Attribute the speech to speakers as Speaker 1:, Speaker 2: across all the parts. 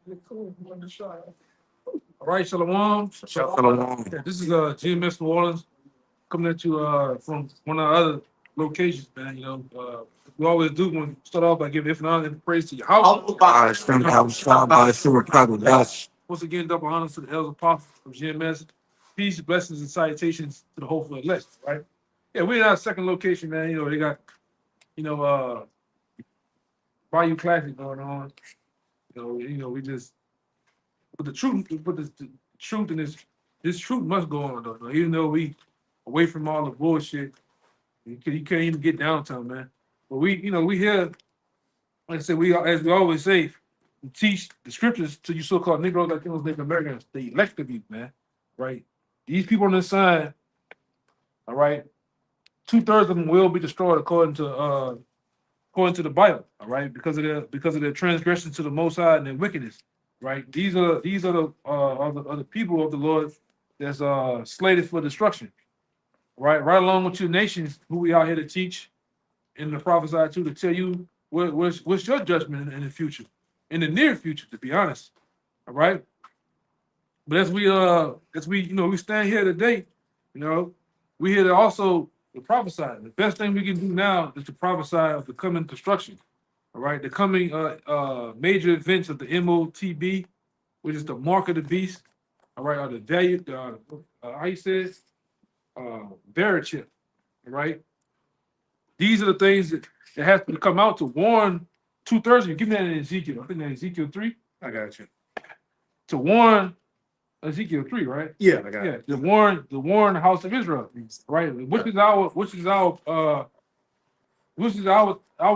Speaker 1: All right, Shalom.
Speaker 2: Shalom.
Speaker 1: Yeah, this is GMS New Orleans coming at you from one of our other locations, man. We always do when we start off by giving if and honor and praise to your house. Once again, double honors to the elders apostles of GMS. Peace, blessings, and salutations to the hopeful elect, right? Yeah, we're in our second location, man. They got, Bayou Classic going on. We just but the truth, the truth in this truth must go on though. Even though we away from all the bullshit, you can't even get downtown, man. But we here, like I said, as we always say, we teach the scriptures to you so-called Negroes, Latinos, Native Americans, the elect of you, man. Right? These people on this side, all right, 2/3 of them will be destroyed according to the Bible, all right, because of their transgression to the Most High and their wickedness, right? These are the people of the Lord that's slated for destruction, right? Right along with your nations, who we out here to teach and to prophesy to tell you what's your judgment in the future, in the near future, to be honest, all right. But as we we stand here today, we here to also to prophesy. The best thing we can do now is to prophesy of the coming destruction. All right, the coming major events of the MOTB, which is the mark of the beast. All right, or the value, how you say it, Verichip. All right, these are the things that have to come out to warn 2/3 of you. Give me that in Ezekiel. I think that Ezekiel 3.
Speaker 2: I got you.
Speaker 1: To warn Ezekiel 3, right?
Speaker 2: Yeah, I got it.
Speaker 1: To warn the house of Israel, right? Which is our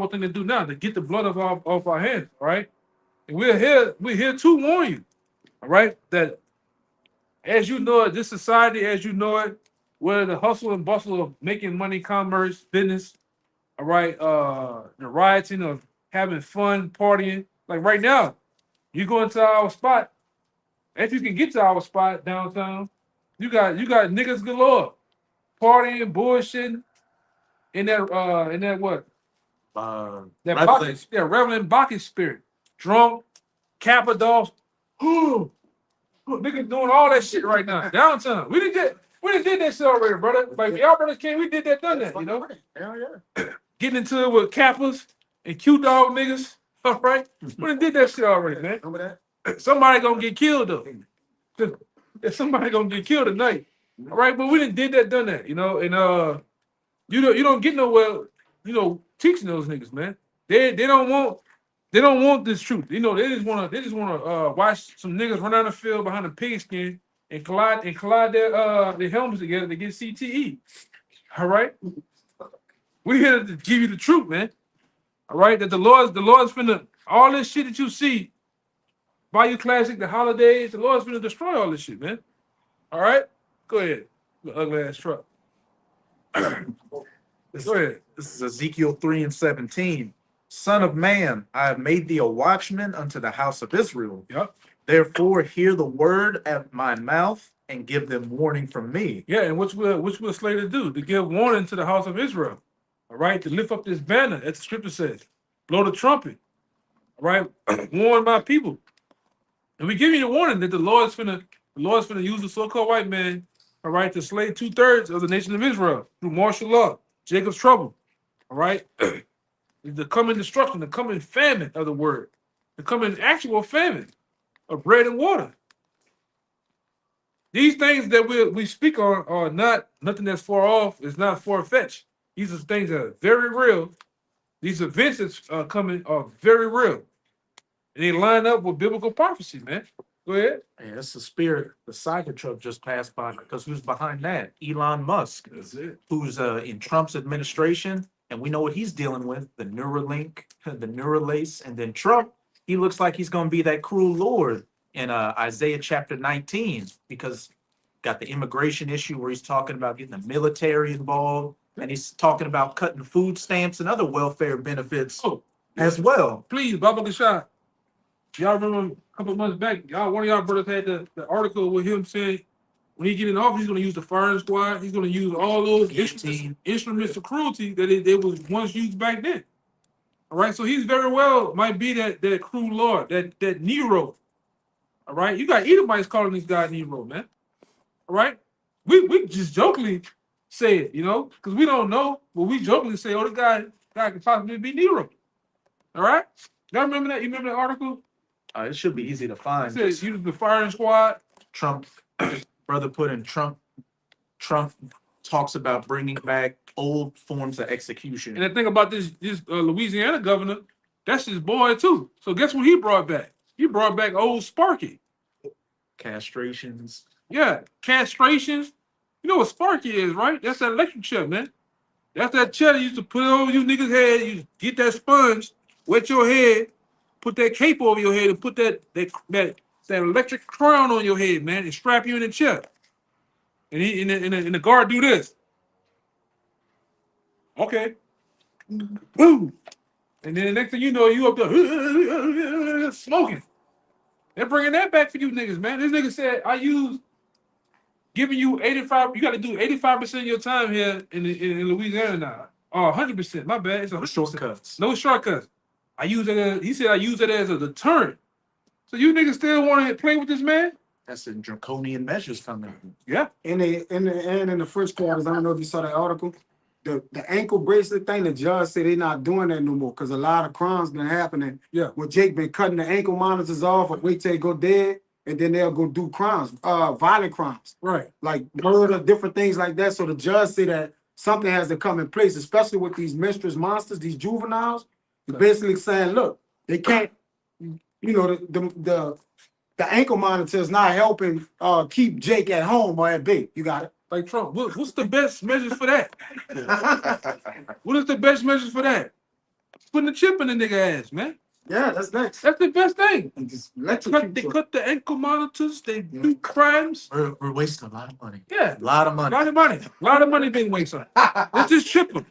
Speaker 1: thing to do now, to get the blood off our hands, right? And we're here to warn you, all right, that as you know it, this society as you know it, where the hustle and bustle of making money, commerce, business, all right, the rioting of having fun, partying, like right now, you go into our spot. If you can get to our spot downtown, you got niggas galore, partying, bullshitting, in that what? That Bacchus, reveling Bacchus spirit, drunk, Cappadoce, niggas doing all that shit right now downtown. We did that shit already, brother. Like y'all brothers came, we did that, done that,
Speaker 2: Hell yeah.
Speaker 1: Getting into it with Kappas and Q Dog niggas, all right. We done did that shit already, man.
Speaker 2: Remember that?
Speaker 1: Somebody gonna get killed though. Somebody gonna get killed tonight, all right. But we did that, done that, and you don't get nowhere, teaching those niggas, man. They don't want this truth. They just wanna watch some niggas run down the field behind a pigskin and collide their helmets together to get CTE. All right. We're here to give you the truth, man. All right, that the Lord's finna all this shit that you see, Bayou Classic, the holidays, the Lord's finna destroy all this shit, man. All right, go ahead, the ugly ass truck. Go ahead.
Speaker 2: This is Ezekiel 3:17. Son of man, I have made thee a watchman unto the house of Israel.
Speaker 1: Yep.
Speaker 2: Therefore, hear the word at my mouth and give them warning from me.
Speaker 1: Yeah, and which we're slated to do, to give warning to the house of Israel. All right, to lift up this banner, as the scripture says, blow the trumpet. All right, warn my people. And we give you the warning that the Lord's finna use the so-called white man, all right, to slay 2/3 of the nation of Israel through martial law, Jacob's trouble. All right, the coming destruction, the coming famine of the word, the coming actual famine of bread and water. These things that we speak on are not nothing that's far off. It's not far-fetched. These are things that are very real. These events that's coming are very real. And they line up with biblical prophecy, man. Go ahead.
Speaker 2: Yeah, that's the spirit. The Cybertruck just passed by because who's behind that? Elon Musk.
Speaker 1: That's it.
Speaker 2: Who's in Trump's administration. And we know what he's dealing with, the Neuralink, the Neuralace, and then Trump, he looks like he's going to be that cruel Lord in Isaiah chapter 19, because got the immigration issue where he's talking about getting the military involved, and he's talking about cutting food stamps and other welfare benefits as well.
Speaker 1: Please, Baba Gashad. Y'all remember a couple of months back, one of y'all brothers had the article with him saying when he get in office, he's going to use the firing squad. He's going to use all those instruments of cruelty that it was once used back then. All right, so he's very well might be that cruel Lord, that Nero, All right, you got Edomites calling this guy Nero, man. All right, we just jokingly say it, you know, because we don't know, but we jokingly say, oh, the guy could possibly be Nero. All right, y'all remember that? You remember that article?
Speaker 2: It should be easy to
Speaker 1: It
Speaker 2: find.
Speaker 1: says he was the firing squad.
Speaker 2: Trump, brother put in Trump talks about bringing back old forms of execution.
Speaker 1: And the thing about this Louisiana governor, that's his boy too. So guess what he brought back? He brought back old Sparky.
Speaker 2: Castrations.
Speaker 1: Yeah, castrations. You know what Sparky is, right? That's that electric chair, man. That's that chair that used to put over you niggas' head. You get that sponge, wet your head, put that cape over your head, and put that electric crown on your head, man, and strap you in the chair. And the guard do this. Okay. Boom. And then the next thing you know, you up there smoking. They're bringing that back for you niggas, man. This nigga said, giving you 85, you got to do 85% of your time here in Louisiana now. Oh, 100%, my bad. It's 100%.
Speaker 2: Shortcuts.
Speaker 1: No shortcuts. He said I use it as a deterrent. So you niggas still want to play with this man?
Speaker 2: That's the draconian measures coming.
Speaker 1: Yeah.
Speaker 3: In the first quarters, I don't know if you saw that article. The ankle bracelet thing, the judge said they're not doing that no more because a lot of crimes been happening.
Speaker 1: Yeah.
Speaker 3: Where Jake been cutting the ankle monitors off or wait till they go dead, and then they'll go do crimes, violent crimes.
Speaker 1: Right.
Speaker 3: Like murder, different things like that. So the judge said that something has to come in place, especially with these mistress monsters, these juveniles. You're basically saying, look, they can't, you know, the ankle monitor is not helping keep Jake at home or at bay. You got it.
Speaker 1: Like Trump, what's the best measures for that? What is the best measures for that? Putting the chip in the nigga ass, man.
Speaker 3: Yeah, that's next.
Speaker 1: That's the best thing.
Speaker 3: And just
Speaker 1: They cut the ankle monitors. They do crimes.
Speaker 2: We're wasting a lot of money.
Speaker 1: Yeah.
Speaker 2: A lot of
Speaker 1: A
Speaker 2: money.
Speaker 1: lot of money being wasted. Let's just chip them.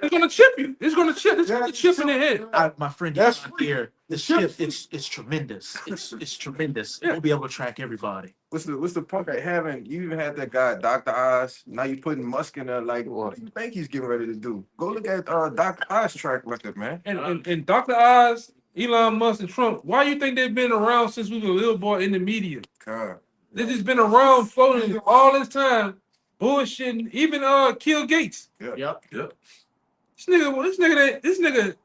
Speaker 1: It's gonna chip you. It's gonna chip. It's gonna chip in the head.
Speaker 2: My friend,
Speaker 3: That's
Speaker 2: that's here. The chip, it's tremendous. It's tremendous.
Speaker 1: Yeah.
Speaker 2: We'll be able to track everybody.
Speaker 4: What's the point of having? You even had that guy, Dr. Oz. Now you putting Musk in there. Like, what do you think he's getting ready to do? Go look at Dr. Oz track record, man.
Speaker 1: And Dr. Oz, Elon Musk, and Trump. Why you think they've been around since we were a little boy in the media?
Speaker 4: God.
Speaker 1: They just been around floating all this time, bullshitting. Even Kill Gates.
Speaker 2: Yep.
Speaker 1: This nigga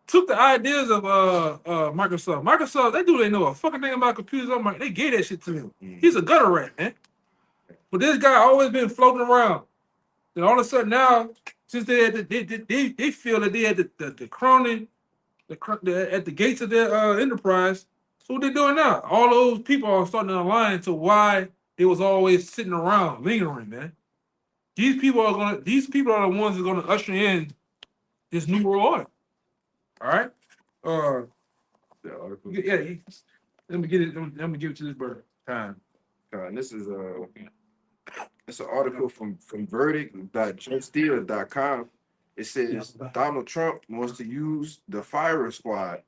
Speaker 1: took the ideas of Microsoft. Microsoft, that dude ain't know a fucking thing about computers. They gave that shit to him. He's a gutter rat, man. But this guy always been floating around. And all of a sudden now, since they feel that they had the crony at the gates of their enterprise. So what they doing now? All those people are starting to align to why they was always sitting around, lingering, man. These people are the ones that are gonna usher in this new world order. All right.
Speaker 4: The article.
Speaker 1: Yeah. Let me get it. Let me give it to this brother. Time.
Speaker 4: And this is it's an article from verdict.justdeal.com. It says Donald Trump wants to use the firing squad,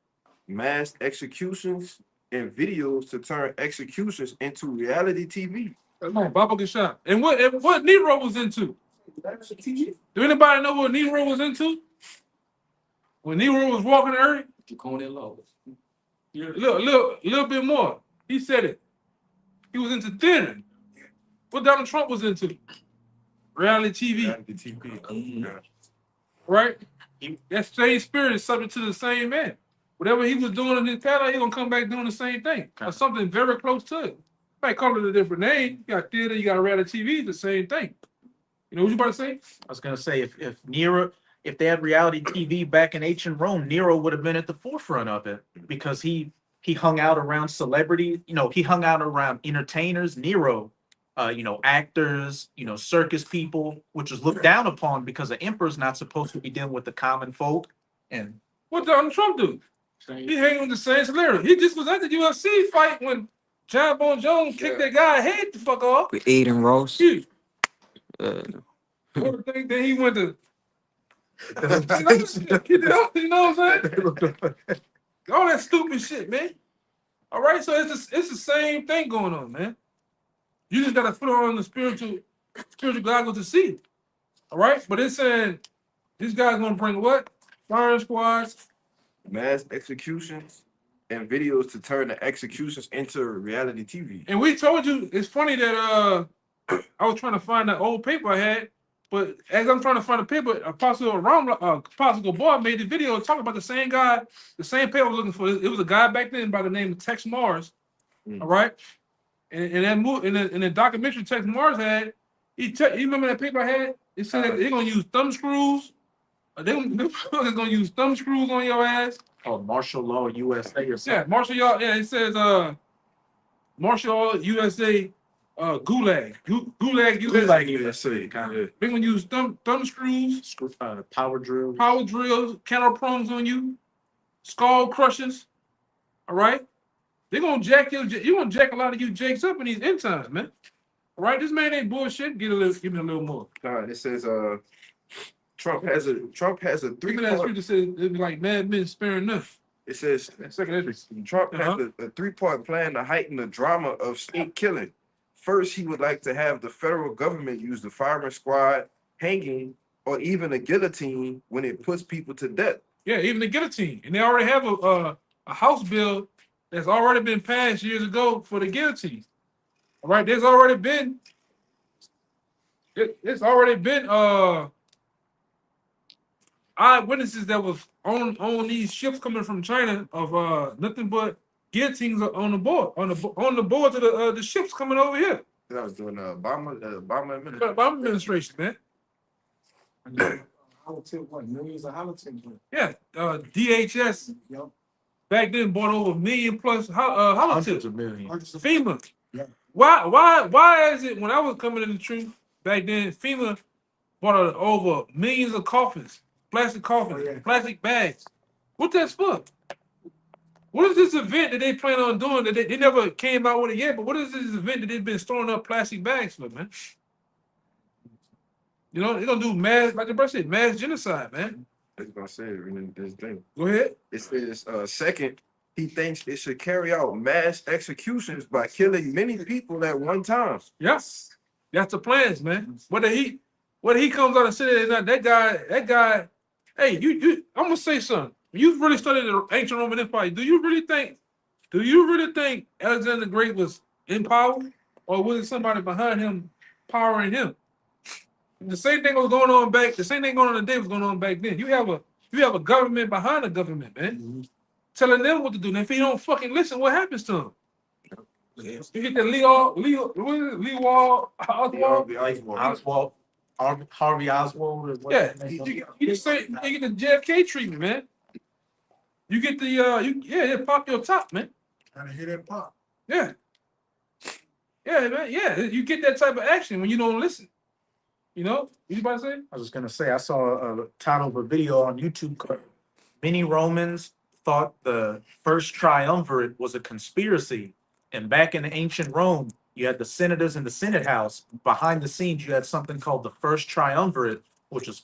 Speaker 4: mass executions, and videos to turn executions into reality TV.
Speaker 1: Come on, Baba get shot. And what Nero was into? Do anybody know what Nero was into? When Nero was walking the earth? Little bit more. He said it. He was into theater. What Donald Trump was into? Reality TV.
Speaker 4: Reality TV. Yeah.
Speaker 1: Right? That same spirit is subject to the same man. Whatever he was doing in his past, he's gonna come back doing the same thing. Or something very close to it. Might call it a different name. You got theater, you got reality TV, it's the same thing. You know what you about to say?
Speaker 2: I was gonna say if they had reality TV back in ancient Rome, Nero would have been at the forefront of it because he hung out around celebrity. He hung out around entertainers. Nero, actors, circus people, which was looked down upon because the emperor's not supposed to be dealing with the common folk. And
Speaker 1: What Donald Trump do? He hanging with the same celebrity. He just was at the UFC fight when John Bon Jones kicked that guy head the fuck off.
Speaker 5: With Eden Roast.
Speaker 1: Huge. Everything that he went to. You know what I'm saying? All that stupid shit, man. All right, so it's the same thing going on, man. You just gotta put on the spiritual goggles to see. All right, but it's saying this guy's gonna bring what? Firing squads.
Speaker 4: Mass executions and videos to turn the executions into reality TV.
Speaker 1: And we told you it's funny that I was trying to find that old paper I had, but as I'm trying to find the paper, Apostle Boy made the video talking about the same guy, the same paper I was looking for. It was a guy back then by the name of Tex Mars. All right. And that movie in the documentary Tex Mars had, you remember that paper I had? It said that they're gonna use thumb screws. They're gonna use thumb screws on your ass.
Speaker 2: Oh, martial law USA or
Speaker 1: Yeah,
Speaker 2: something.
Speaker 1: martial law. Yeah, it says martial law USA gulag. Gulag USA.
Speaker 2: Like USA, kind of
Speaker 1: They're gonna use thumb screws,
Speaker 2: power drill.
Speaker 1: power drills, counter prongs on you, skull crushers. All right. They're gonna jack you. You're gonna jack a lot of you jakes up in these end times, man. All right, this man ain't bullshit. Give me a little more.
Speaker 4: It says Trump has a
Speaker 1: Give me that scripture says it'd be like Mad Men sparing none.
Speaker 4: It says
Speaker 1: Second entrance.
Speaker 4: Trump has a three-part plan to heighten the drama of state killing. First, he would like to have the federal government use the firing squad, hanging, or even a guillotine when it puts people to death.
Speaker 1: Yeah, even the guillotine, and they already have a House bill that's already been passed years ago for the guillotine. All right, there's already been. It's already been eyewitnesses that was on these ships coming from China of nothing but guillotines on the board on the boards of the ships coming over here.
Speaker 4: That was during Obama administration.
Speaker 1: Obama administration, man.
Speaker 3: Politics, what, millions of politics?
Speaker 1: Yeah, DHS
Speaker 3: Yep.
Speaker 1: back then bought over $1 million plus
Speaker 2: Hundreds
Speaker 1: politics.
Speaker 2: of millions.
Speaker 3: Hundreds of-
Speaker 1: FEMA.
Speaker 3: Yeah.
Speaker 1: Why is it when I was coming in the truth back then, FEMA bought over millions of coffins, plastic coffins,
Speaker 3: Oh, yeah.
Speaker 1: plastic bags. What that's for? What is this event that they plan on doing that they never came out with it yet? But what is this event that they've been storing up plastic bags for, man? You know, they're gonna do mass, like the brother said, mass genocide, man.
Speaker 4: That's what I said in this thing.
Speaker 1: Go ahead.
Speaker 4: It says second, he thinks it should carry out mass executions by killing many people at one time.
Speaker 1: Yes, that's the plans, man. Whether he comes out and says that guy. Hey, I'm gonna say something. You've really studied the ancient Roman Empire. Do you really think Alexander the Great was in power, or was it somebody behind him powering him? The same thing was going on the same thing going on today was going on back then. You have a government behind the government, man, telling them what to do. And if he don't fucking listen, what happens to him? You get the Lee Wall Oswald.
Speaker 2: Harvey Oswald. Or what
Speaker 1: Yeah,
Speaker 2: they call
Speaker 1: you
Speaker 2: it.
Speaker 1: get the JFK treatment, man. You get the pop your top, man.
Speaker 3: Trying to hear that pop.
Speaker 1: Yeah, man. Yeah, you get that type of action when you don't listen. You know, what you about to say?
Speaker 2: I was just gonna say I saw a title of a video on YouTube called "Many Romans Thought the First Triumvirate Was a Conspiracy," and back in ancient Rome, you had the senators in the Senate House. Behind the scenes, you had something called the First Triumvirate, which was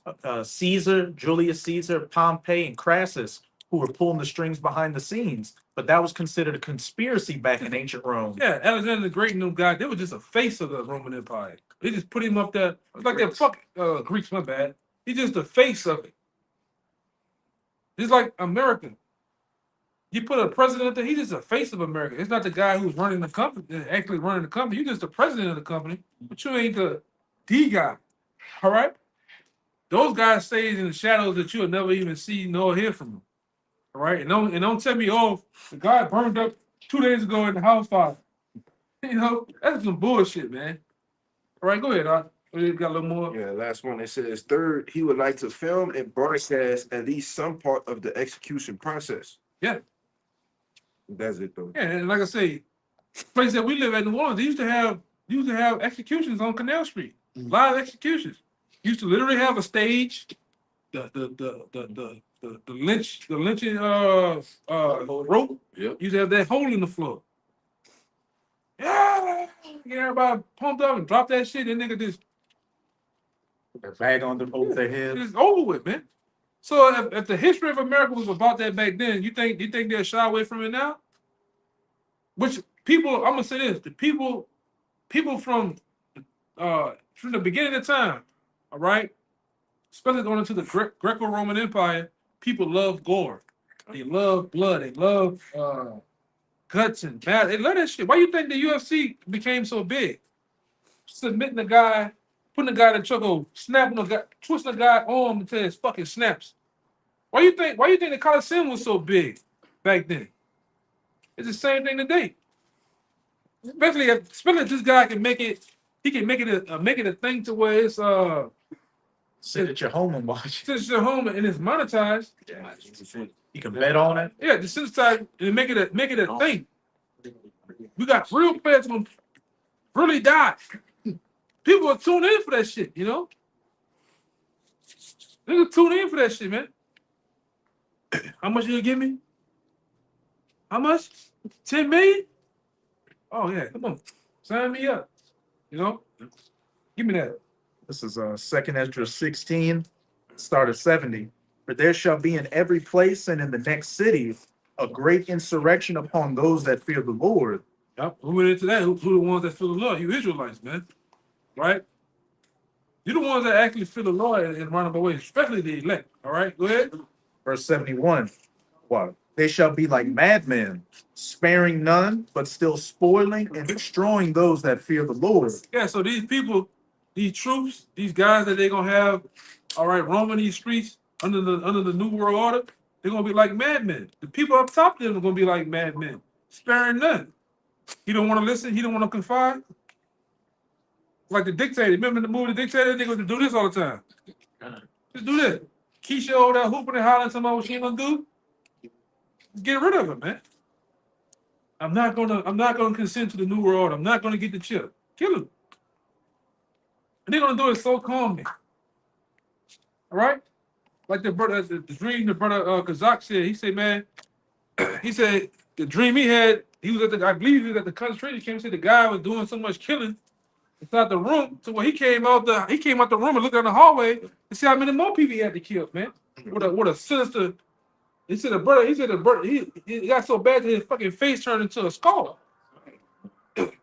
Speaker 2: Caesar, Julius Caesar, Pompey, and Crassus, who were pulling the strings behind the scenes. But that was considered a conspiracy back in ancient Rome.
Speaker 1: Yeah, Alexander the Great and them guys, they were just a face of the Roman Empire. They just put him up there. It's like that fuck Greeks, my bad. He's just the face of it. It's like America. You put a president there, he's just the face of America. It's not the guy who's running the company, actually running the company. You're just the president of the company, but you ain't the D guy. All right? Those guys stay in the shadows that you'll never even see nor hear from them. All right? And don't tell me, oh, the guy burned up 2 days ago in the house fire. You know, that's some bullshit, man. All right, go ahead, Doc. We got a little more.
Speaker 4: Yeah, last one. It says third, he would like to film and broadcast at least some part of the execution process.
Speaker 1: Yeah.
Speaker 4: That's it though.
Speaker 1: Yeah, and like I say, place that we live at in New Orleans, they used to have executions on Canal Street. Live executions. Used to literally have a stage, the lynching rope.
Speaker 4: Yep.
Speaker 1: Used to have that hole in the floor. Yeah, get everybody pumped up and drop that shit. And nigga just
Speaker 2: The bag on them over their heads.
Speaker 1: it's over with, man. So if the history of America was about that back then, you think they'll shy away from it now? Which people, I'm gonna say this: the people from the beginning of time, all right, especially going into the Greco-Roman Empire, people love gore. They love blood. They love guts and bad. They love that shit. Why you think the UFC became so big? Submitting a guy, putting a guy in the chokehold, snapping a guy, twisting a guy arm until his fucking snaps. Why you think the Coliseum was so big back then? It's the same thing today. Especially if this guy can make it, he can make it a thing to where it's
Speaker 2: Sit at your home and watch.
Speaker 1: since you're home and it's monetized.
Speaker 2: You can bet on it.
Speaker 1: Yeah, desensitize and make it a thing. We got real players gonna really die. People are tuning in for that shit, you know? Niggas tune in for that shit, man. How much you gonna give me? How much? 10 million? Oh yeah, come on. Sign me up. You know? Give me that.
Speaker 2: This is 2nd Ezra 16, start at 70. For there shall be in every place and in the next city a great insurrection upon those that fear the Lord.
Speaker 1: Yep. Who went into that? Who the ones that feel the Lord? You Israelites, man. Right? You the ones that actually feel the Lord and run away, especially the elect. All right, go ahead.
Speaker 2: Verse 71. What? They shall be like madmen, sparing none, but still spoiling and destroying those that fear the Lord.
Speaker 1: Yeah, so these people, these troops, these guys that they're gonna have, all right, roaming these streets under the New World Order, they're gonna be like madmen. The people up top of them are gonna be like madmen, sparing none. He don't want to listen, he don't want to confide. Like the dictator. Remember the movie The Dictator? They gonna do this all the time. Just do this. Keisha over there hooping and hollering somebody what she ain't gonna do. Get rid of her, man. I'm not gonna consent to the New World Order. I'm not gonna get the chip. Kill him. And they're gonna do it so calmly. All right? Like the brother, the dream the brother Kazak said, he said, man, he said the dream he had, he was at I believe he was at the concentration camp, he said the guy was doing so much killing inside the room, so when he came out the room and looked down the hallway and see how many more people he had to kill, man. What a sinister. He said the brother, he got so bad that his fucking face turned into a skull.
Speaker 2: It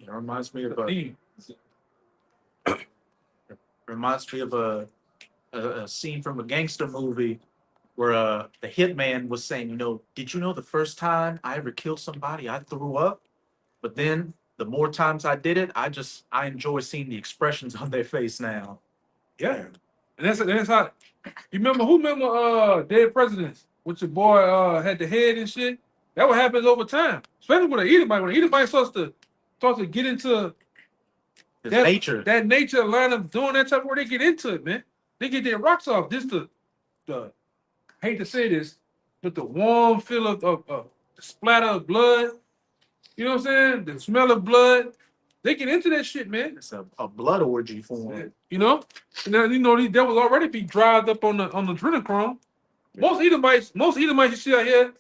Speaker 2: reminds me of a scene from a gangster movie where the hitman was saying, you know, did you know the first time I ever killed somebody, I threw up? But then the more times I did it, I enjoy seeing the expressions on their face now.
Speaker 1: Yeah. And that's how you remember Dead Presidents, with your boy had the head and shit? That what happens over time. Especially with an Edomite. When an Edomite starts to get into
Speaker 2: His nature.
Speaker 1: That nature line of doing that type of work, they get into it, man. They get their rocks off. This the hate to say this, but the warm feel of the splatter of blood. You know what I'm saying? The smell of blood. They get into that shit, man.
Speaker 2: It's a blood orgy for him.
Speaker 1: You know? And then, you know, these devils already be dried up on the adrenochrome. Most Edomites you see out here,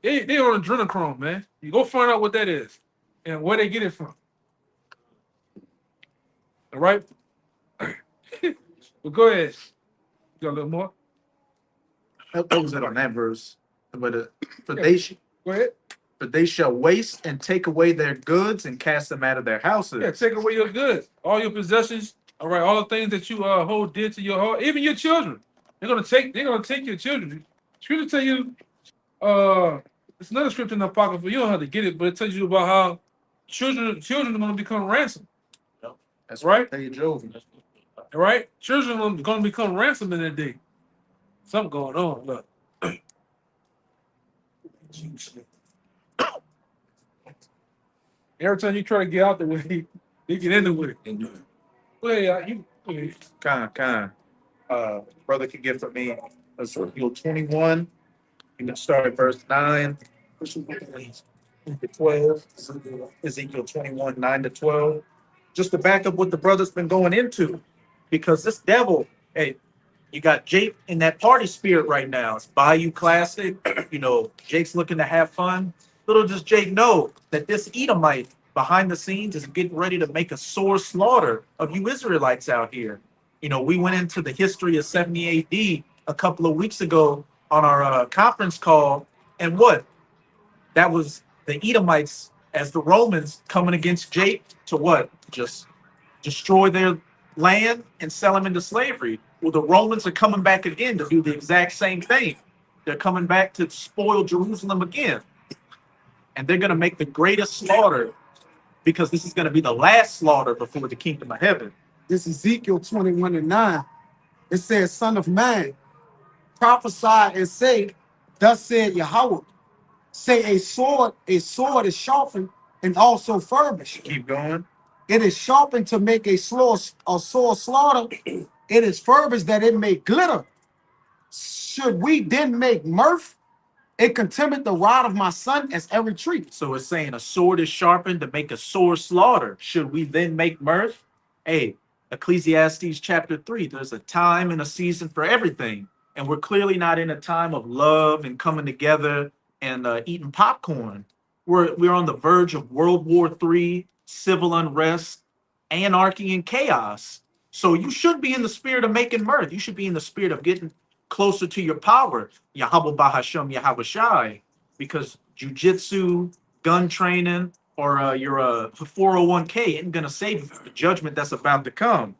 Speaker 1: they on adrenochrome, man. You go find out what that is and where they get it from. All right? Well, go ahead. You got a little more?
Speaker 2: That was it on that verse. But
Speaker 1: Go ahead.
Speaker 2: for they shall waste and take away their goods and cast them out of their houses.
Speaker 1: Yeah, take away your goods, all your possessions. All right, all the things that you hold dear to your heart, even your children. They're gonna take your children. Scripture tell you, it's another scripture in the Apocrypha. You don't have to get it, but it tells you about how children are gonna become ransom.
Speaker 2: That's
Speaker 1: right.
Speaker 2: Tell you, Job.
Speaker 1: All right, children are gonna become ransom in that day. Something going on. Look. Every time you try to get out the way, you get in the way. Well,
Speaker 2: Brother can give for me Ezekiel 21. You can start at verse 9 to 12. Ezekiel 21, 9 to 12. Just to back up what the brother's been going into. Because this devil, hey, you got Jake in that party spirit right now. It's Bayou Classic. You know, Jake's looking to have fun. Little does Jake know that this Edomite behind the scenes is getting ready to make a sore slaughter of you Israelites out here. You know, we went into the history of 70 AD a couple of weeks ago on our conference call. And what? That was the Edomites as the Romans coming against Jake to what? Just destroy their land and sell them into slavery. Well, the Romans are coming back again to do the exact same thing. They're coming back to spoil Jerusalem again. And they're going to make the greatest slaughter because this is going to be the last slaughter before the kingdom of heaven.
Speaker 3: This Ezekiel 21:9. It says, Son of man, prophesy and say, thus said Yahweh, say a sword is sharpened and also furbished.
Speaker 2: Keep going.
Speaker 3: It is sharpened to make a sword slaughter. It is furbished that it may glitter. Should we then make mirth? It contemneth the rod of my son as every tree.
Speaker 2: So it's saying a sword is sharpened to make a sore slaughter. Should we then make mirth? Hey, Ecclesiastes chapter 3, there's a time and a season for everything. And we're clearly not in a time of love and coming together and eating popcorn. We're on the verge of World War III, civil unrest, anarchy, and chaos. So you should be in the spirit of making mirth. You should be in the spirit of getting closer to your power, Yahweh Bahashem Yahweh Shai, because jujitsu, gun training, or your 401k ain't gonna save you from the judgment that's about to come.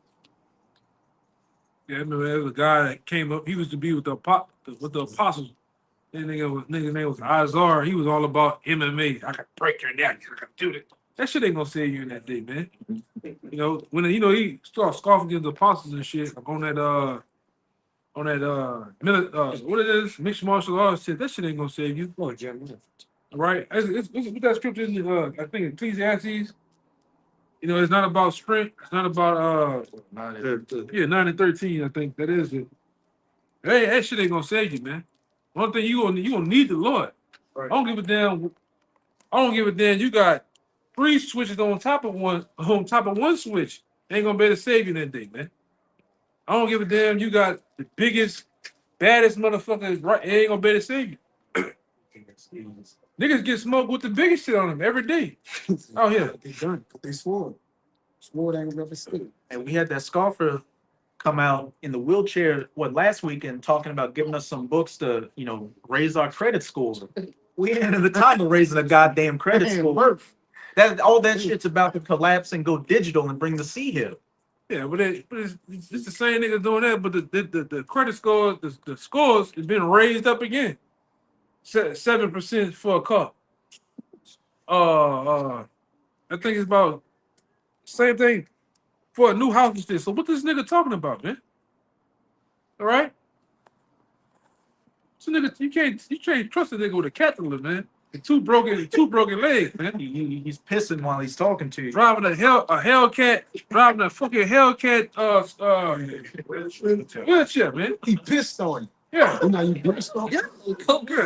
Speaker 1: Yeah, I remember there was a guy that came up. He was to be with the apostles. That nigga name was Azar. He was all about MMA. I can break your neck. I can do that. That shit ain't gonna save you in that day, man. You know when he started scoffing against the apostles and shit like on that what it is, mixed martial arts shit. That shit ain't gonna save you. Oh, Jim. Right? It's with that scripture in I think Ecclesiastes. You know, it's not about strength. It's not about 9 and 13. I think that is it. Hey, that shit ain't gonna save you, man. One thing you gonna need the Lord. Right. I don't give a damn. You got 3 switches on top of one switch. They ain't gonna be able to save you that day, man. I don't give a damn. You got the biggest, baddest motherfuckers. Right? It ain't gonna be able to save you. Niggas get smoked with the biggest shit on them every day. Oh yeah,
Speaker 3: They done. But they swore. Swore they ain't never stick.
Speaker 2: And we had that scoffer come out in the wheelchair, last weekend, talking about giving us some books to, raise our credit scores. We ain't in the time of raising a goddamn credit score. All that shit's about to collapse and go digital and bring the sea here.
Speaker 1: Yeah, but it's the same niggas doing that, but the credit score, the scores has been raised up again. 7% for a car. I think it's about same thing for a new house and shit. So what this nigga talking about, man? All right? So nigga, you can't trust a nigga with a caterpillar, man. And two broken legs, man.
Speaker 2: He's pissing while he's talking to you.
Speaker 1: Driving a Hellcat, driving a fucking Hellcat wheelchair, man.
Speaker 3: He pissed on you.
Speaker 1: Yeah.
Speaker 3: You know, you pissed on you.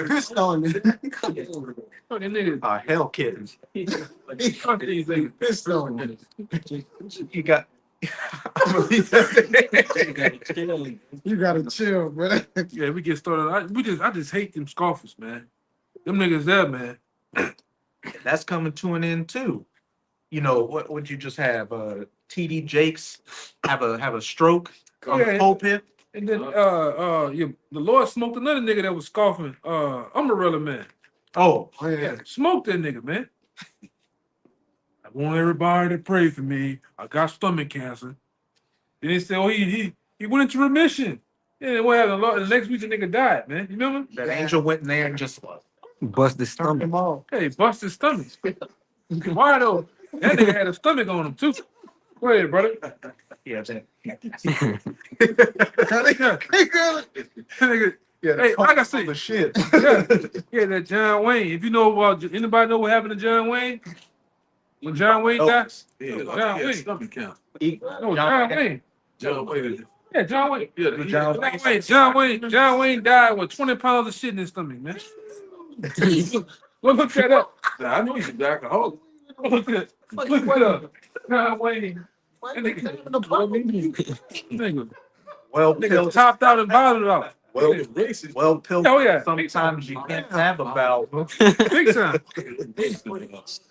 Speaker 3: Pissed on me.
Speaker 1: Fucking nigga.
Speaker 2: Hell kittens.
Speaker 1: Fuck these niggas.
Speaker 3: Pissed on you.
Speaker 2: You got.
Speaker 3: You gotta chill, bro.
Speaker 1: Yeah, we get started. I just hate them scoffers, man. Them niggas there, man.
Speaker 2: That's coming to an end too. What would you just have? TD Jakes have a stroke on the pulpit.
Speaker 1: And then the Lord smoked another nigga that was scoffing. Umbrella Man.
Speaker 2: Oh
Speaker 1: Yeah, smoked that nigga, man. I want everybody to pray for me. I got stomach cancer. Then they said, oh, he went into remission. Yeah, what happened? The next week the nigga died, man. You remember?
Speaker 2: that angel went in there and just
Speaker 5: Bust his stomach.
Speaker 1: Hey, bust his stomach. Why though? That nigga had a stomach on him too. Go ahead, brother.
Speaker 2: yeah.
Speaker 1: Hey, like I say,
Speaker 2: the shit.
Speaker 1: yeah, that John Wayne. If you know anybody know what happened to John Wayne? When John Wayne died? John Wayne.
Speaker 4: Stomach count.
Speaker 1: No, John Wayne.
Speaker 4: John Wayne.
Speaker 1: Yeah, John Wayne.
Speaker 4: Yeah,
Speaker 1: John Wayne died with 20 pounds of shit in his stomach, man. Look that up.
Speaker 4: I know he's an alcoholic.
Speaker 1: Look that up. John Wayne. That nigga.
Speaker 2: Well,
Speaker 1: Nigga topped out and bottomed out.
Speaker 2: Well,
Speaker 1: Oh, yeah.
Speaker 2: sometimes you can't have a bowel.
Speaker 1: Big time.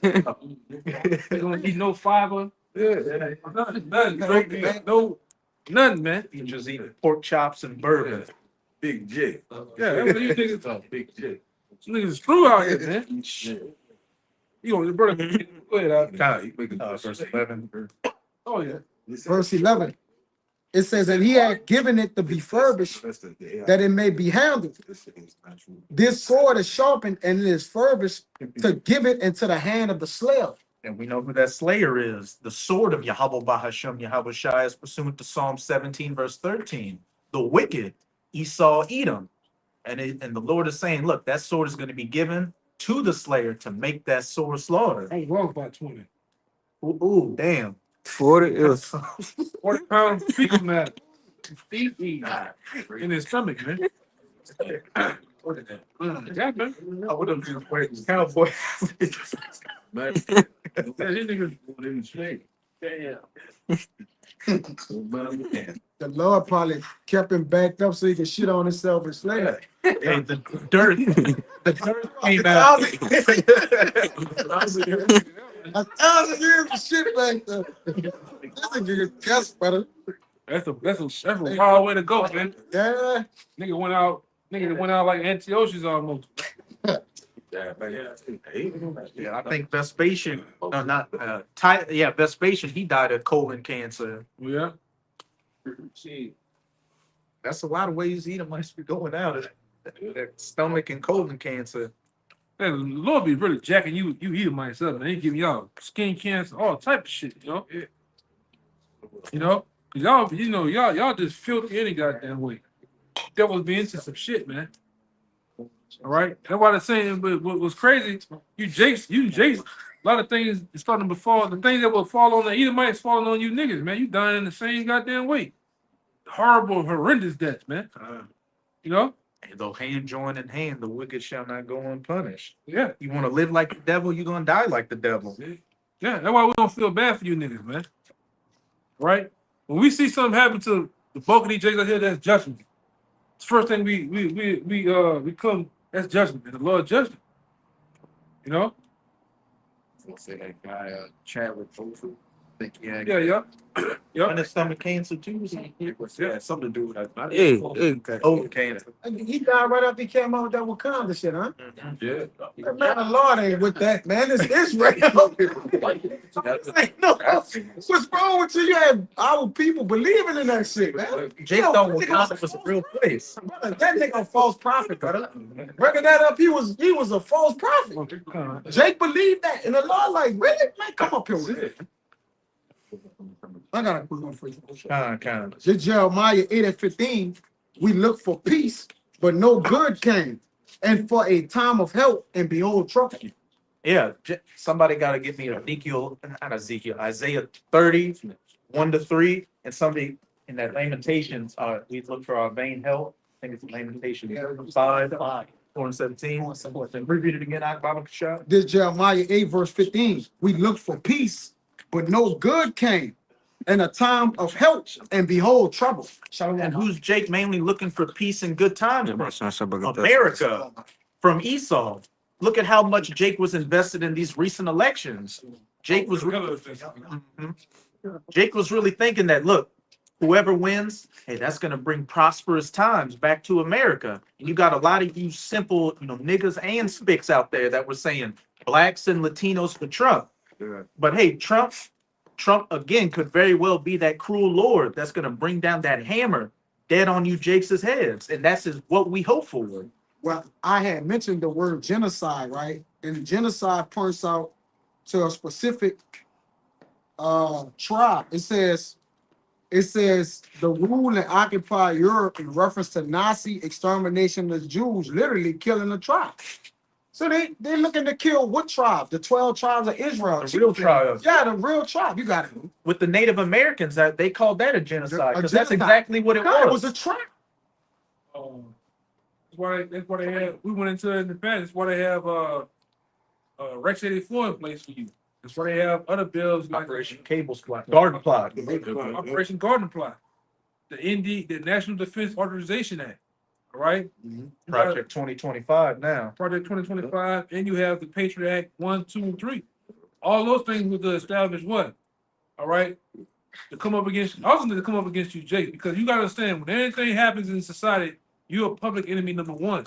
Speaker 1: They gonna eat no fiber.
Speaker 4: Yeah.
Speaker 1: Nothing, man.
Speaker 2: You just eat pork chops and bourbon.
Speaker 4: Big J.
Speaker 1: Yeah, that's what you niggas.
Speaker 4: Big J.
Speaker 1: Some niggas is screw out here, man. You gonna brother? Go ahead,
Speaker 4: Kyle, you make
Speaker 2: Verse 11.
Speaker 1: Oh yeah.
Speaker 3: Verse 11. it says, and he had given it to be furbished, that it may be handled. This sword is sharpened and it is furbished to give it into the hand of the slayer.
Speaker 2: And we know who that slayer is. The sword of Yahweh Bahasham Yahweh Shai is pursuant to Psalm 17, verse 13. The wicked, Esau, Edom. And the Lord is saying, look, that sword is going to be given to the slayer to make that sword slaughter.
Speaker 1: I was wrong about 20.
Speaker 2: Ooh, damn.
Speaker 5: 40 is
Speaker 1: 40 pounds fecal matter. Feet in his stomach, man. Yeah, man.
Speaker 2: I would have been wearing cowboy.
Speaker 1: Yeah, these niggas in the snake.
Speaker 3: The Lord probably kept him backed up so he could shit on himself and slay it.
Speaker 2: Hey, the dirt came out.
Speaker 3: 1,000 years of shit back there. This nigga guess, brother.
Speaker 1: That's a wild way to go, man.
Speaker 3: Yeah.
Speaker 1: Nigga went out like Antiochus almost.
Speaker 2: Yeah, I think Vespasian, no, not Vespasian, he died of colon cancer.
Speaker 1: Yeah.
Speaker 2: That's a lot of ways Edomites be going out. That stomach and colon cancer.
Speaker 1: Man, the Lord be really jacking you Edomites up, man. He giving y'all skin cancer, all type of shit, you know? You know? 'Cause y'all just filthy any goddamn way. Devils be into some shit, man. All right? That's why they're saying, but what was crazy, you Jace, a lot of things is starting to befall. The things that will fall on the Edomites falling on you niggas, man. You dying in the same goddamn way. Horrible, horrendous deaths, man. You know?
Speaker 2: And though hand join in hand, the wicked shall not go unpunished.
Speaker 1: Yeah.
Speaker 2: You want to live like the devil, you're going to die like the devil.
Speaker 1: Yeah, that's why we don't feel bad for you niggas, man. Right? When we see something happen to the bulk of these Jays out here, that's judgment. It's the first thing we come, that's judgment, and the Lord judged it. You know?
Speaker 4: Say that guy, Chadwick Boseman. Think he had
Speaker 1: Yeah.
Speaker 2: And it's stomach cancer too.
Speaker 4: yeah, something to do with that.
Speaker 5: Hey,
Speaker 2: Oh,
Speaker 4: cancer.
Speaker 3: He died right after he came out with that Wakanda shit, huh?
Speaker 4: Yeah.
Speaker 3: Man, the Lord ain't with that, man. It's Israel. Ain't no, what's wrong with you? You had our people believing in that shit, man.
Speaker 2: Jake
Speaker 3: Yo,
Speaker 2: thought
Speaker 3: nigga
Speaker 2: Wakanda was a real place.
Speaker 3: Brother, that nigga a false prophet, brother. Breaking that up, he was a false prophet. Jake believed that, and the Lord like, really? Man, come up here with it. I got a quick one for you.
Speaker 2: Kind of.
Speaker 3: This Jeremiah 8:15, we look for peace, but no good came, and for a time of help, and behold trouble.
Speaker 2: Yeah, somebody got to give me Isaiah 30, 1-3, and somebody in that Lamentations, we look for our vain help. I think it's Lamentations 5, 4-17. Repeat it again, Bible shop.
Speaker 3: This Jeremiah 8:15, we look for peace, but no good came, and a time of help, and behold trouble.
Speaker 2: And who's Jake mainly looking for peace and good times from?
Speaker 5: America.
Speaker 2: America, from Esau. Look at how much Jake was invested in these recent elections. Jake was really thinking that, look, whoever wins, hey, that's going to bring prosperous times back to America. And you got a lot of you simple, niggas and spics out there that were saying blacks and Latinos for Trump.
Speaker 4: Yeah.
Speaker 2: But hey, Trump again could very well be that cruel Lord that's going to bring down that hammer dead on you Jake's heads. And that's what we hope for.
Speaker 3: Well, I had mentioned the word genocide, right? And genocide points out to a specific tribe. It says the rule that occupied Europe in reference to Nazi extermination of Jews, literally killing the tribe. So they're looking to kill what tribe? The 12 tribes of Israel.
Speaker 2: The real tribe.
Speaker 3: Yeah, the real tribe. You got it.
Speaker 2: With the Native Americans, that they called that a genocide because that's
Speaker 3: genocide.
Speaker 2: exactly what it
Speaker 3: God,
Speaker 2: was.
Speaker 3: It was a tribe.
Speaker 1: That's why they have. We went into it in the past. That's why they have Rex 84 in place for you. That's why they have other bills like
Speaker 2: Operation Cable Squad, Garden Plot.
Speaker 1: Operation Garden Plot, the National Defense Authorization Act. All right,
Speaker 2: Project 2025 now.
Speaker 1: Project 2025, and you have the Patriot Act 1, 2, and 3. All those things were to establish what? All right, to come up against. Also, to come up against you, Jake, because you got to understand when anything happens in society, you're a public enemy number one.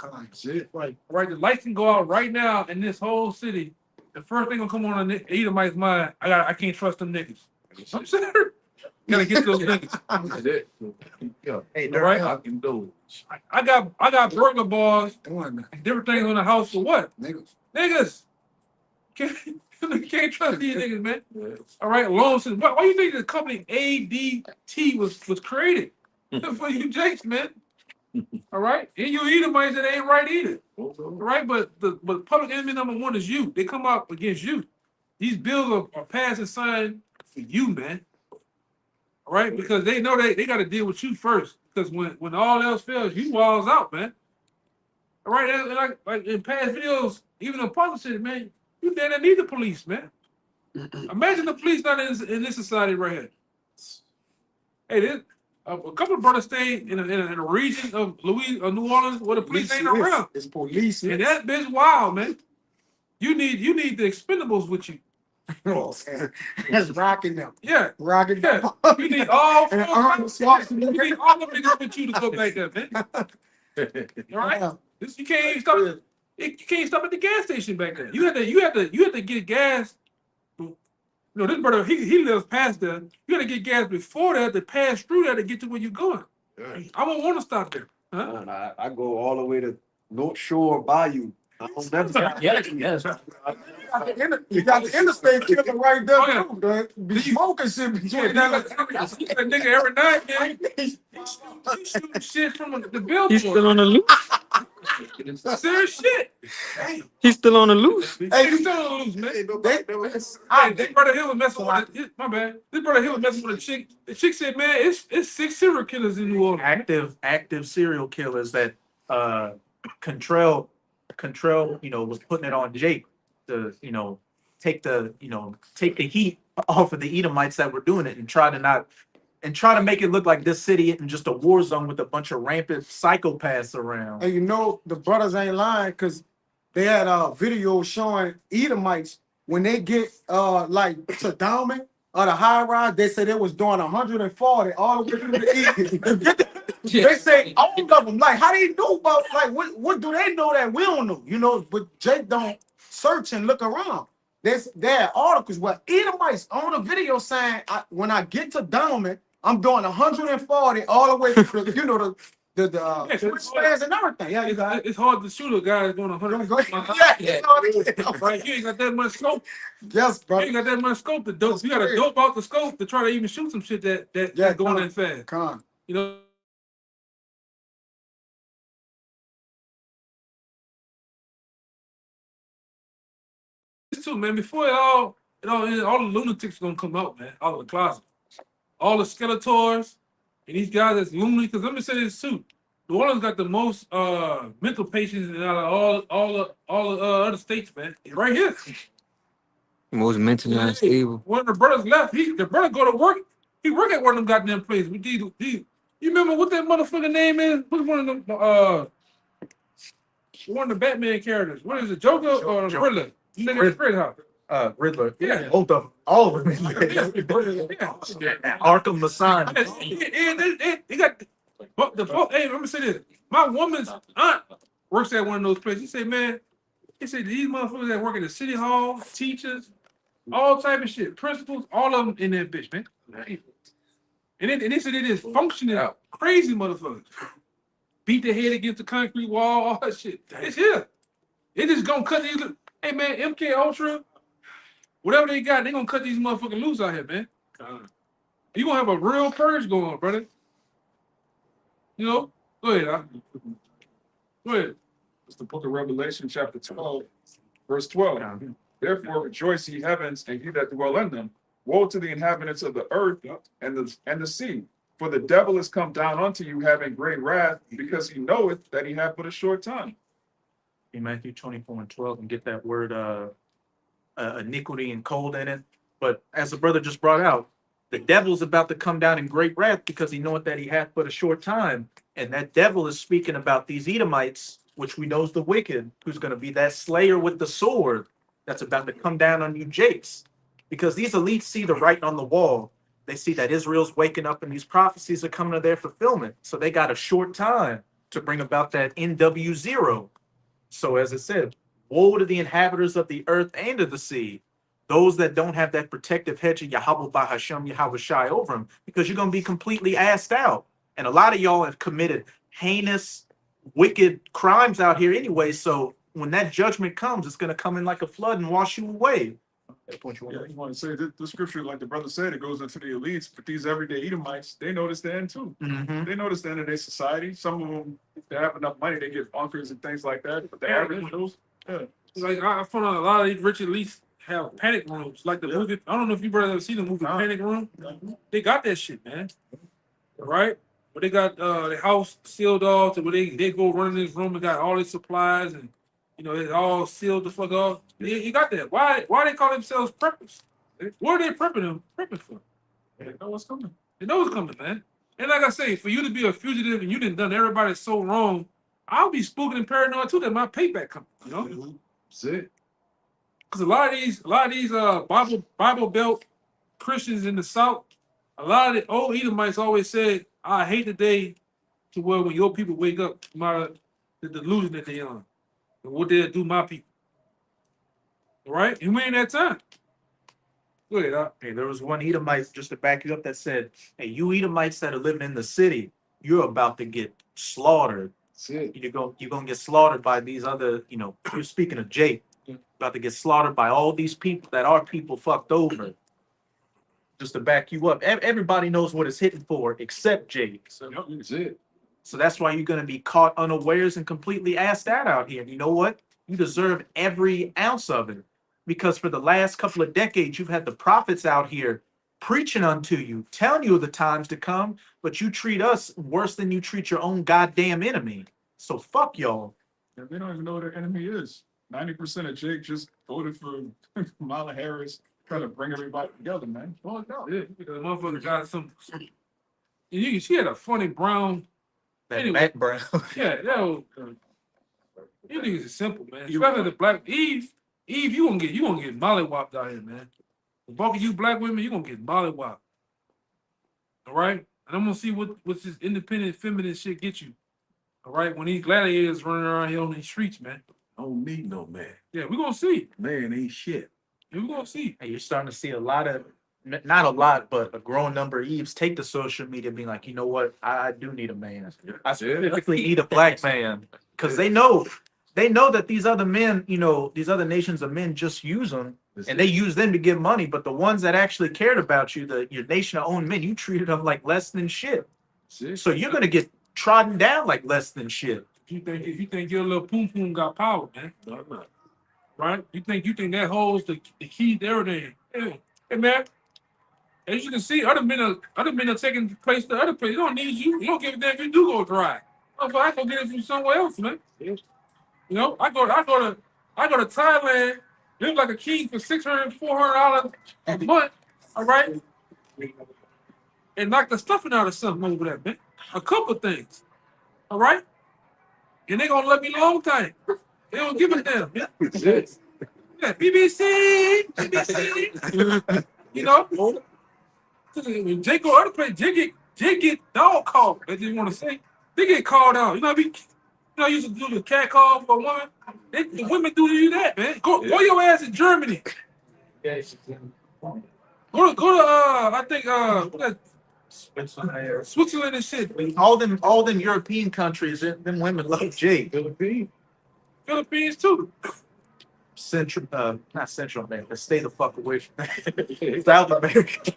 Speaker 1: Right, the lights can go out right now in this whole city. The first thing gonna come on the Edomite's mind, I can't trust them niggas. I'm serious. Gotta get those niggas.
Speaker 2: Hey,
Speaker 1: All right?
Speaker 2: Dirk,
Speaker 1: I can do it. I got burglar bars, different things on the house for what? Niggas. Can't trust these niggas, man. All right, loan since why you think the company ADT was created? For you jakes, man. All right, and you Edomites that ain't right either. All right, but public enemy number one is you. They come up against you. These bills are passed and signed for you, man. All right, because they know they got to deal with you first. Because when all else fails, you walls out, man. All right, and like in past videos, even the public said, man, you damn need the police, man. Imagine the police not in this society right here. Hey, this, a couple of brothers stay in a region of New Orleans where the police ain't around.
Speaker 3: It's police.
Speaker 1: And that bitch wild, man. You need the expendables with you.
Speaker 3: That's rocking them.
Speaker 1: Yeah.
Speaker 3: Rocking them.
Speaker 1: Yeah. You need all four.
Speaker 3: And Arnold Schwarzenegger.
Speaker 1: You need all the niggas with you to go back there, man. All right?
Speaker 3: Yeah.
Speaker 1: This you can't even stop you can't stop at the gas station back there. You have to get gas. You know, this brother, he lives past there. You gotta get gas before that to pass through there to get to where you're going. I won't want to stop there. Huh?
Speaker 5: I go all the way to North Shore Bayou. I don't never.
Speaker 2: yes.
Speaker 3: You got the interstate killer right there,
Speaker 1: Oh, yeah.
Speaker 3: too, man. Be smoking shit
Speaker 1: Yeah,
Speaker 3: between
Speaker 1: that nigga every night, man. He shooting shit from the billboard.
Speaker 5: He's still on the loose.
Speaker 1: Serious shit.
Speaker 5: He's still on the loose.
Speaker 1: Hey, you still on the loose, man. Hey, this brother Hill was messing with my bad. This brother Hill was messing with a chick. The chick said, man, it's 6 serial killers in New Orleans.
Speaker 2: active serial killers that Contrell, was putting it on Jake to, take the heat off of the Edomites that were doing it and try to make it look like this city isn't just a war zone with a bunch of rampant psychopaths around.
Speaker 3: And you know the brothers ain't lying because they had a video showing Edomites when they get like to Dalman or the high rise, they said it was doing 140 all the way through the east. They say all of them, like how they know about like what do they know that we don't know? But Jake don't search and look around. There are articles where Edomites on the video saying when I get to Dalman, I'm doing 140 all the way through the spans and everything. Yeah, you got it.
Speaker 1: It's hard to shoot a guy that's going 100.
Speaker 3: Yeah.
Speaker 1: Right, you ain't got that much scope.
Speaker 3: Yes,
Speaker 1: You
Speaker 3: bro.
Speaker 1: ain't got that much scope to dope. You got to dope out the scope to try to even shoot some shit that's going that fast.
Speaker 3: Come on.
Speaker 1: You know. This too, man. Before all the lunatics gonna come out, man. All of the closet, all the Skeletors, and these guys that's lunatic. Because let me say this too. New Orleans got the most mental patients out of all the other states, man. Right here.
Speaker 5: Most mentally unstable.
Speaker 1: When the brothers left, the brother go to work. He work at one of them goddamn places. You remember what that motherfucker name is? What's one of them? One of the Batman characters. What is it? Joker or Riddler? You nigga Fred House.
Speaker 2: Riddler.
Speaker 1: Yeah.
Speaker 2: Both of them. All of them. Arkham Masson.
Speaker 1: They got hey, let me say this. My woman's aunt works at one of those places. She said, man, these motherfuckers that work at the city hall, teachers, all type of shit, principals, all of them in that bitch, man. And they said they just functioning out. Crazy motherfuckers. Beat their head against the concrete wall, all that shit. It's here. They just gonna cut these. Hey man, MK Ultra, whatever they got, they gonna cut these motherfuckers loose out here, man. You gonna have a real purge going on, brother. Go ahead. Go ahead.
Speaker 6: It's the book of Revelation, chapter 12, verse 12. Therefore rejoice, ye heavens, and ye that dwell in them. Woe to the inhabitants of the earth and the sea. For the devil is come down unto you, having great wrath, because he knoweth that he hath but a short time.
Speaker 2: In Matthew 24:12, and get that word iniquity and cold in it. But as the brother just brought out, the devil's about to come down in great wrath because he knoweth that he hath but a short time. And that devil is speaking about these Edomites, which we know is the wicked, who's going to be that slayer with the sword that's about to come down on you Jakes. Because these elites see the writing on the wall. They see that Israel's waking up and these prophecies are coming to their fulfillment. So they got a short time to bring about that NW0. So as it said, woe to the inhabitants of the earth and of the sea. those that don't have that protective hedge of Yahweh by Hashem, Yahweh Shai over them, because you're going to be completely assed out. And a lot of y'all have committed heinous, wicked crimes out here anyway. So when that judgment comes, it's going to come in like a flood and wash you away. That's what you want
Speaker 6: Yeah,
Speaker 2: to
Speaker 6: you want to say that the scripture, like the brother said, it goes into the elites, but these everyday Edomites, they know the stand too.
Speaker 2: Mhm.
Speaker 6: They know the stand in their society. Some of them, if they have enough money, they get bunkers and things like that. But the average Joes, yeah.
Speaker 1: Like I found out a lot of these rich elites have panic rooms, like the movie. I don't know if you brothers ever seen the movie Panic Room. They got that shit, man. Right? But they got the house sealed off to where they go run in this room and got all their supplies and it's all sealed the fuck off. You got that. Why they call themselves preppers? What are they prepping for?
Speaker 6: They know what's coming.
Speaker 1: They know what's coming, man. And like I say, for you to be a fugitive and you done done everybody so wrong, I'll be spooking and paranoid too that my payback coming,
Speaker 6: That's it.
Speaker 1: Because a lot of these Bible Belt Christians in the South, a lot of the old Edomites always said, I hate the day to where when your people wake up from the delusion that they on and what they'll do my people. All right? And we ain't that time. Go ahead, Doc.
Speaker 2: Hey, there was one Edomite, just to back you up, that said, hey, you Edomites that are living in the city, you're about to get slaughtered.
Speaker 6: That's it.
Speaker 2: You're gonna get slaughtered by these other, you're speaking of Jake, about to get slaughtered by all these people that our people fucked over. Just to back you up. Everybody knows what it's hitting for except Jake.
Speaker 6: So, that's it.
Speaker 2: So that's why you're gonna be caught unawares and completely assed out here. And you know what? You deserve every ounce of it. Because for the last couple of decades, you've had the prophets out here preaching unto you, telling you of the times to come, but you treat us worse than you treat your own goddamn enemy. So fuck y'all.
Speaker 6: Yeah, they don't even know what their enemy is. 90% of Jake just voted for Kamala Harris, trying to bring everybody together, man. Well, no.
Speaker 1: Yeah, because the motherfucker got some she had a funny brown.
Speaker 2: That
Speaker 1: Anyway.
Speaker 2: Matt Brown.
Speaker 1: Yeah, that was, you niggas is simple, man. Especially the black Eve, you gonna get mollywopped out here, man. The bulk of you black women, you gonna get mollywopped. All right? And I'm gonna see what's this independent feminine shit get you. All right, when these gladiators running around here on these streets, man.
Speaker 7: I don't need no man.
Speaker 1: Yeah, we're gonna see.
Speaker 7: Man ain't shit.
Speaker 1: Yeah, we're gonna see.
Speaker 2: And you're starting to see a lot of, not a lot, but a growing number of Eves take to social media being like, you know what, I do need a man. I specifically need a black man. Because they know that these other men, these other nations of men just use them. And they use them to get money. But the ones that actually cared about you, your nation of own men, you treated them like less than shit. So you're going to get trodden down like less than shit.
Speaker 1: If you think your little poom poom got power, man. Right? You think that holds the key to everything. Hey man. As you can see, other men are taking place to other places. They don't need you. You don't give a damn if you do go dry. I go get it from somewhere else, man. I go to Thailand, live like a king for $600-$400 a month. All right, and knock the stuffing out of something over there, man. A couple things. All right, and they gonna let me long time. They don't give a damn. Yeah, BBC. When Jake go other place, Jake get dog called. They just want to say they get called out. You used to do the cat call for a woman. The women do you that, man. Go your ass in Germany. Go to I think Switzerland and shit.
Speaker 2: All them European countries, them women love Jake.
Speaker 1: Philippines too.
Speaker 2: Not Central America. Stay the fuck away from that. South America.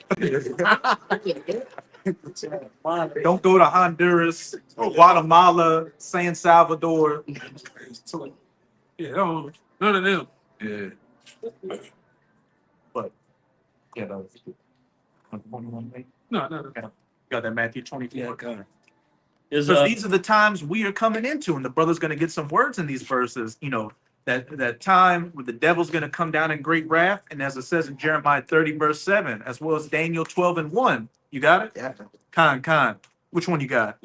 Speaker 2: Don't go to Honduras, Guatemala, San Salvador.
Speaker 1: Yeah, none of them.
Speaker 7: Yeah.
Speaker 2: But
Speaker 1: No.
Speaker 2: got that Matthew 24.
Speaker 8: Yeah,
Speaker 2: Because these are the times we are coming into, and the brother's going to get some words in these verses. That time where the devil's going to come down in great wrath, and as it says in Jeremiah 30 verse 7, as well as Daniel 12:1. You got it?
Speaker 8: Yeah.
Speaker 2: Khan. Which one you got?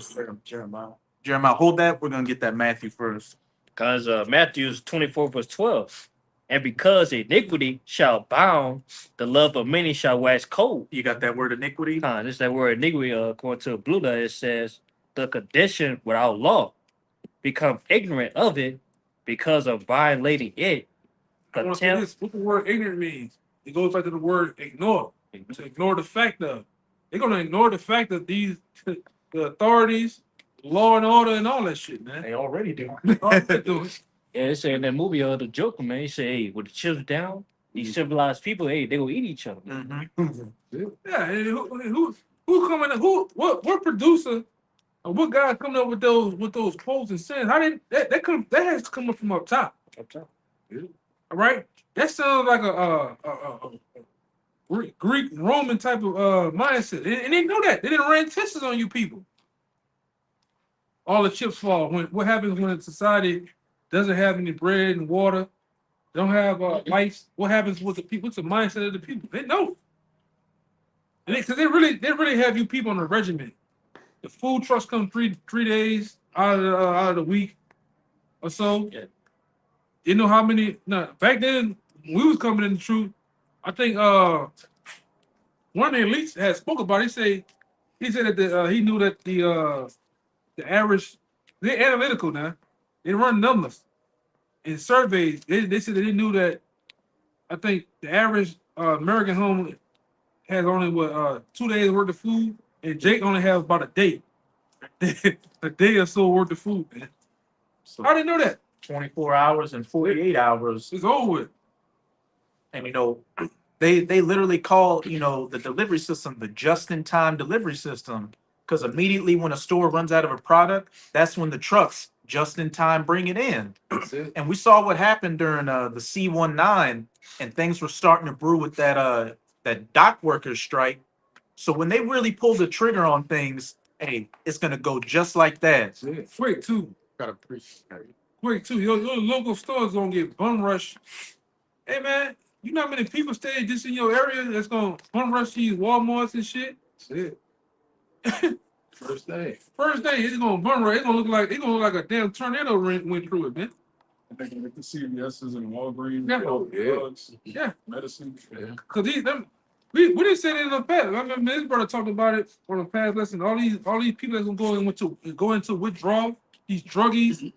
Speaker 8: Jeremiah.
Speaker 2: Jeremiah, hold that. We're going to get that Matthew first.
Speaker 8: Because Matthew 24 verse 12. And because iniquity shall bound, the love of many shall wax cold.
Speaker 2: You got that word iniquity?
Speaker 8: This is that word iniquity. According to Blue Letter, it says the condition without law become ignorant of it because of violating it.
Speaker 1: I want to say this. What the word ignorant means? it goes back to the word ignore. To ignore the fact of they're gonna ignore the fact that these the authorities, law and order, and all that shit, man.
Speaker 2: They already do.
Speaker 1: All they do is-
Speaker 8: Yeah, they say in that movie, the Joker, man, he say, hey, with the children down, these civilized people, hey, they gonna eat each other.
Speaker 2: Mhm.
Speaker 1: Yeah, and who coming? What producer? Or what guy coming up with those quotes and saying how did that has to come up from up top. All right, that sounds like a Greek Roman type of mindset, and they know that they didn't run tests on you people. All the chips fall. What happens when a society doesn't have any bread and water, don't have lights? What happens with the people? What's the mindset of the people? They know, because they really have you people on a regiment. The food trucks come three days out of the week or so.
Speaker 8: Yeah.
Speaker 1: You know how many? No, back then when we was coming in the truth, I think one of the elites had spoke about it. He said that he knew that the average, they're analytical now. They run numbers in surveys. They said that they knew that I think the average American home has only 2 days worth of food, and Jake only has about a day. A day or so worth of food, man.
Speaker 2: So
Speaker 1: I didn't know that.
Speaker 2: 24 hours and 48 hours.
Speaker 1: It's over with.
Speaker 2: And they literally call the delivery system the just-in-time delivery system, because immediately when a store runs out of a product, that's when the trucks just in time bring it in.
Speaker 4: That's it.
Speaker 2: And we saw what happened during the C-19, and things were starting to brew with that dock workers strike. So when they really pull the trigger on things, hey, it's gonna go just like that.
Speaker 4: That's it.
Speaker 1: Quick too.
Speaker 5: Gotta appreciate it.
Speaker 1: Quick too. Your local stores gonna get bum rushed. Hey man, you know how many people stay just in your area that's gonna bum rush these Walmarts and shit?
Speaker 4: That's it. First day.
Speaker 1: First day, it's gonna bum rush. It's gonna look like a damn tornado went through it, man.
Speaker 6: I think with the CVS's and Walgreens,
Speaker 1: Yeah.
Speaker 6: all the
Speaker 4: Yeah.
Speaker 6: drugs,
Speaker 1: Yeah.
Speaker 6: medicine.
Speaker 4: Yeah.
Speaker 1: Cause we didn't say that in the past. I remember this brother talked about it on the past lesson. All these people that's gonna go into withdrawal, these druggies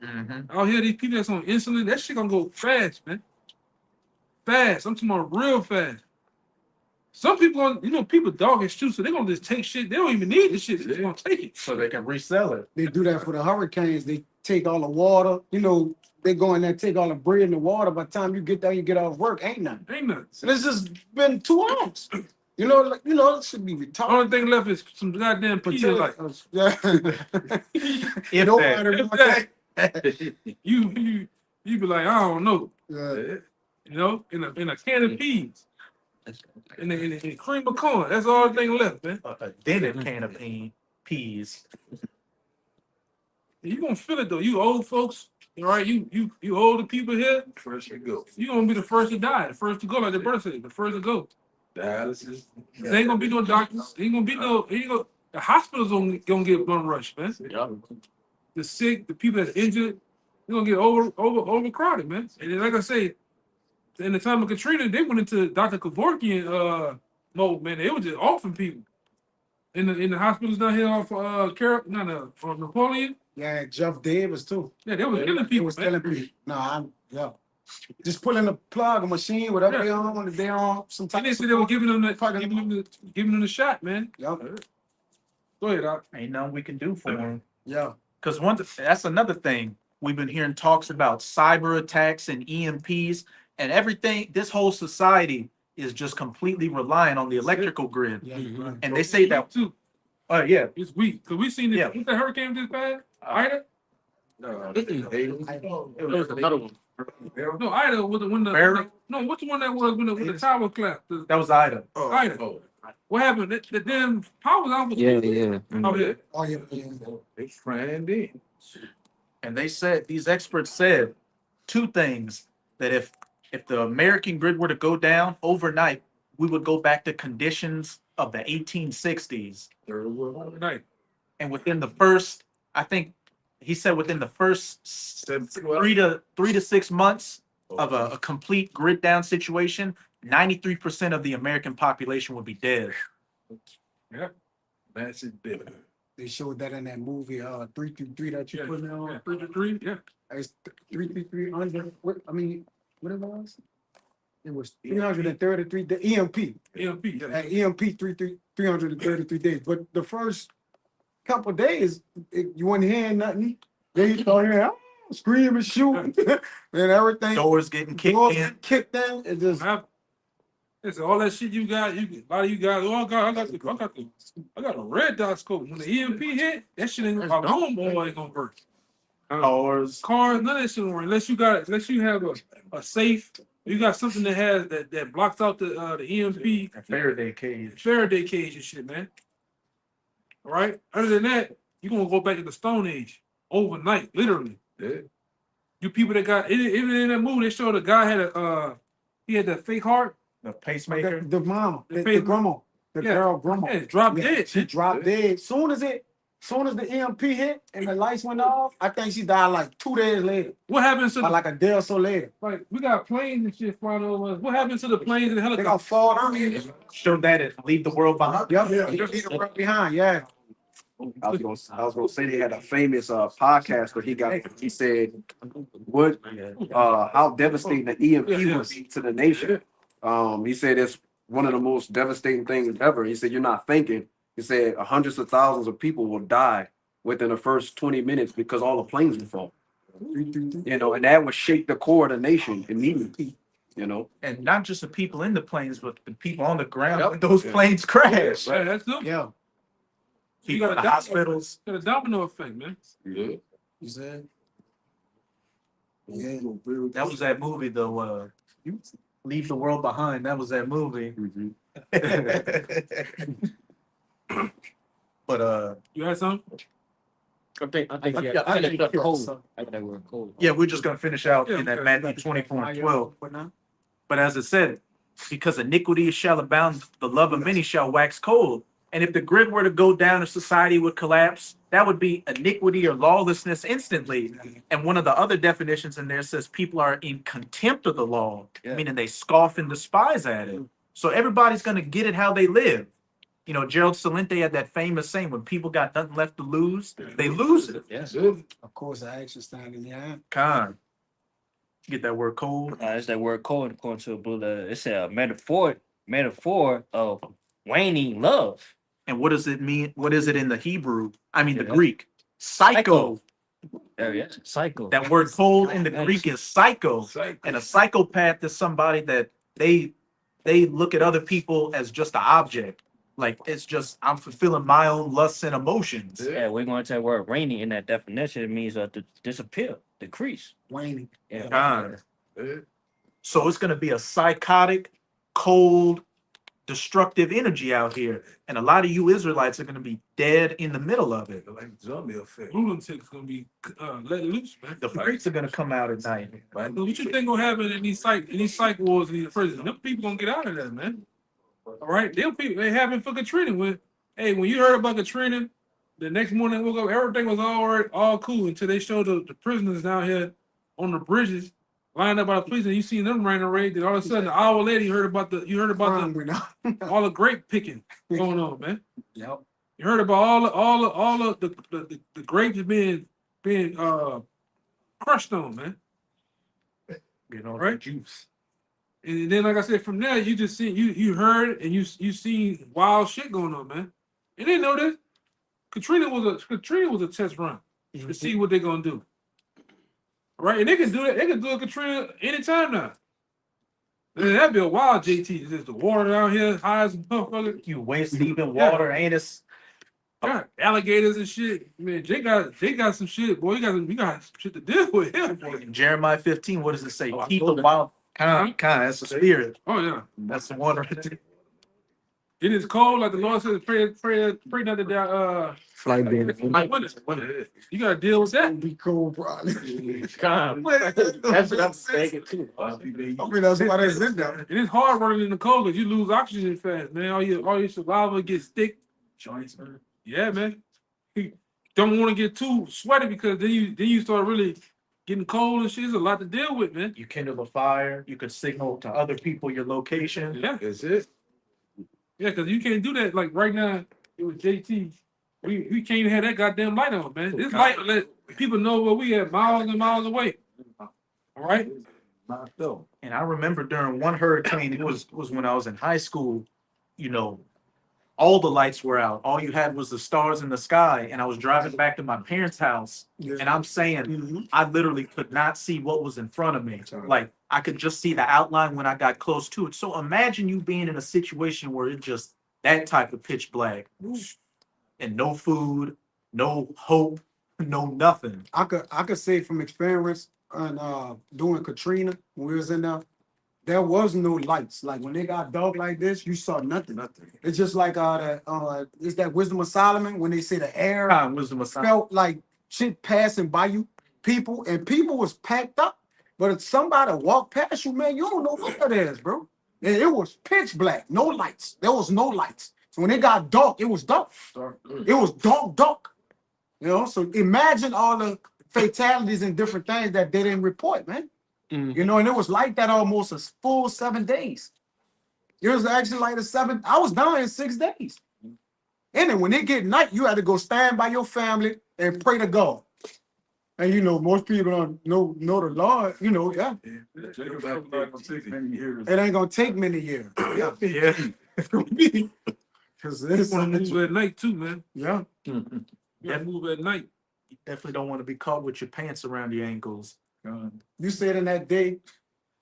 Speaker 1: out here, these people that's on insulin, that shit gonna go fast, man. Fast. I'm talking about real fast. Some people, people doggish too, so they're gonna just take shit. They don't even need this shit. They're just gonna take it.
Speaker 2: So they can resell it.
Speaker 3: They do that for the hurricanes. They take all the water. They go in there, take all the bread and the water. By the time you get there, you get off work, ain't nothing.
Speaker 1: Ain't nothing.
Speaker 3: And it's just been 2 hours. It should be retired.
Speaker 1: Only thing left is some goddamn pizza. Like
Speaker 3: Yeah.
Speaker 2: If
Speaker 3: Nobody
Speaker 2: that.
Speaker 3: want that.
Speaker 1: you be like, I don't know.
Speaker 3: Yeah.
Speaker 1: In a can of peas, in a cream of corn. That's all the thing left, man.
Speaker 2: A dented can of peas.
Speaker 1: You gonna feel it though. You old folks, all right? You older people here.
Speaker 4: First you go.
Speaker 1: You gonna be the first to die, the first to go, like the birth said, the first to go.
Speaker 4: Dialysis.
Speaker 1: There ain't gonna be no doctors. There ain't gonna be the hospitals gonna get bum rushed, man. The sick, the people that's injured, they're gonna get overcrowded, man. And then, like I say, in the time of Katrina, they went into Dr. Kevorkian mode, man. They were just offing people in the hospitals down here off on Napoleon.
Speaker 3: Yeah, Jeff Davis too.
Speaker 1: Yeah, they was killing
Speaker 3: He
Speaker 1: people.
Speaker 3: was
Speaker 1: man.
Speaker 3: killing people. Just pulling the plug, a machine, whatever
Speaker 1: Yeah.
Speaker 3: they on, if they on some type
Speaker 1: And they
Speaker 3: of
Speaker 1: said they were giving them
Speaker 3: Fucking-
Speaker 1: giving them the shot, man.
Speaker 3: Yeah.
Speaker 1: Go ahead, Doc.
Speaker 2: Ain't nothing we can do for them.
Speaker 3: Yeah.
Speaker 2: Because that's another thing. We've been hearing talks about cyber attacks and EMPs and everything. This whole society is just completely reliant on the electrical grid.
Speaker 3: Yeah, you're right.
Speaker 2: And they say that,
Speaker 1: too.
Speaker 2: yeah,
Speaker 1: It's weak. Cause we seen it.
Speaker 2: Yeah.
Speaker 1: What's the hurricane just passed? Ida?
Speaker 4: No,
Speaker 8: It was another one.
Speaker 1: No, Ida was when the
Speaker 2: Barry?
Speaker 1: no. What's the one that was when the tower collapsed?
Speaker 2: that was Ida.
Speaker 1: Ida. What happened? The damn power was out.
Speaker 8: Yeah.
Speaker 1: Oh, yeah.
Speaker 3: Oh, yeah, yeah.
Speaker 4: They crammed in.
Speaker 2: And these experts said 2 things: that if the American grid were to go down overnight, we would go back to conditions of the 1860s.
Speaker 1: Overnight.
Speaker 2: And within the first, I think he said within the first 3 to 6 months of a complete grid down situation, 93% of the American population would be dead.
Speaker 4: Massive bill.
Speaker 3: They showed that in that movie, 333 that you
Speaker 1: Yeah.
Speaker 3: put me on.
Speaker 1: Yeah, 3 to 3. Yeah.
Speaker 3: It's 333 under. What it was? It was 333 the EMP.
Speaker 1: EMP, yeah.
Speaker 3: At EMP 333 days. But the first couple days, you weren't hearing nothing. Then you start hearing scream and shoot and everything.
Speaker 2: Doors getting kicked
Speaker 3: Doors
Speaker 2: in.
Speaker 3: get kicked in. It just
Speaker 1: Listen, all that shit you got, a lot of you guys, oh, I got a red dot scope. When the EMP hit, that shit ain't gonna, my homeboy ain't gonna work.
Speaker 2: Doors.
Speaker 1: Cars, none of that shit gonna work unless you have a safe. You got something that has that blocks out the EMP
Speaker 2: Faraday cage.
Speaker 1: Faraday cage and shit, man. All right. Other than that, you're gonna go back to the Stone Age overnight, literally.
Speaker 6: Yeah.
Speaker 1: You people that got even in that movie, they showed a guy had he had that fake heart.
Speaker 2: The pacemaker.
Speaker 3: the mama, the
Speaker 1: face-
Speaker 3: grandma, the
Speaker 1: Yeah.
Speaker 3: girl grandma.
Speaker 1: Yeah, drop
Speaker 3: Yeah,
Speaker 1: dead.
Speaker 3: she dropped dead. Soon as the EMP hit and the lights went off, I think she died like 2 days later.
Speaker 1: What happens to
Speaker 3: Or like a day or so later.
Speaker 1: like we got planes and shit flying over us? What happens to the planes and the
Speaker 3: They gonna
Speaker 1: helicopters?
Speaker 3: fall down.
Speaker 2: Showed that it leave the world behind.
Speaker 3: Yep, you leave the world behind, yeah.
Speaker 5: I was gonna say they had a famous podcast where he said what how devastating the EMP would be to the nation. He said it's one of the most devastating things ever. He said you're not thinking. He said hundreds of thousands of people will die within the first 20 minutes because all the planes will fall. You know, and that would shake the core of the nation immediately. You know,
Speaker 2: And not just the people in the planes, but the people on the ground
Speaker 5: Yep.
Speaker 2: when those planes crash.
Speaker 1: Yeah, that's them.
Speaker 3: Yeah.
Speaker 2: People in
Speaker 1: gotta
Speaker 2: the
Speaker 1: die.
Speaker 2: hospitals.
Speaker 1: Got a domino effect, man.
Speaker 6: Yeah.
Speaker 3: You said?
Speaker 7: Yeah.
Speaker 2: That was that movie though. Leave the World Behind. That was that movie. But
Speaker 1: You had something?
Speaker 8: I think
Speaker 3: I
Speaker 8: yeah,
Speaker 3: got- I got-
Speaker 8: cold. I think we're cold.
Speaker 2: yeah, we're just gonna finish out in that
Speaker 1: Yeah,
Speaker 2: Matthew 24:12.
Speaker 3: What now?
Speaker 2: But as it said, because iniquity shall abound, the love of many shall wax cold. And if the grid were to go down, if society would collapse, that would be iniquity or lawlessness instantly. And one of the other definitions in there says people are in contempt of the law,
Speaker 8: Yeah.
Speaker 2: meaning they scoff and despise at it. So everybody's going to get it how they live. You know, Gerald Celente had that famous saying, when people got nothing left to lose, they lose it.
Speaker 8: Yes.
Speaker 3: Of course, the action standing, yeah.
Speaker 2: Con. Get that word cold.
Speaker 8: It's that word cold according to Blue Letter. It's a metaphor of waning love.
Speaker 2: And what does it mean? What is it in the Hebrew? I mean, the
Speaker 8: Yeah.
Speaker 2: Greek. Psycho.
Speaker 8: There, yeah. Cycle.
Speaker 2: That word cold in the
Speaker 8: Nice.
Speaker 2: Greek is psycho. And a psychopath is somebody that they look at other people as just an object. Like it's just I'm fulfilling my own lusts and emotions.
Speaker 8: Yeah, we're going to that word waning in that definition. It means to disappear, decrease.
Speaker 3: Waning.
Speaker 8: Yeah.
Speaker 2: Con. So it's gonna be a psychotic, cold, destructive energy out here. And a lot of you Israelites are gonna be dead in the middle of it.
Speaker 7: Like zombie effect.
Speaker 1: Lunatic's gonna be let loose, man.
Speaker 2: The freaks are gonna come out at night.
Speaker 1: What you think gonna happen in these psych wards in these prisons? Them people gonna get out of there, man. All right, them people they happened for Katrina. When you heard about Katrina, the next morning woke up, everything was all cool until they showed the prisoners down here on the bridges lined up by the police, and you seen them running raid. Then all of a sudden, an hour later, you heard about all the grape picking going on, man.
Speaker 3: Yep.
Speaker 1: You heard about all of the grapes being crushed on, man.
Speaker 2: You know,
Speaker 1: Right.
Speaker 2: juice.
Speaker 1: And then, like I said, from there, you just see you heard and you seen wild shit going on, man. You didn't know this. Katrina was a test run to see what they're gonna do. Right? And they can do it. They can do a Katrina anytime now. Man, that'd be a wild JT. There's the water down here, high as a motherfucker.
Speaker 2: You waste even water, anus.
Speaker 1: Got alligators and shit. Man, Jay got some shit, boy. You got some shit to deal with here, boy.
Speaker 2: In Jeremiah 15, what does it say?
Speaker 1: Oh, I
Speaker 2: Keep the
Speaker 1: told that.
Speaker 2: wild. Kind, that's the spirit.
Speaker 1: Oh yeah.
Speaker 2: That's the water.
Speaker 1: It is cold, like the Lord says, pray not to die.
Speaker 5: flight being
Speaker 1: Winter. You gotta deal with that.
Speaker 3: Be cool, probably.
Speaker 8: That's what I'm thinking too.
Speaker 3: I mean, that's why they sit there.
Speaker 1: And it's hard running in the cold because you lose oxygen fast, man. All your saliva gets thick. Joints hurt. Yeah, man. You don't want to get too sweaty because then you start really getting cold and shit. There's a lot to deal with, man.
Speaker 2: You kindle a fire. You could signal to other people your location.
Speaker 1: Yeah,
Speaker 6: Is it?
Speaker 1: yeah, because you can't do that. Like right now, it was JT. We can't even have that goddamn light on, man. This light let people know where we at miles and miles away. All right.
Speaker 7: Locked up.
Speaker 2: And I remember during one hurricane, it was when I was in high school, you know, all the lights were out. All you had was the stars in the sky. And I was driving back to my parents' house. And I'm saying,
Speaker 3: Mhm.
Speaker 2: I literally could not see what was in front of me. Like I could just see the outline when I got close to it. So imagine you being in a situation where it's just that type of pitch black and no food, no hope, no nothing.
Speaker 3: I could say from experience on doing Katrina when we was in there was no lights. Like when they got dark like this, you saw nothing.
Speaker 7: Nothing.
Speaker 3: It's just like is that Wisdom of Solomon when they say the air
Speaker 2: Time wisdom aside.
Speaker 3: felt like shit passing by you, people was packed up. But if somebody walked past you, man, you don't know what that is, bro. And it was pitch black, no lights. There was no lights. So when it got dark, it was dark. It was dark. You know, so imagine all the fatalities and different things that they didn't report, man. You know, and it was like that almost a full 7 days. It was actually like I was down in 6 days. And then when it get night, you had to go stand by your family and pray to God. And you know, most people don't know the Lord, you know, yeah.
Speaker 6: Jacob not gonna take many years.
Speaker 3: It ain't gonna take many years. Yeah.
Speaker 2: Yeah.
Speaker 3: It's gonna be. Cause it's
Speaker 1: You want to move at night too, man.
Speaker 3: yeah.
Speaker 1: You gotta move at night.
Speaker 2: You definitely don't want to be caught with your pants around your ankles.
Speaker 3: You said in that day,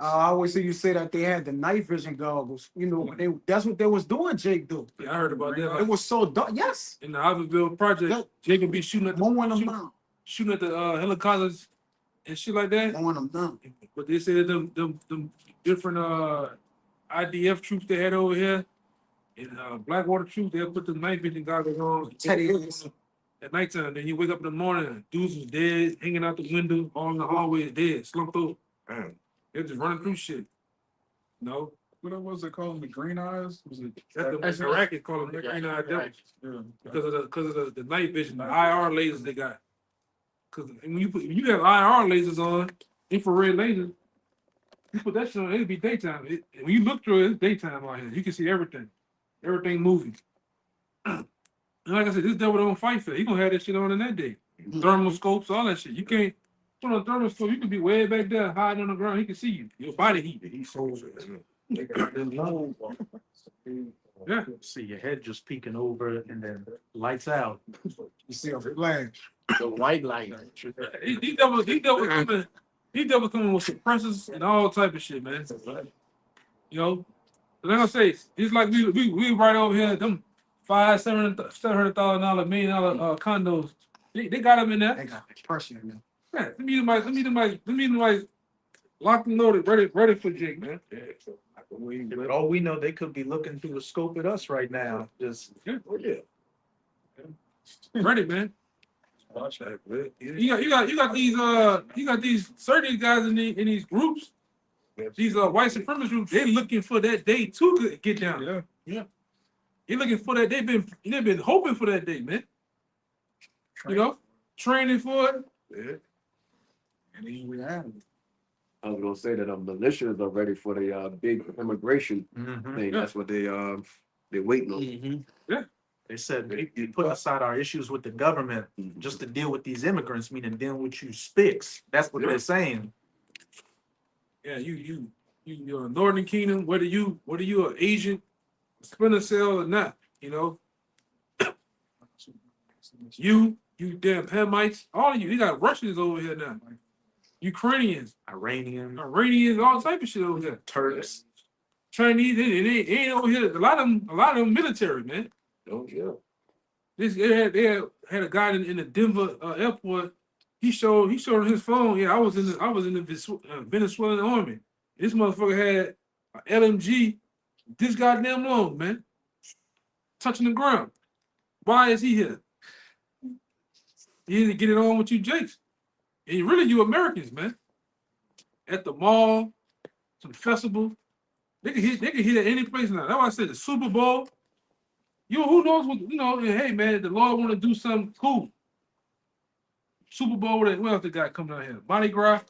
Speaker 3: I always see you say that they had the night vision goggles. You know, that's what they was doing, Jake, though.
Speaker 1: Yeah, I heard about that.
Speaker 3: It was so dark. Yes.
Speaker 1: In the Iberville project,
Speaker 3: Yeah.
Speaker 1: Jacob be shooting at the
Speaker 3: Mowing them down.
Speaker 1: shooting at the helicopters and shit like that.
Speaker 3: Mowing them down.
Speaker 1: But they said them different IDF troops they had over here and Blackwater troops, they'll put the night vision goggles on
Speaker 3: Teddy Lewis.
Speaker 1: at nighttime. Then you wake up in the morning, dudes was dead, hanging out the window, all in the hallway, dead, slumped over.
Speaker 4: Damn.
Speaker 1: They're just running through shit. No,
Speaker 6: What was it called? The Green Eyes? Was it?
Speaker 1: that's the racket calling them green eyed devils
Speaker 6: Yeah.
Speaker 1: because of the night vision, the IR lasers they got. Because when you have IR lasers on, infrared lasers, you put that shit on, it'll be daytime. When you look through it, it's daytime out here. You can see everything moving. And like I said, this devil don't fight fair. He gonna have that shit on in that day. Thermal scopes, all that shit. You can't put on a thermal scope. You could be way back there, hiding on the ground. He can see you. Your body heat.
Speaker 7: He's so. They got them long.
Speaker 1: Yeah.
Speaker 2: See your head just peeking over and then lights out.
Speaker 3: You see a flash.
Speaker 7: The white light.
Speaker 1: These devils coming with suppressors and all type of shit, man. You know, like I say, it's like we right over here, them $700,000, $1 million condos. They got them in
Speaker 3: They
Speaker 1: there.
Speaker 3: got the pressure in them.
Speaker 1: Yeah, let me locked and loaded, ready for Jake, man.
Speaker 2: But all we know, they could be looking through the scope at us right now. Just
Speaker 1: Ready, man. You got these certain guys in these groups, these white supremacist groups. They looking for that day to get down.
Speaker 6: Yeah.
Speaker 1: They're looking for that. They've been hoping for that day, man. You know, training for it.
Speaker 4: Yeah.
Speaker 3: And then we have it.
Speaker 5: I was gonna say that militias are ready for the big immigration thing.
Speaker 1: Yeah.
Speaker 5: That's what they're waiting on.
Speaker 2: they said, we put aside our issues with the government just to deal with these immigrants, meaning dealing with you spics. That's what they're saying.
Speaker 1: Yeah, you're a Northern Kingdom, whether you an agent, splinter cell or not, you know. You damn Hamites, all of you. You got Russians over here now, Ukrainians,
Speaker 2: Iranian,
Speaker 1: all type of shit over here.
Speaker 2: Turks.
Speaker 1: Chinese, they ain't over here. A lot of them military, man.
Speaker 5: Oh yeah.
Speaker 1: They had a guy in the Denver airport. He showed on his phone. Yeah, I was in the Venezuelan army. This motherfucker had an LMG this goddamn long, man, touching the ground. Why is he here? He had to get it on with you, Jakes. And really, you Americans, man. At the mall, some festival, they can hit at any place now. That's why I said the Super Bowl. Who knows what, hey man, the Lord want to do something cool. Super Bowl, what else the guy coming out here? Mardi Gras.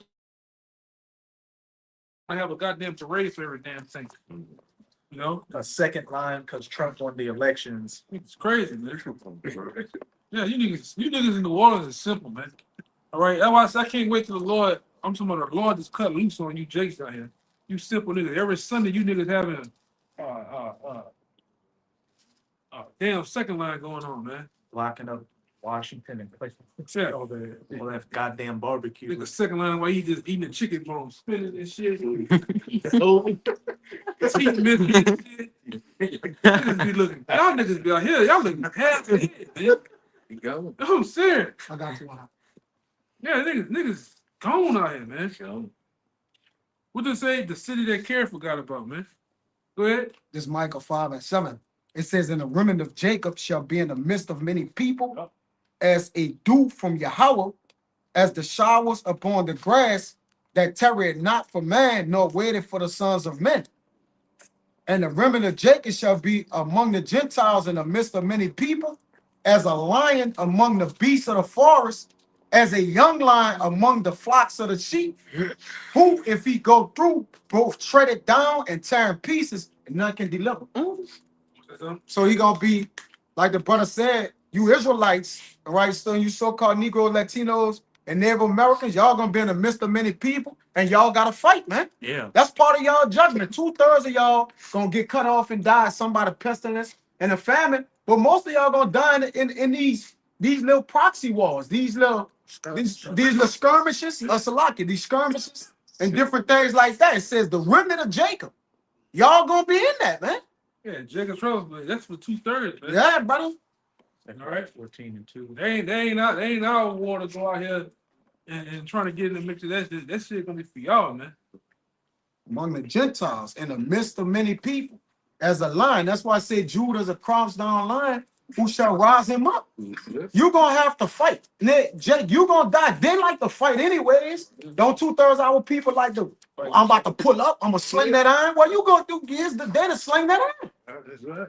Speaker 1: I have a goddamn parade for every damn thing. You know?
Speaker 2: A second line because Trump won the elections.
Speaker 1: It's crazy, man. Yeah, you niggas in New Orleans is simple, man. All right, that's why I said I can't wait till the Lord I'm talking about the Lord just cut loose on you Jakes out here. You simple niggas. Every Sunday you niggas having damn second line going on, man.
Speaker 2: Blocking up Washington and places.
Speaker 1: Check all that.
Speaker 2: All that goddamn barbecue.
Speaker 1: Nigga second line while he just eating the chicken bones, spinning and shit. He missing and shit. Niggas be looking. Y'all niggas be out here. Y'all looking half the head, man.
Speaker 7: You go.
Speaker 1: I'm serious.
Speaker 3: I got you.
Speaker 1: Yeah, niggas gone out here, man. What they say? The city that care forgot about, man. Go ahead.
Speaker 3: This Micah 5:7. It says, "And the remnant of Jacob shall be in the midst of many people, as a dew from Yahweh, as the showers upon the grass, that tarrieth not for man, nor waited for the sons of men. And the remnant of Jacob shall be among the Gentiles in the midst of many people, as a lion among the beasts of the forest, as a young lion among the flocks of the sheep, who, if he go through, both tread it down and tear in pieces, and none can deliver." So he gonna be, like the brother said, you Israelites, right? So you so-called Negro, Latinos, and Native Americans, y'all gonna be in the midst of many people, and y'all gotta fight, man.
Speaker 2: Yeah.
Speaker 3: That's part of y'all judgment. 2/3 of y'all gonna get cut off and die, somebody pestilence and a famine, but most of y'all gonna die in these little proxy wars, these little skirmishes, these skirmishes and different things like that. It says the remnant of Jacob. Y'all gonna be in that, man.
Speaker 1: Yeah, Jacob Trouble, man. That's for 2/3, man.
Speaker 3: Yeah, brother.
Speaker 1: All right.
Speaker 2: 14-2.
Speaker 1: They ain't our war to go out here and trying to get in the mix of that shit. That shit gonna be for y'all, man.
Speaker 3: Among the Gentiles, in the midst of many people, as a lion. That's why I say Judah's a crossed down lion who shall rise him up. You're gonna have to fight. Jake, you gonna die. They like to fight anyways. Don't 2/3 our people like to, I'm about to pull up, I'm gonna sling that iron. What you gonna do is the day to sling that iron.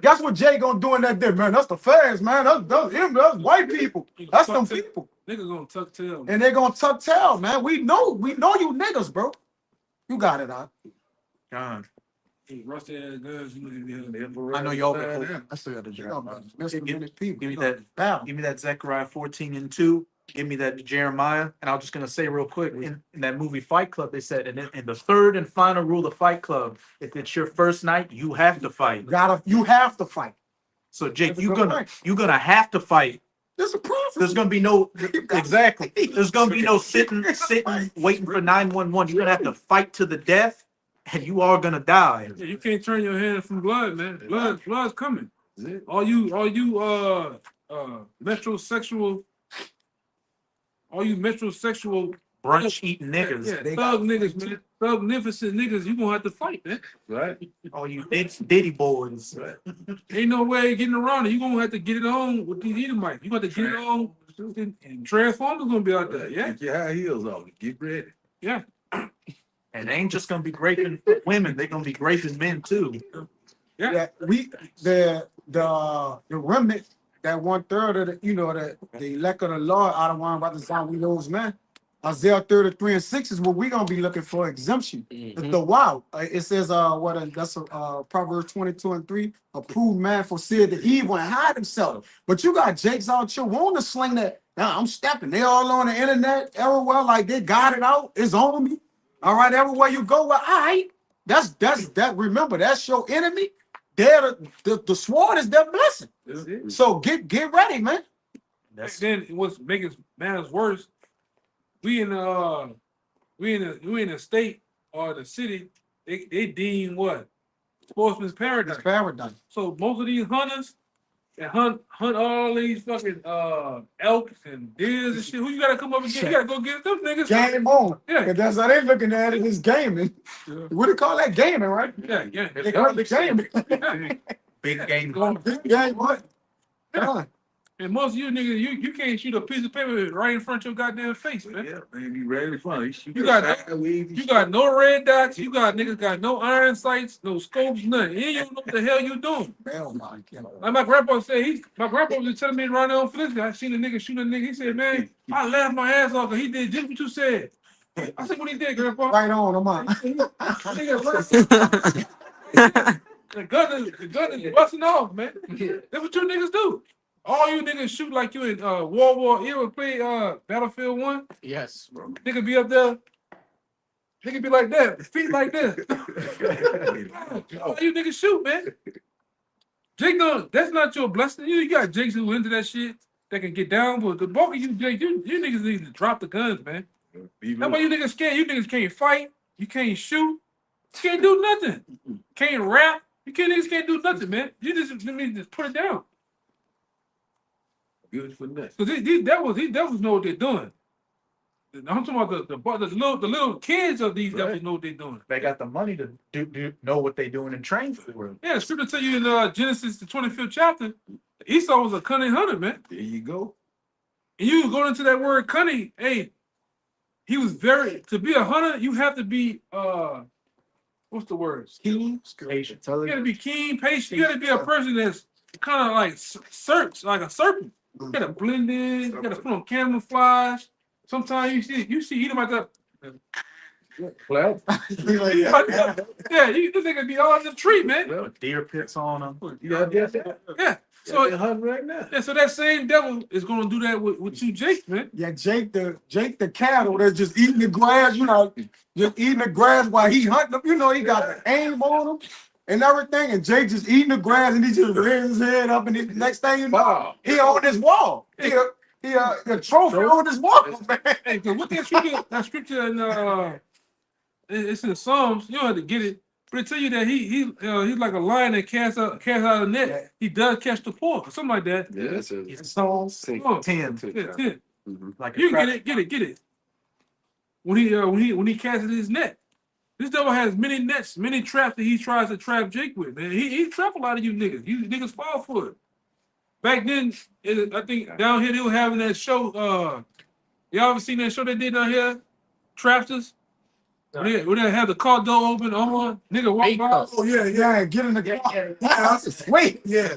Speaker 3: Guess what Jay gonna do in that day, man? That's the feds, man. That's white people. That's them people.
Speaker 1: Niggas gonna tuck tail.
Speaker 3: And they gonna tuck tail, man. We know you niggas, bro. You got it, huh?
Speaker 2: John.
Speaker 1: Rusty ass guns.
Speaker 2: I know y'all.
Speaker 7: I still got the
Speaker 3: You know,
Speaker 7: job.
Speaker 3: man, Mr. Many people.
Speaker 2: Give me
Speaker 3: You know,
Speaker 2: that.
Speaker 3: battle.
Speaker 2: Give me that Zechariah 14:2. Give me that Jeremiah. And I'm just gonna say real quick, in that movie Fight Club, they said, in the third and final rule of Fight Club, if it's your first night, you have to fight.
Speaker 3: You have to fight.
Speaker 2: So Jake,
Speaker 3: That's a good point.
Speaker 2: you're gonna have to fight.
Speaker 3: There's a prophecy.
Speaker 2: There's gonna be no exactly. There's gonna be no sitting, waiting for 911. You're gonna have to fight to the death, and you are gonna die.
Speaker 1: Yeah, you can't turn your hand from blood, man. Blood's coming. All you metrosexual,
Speaker 2: Brunch eating niggas.
Speaker 1: yeah,
Speaker 3: They
Speaker 1: thug niggas, man. Thugnificent niggas, you gonna have to fight, man.
Speaker 7: Right?
Speaker 2: All you Diddy boys.
Speaker 1: Ain't no way getting around it. You gonna have to get it on with these Edomites. You got to get it on. And Transformers gonna be out there, yeah.
Speaker 7: Get your high heels on. Get ready.
Speaker 1: Yeah.
Speaker 2: And they ain't just gonna be raping women, they're gonna be raping men too.
Speaker 3: Yeah, the remnant, that 1/3 of the elect of the Lord out of one about the Zion we lose, man. Isaiah 33:6 is what we're gonna be looking for exemption. The wow. It says that's Proverbs 22:3. Approved man foreseeth the evil and hide himself. But you got Jakes out here wanting to sling that. Now I'm stepping. They all on the internet everywhere, like they got it out. It's on me. All right, everywhere you go, well, all right. That's remember, that's your enemy. They're the sword is their blessing. So get ready, man.
Speaker 1: Then what's making matters worse, we in the state or the city, they deem what? Sportsman's paradise.
Speaker 3: It's paradise.
Speaker 1: So most of these hunters that hunt all these fucking elks and deers and shit, who you gotta come up and get? You gotta go get them niggas.
Speaker 3: Game on.
Speaker 1: Yeah.
Speaker 3: 'Cause that's how they looking at it. It's gaming.
Speaker 1: Yeah.
Speaker 3: What do you call that? Gaming, right?
Speaker 1: Yeah.
Speaker 3: They call it gaming.
Speaker 2: Big game.
Speaker 3: Game what?
Speaker 1: Yeah. And most of you niggas, you can't shoot a piece of paper right in front of your goddamn face, man.
Speaker 7: Yeah, man, be ready for it.
Speaker 1: You got no red dots. You got niggas got no iron sights, no scopes, nothing. And you don't know what the hell you doing.
Speaker 3: Hell my God.
Speaker 1: Like my grandpa said, my grandpa was telling me around there on Felicity, I seen a nigga shoot a nigga. He said, man, I laughed my ass off because he did just what you said. I said, what he did, grandpa?
Speaker 3: Right on, I'm on.
Speaker 1: The gun is busting off, man. That's what you niggas do. All you niggas shoot like you in World War. You ever play Battlefield 1?
Speaker 7: Yes, bro.
Speaker 1: Nigga be up there Nigga be like that, feet like this. Why you niggas shoot, man? Jake, no, that's not your blessing. You got Jakes who into that shit that can get down, but the bulk of you, Jake, you niggas need to drop the guns, man. That's why you niggas scared. You niggas can't fight. You can't shoot. You can't do nothing. Can't rap. Niggas can't do nothing, man. You just put it down.
Speaker 7: Good for that.
Speaker 1: Because these devils know what they're doing. I'm talking about the little kids of these devils know what they're doing.
Speaker 2: They got the money to know what they're doing and train for it.
Speaker 1: Yeah, the scripture tell you in Genesis, the 25th chapter, Esau was a cunning hunter, man.
Speaker 7: There you go.
Speaker 1: And you going into that word cunning, hey, he was to be a hunter, you have to be, what's the word?
Speaker 2: Keen, patient.
Speaker 1: You gotta be keen, patient. You gotta be a person that's kind of like search, like a serpent. You gotta blend in, you gotta put on camouflage. Sometimes you see him like that.
Speaker 7: Well,
Speaker 1: Yeah, you think it'd be all in the tree, man.
Speaker 2: Deer pits on them.
Speaker 7: you got that?
Speaker 1: Yeah.
Speaker 7: So
Speaker 1: So
Speaker 7: hunting right now.
Speaker 1: yeah, so that same devil is gonna do that with you, Jake, man.
Speaker 3: Yeah, Jake the cattle that's just eating the grass, you know, just eating the grass while he hunting them. You know, he got the aim on him and everything, and Jake just eating the grass and he just rears his head up, and the next thing you know,
Speaker 7: Wow.
Speaker 3: he on this wall. He a trophy on this wall, man.
Speaker 1: Hey, so what that scripture in it's in the Psalms. You don't have to get it, but it tell you that he's like a lion that casts out a net.
Speaker 3: Yeah.
Speaker 1: He does catch the poor, or something like that.
Speaker 5: Yeah, that's a
Speaker 2: It's
Speaker 3: Songs.
Speaker 1: Oh,
Speaker 2: 10,
Speaker 1: yeah, 10.
Speaker 2: like a
Speaker 1: You
Speaker 2: trap.
Speaker 1: can get it. When he casted his net, this devil has many nets, many traps that he tries to trap Jake with. Man, he trap a lot of you niggas. You niggas fall for it. Back then, I think down here they were having that show. Y'all ever seen that show they did down here? Trapsters. When they have the car door open, nigga walk by.
Speaker 3: Oh yeah, get in the car. Yeah, wait, yeah.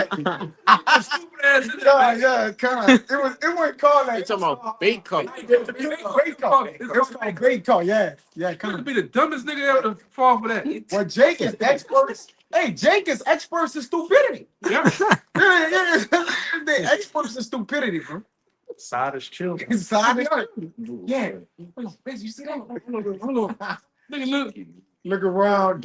Speaker 1: Stupid ass nigga, man.
Speaker 3: Yeah, kind of. It wasn't called that.
Speaker 5: You talking about bait coat.
Speaker 3: Bait call. It was called bait call. Yeah,
Speaker 1: You
Speaker 3: kind
Speaker 1: could
Speaker 3: of.
Speaker 1: be the dumbest nigga ever to fall for that.
Speaker 3: Well, Jake is experts. Hey, Jake is experts in stupidity.
Speaker 1: Yeah.
Speaker 3: The experts in stupidity, bro.
Speaker 2: Side is children.
Speaker 3: Inside yeah.
Speaker 1: You see that? Hold on. Nigga,
Speaker 3: Look around.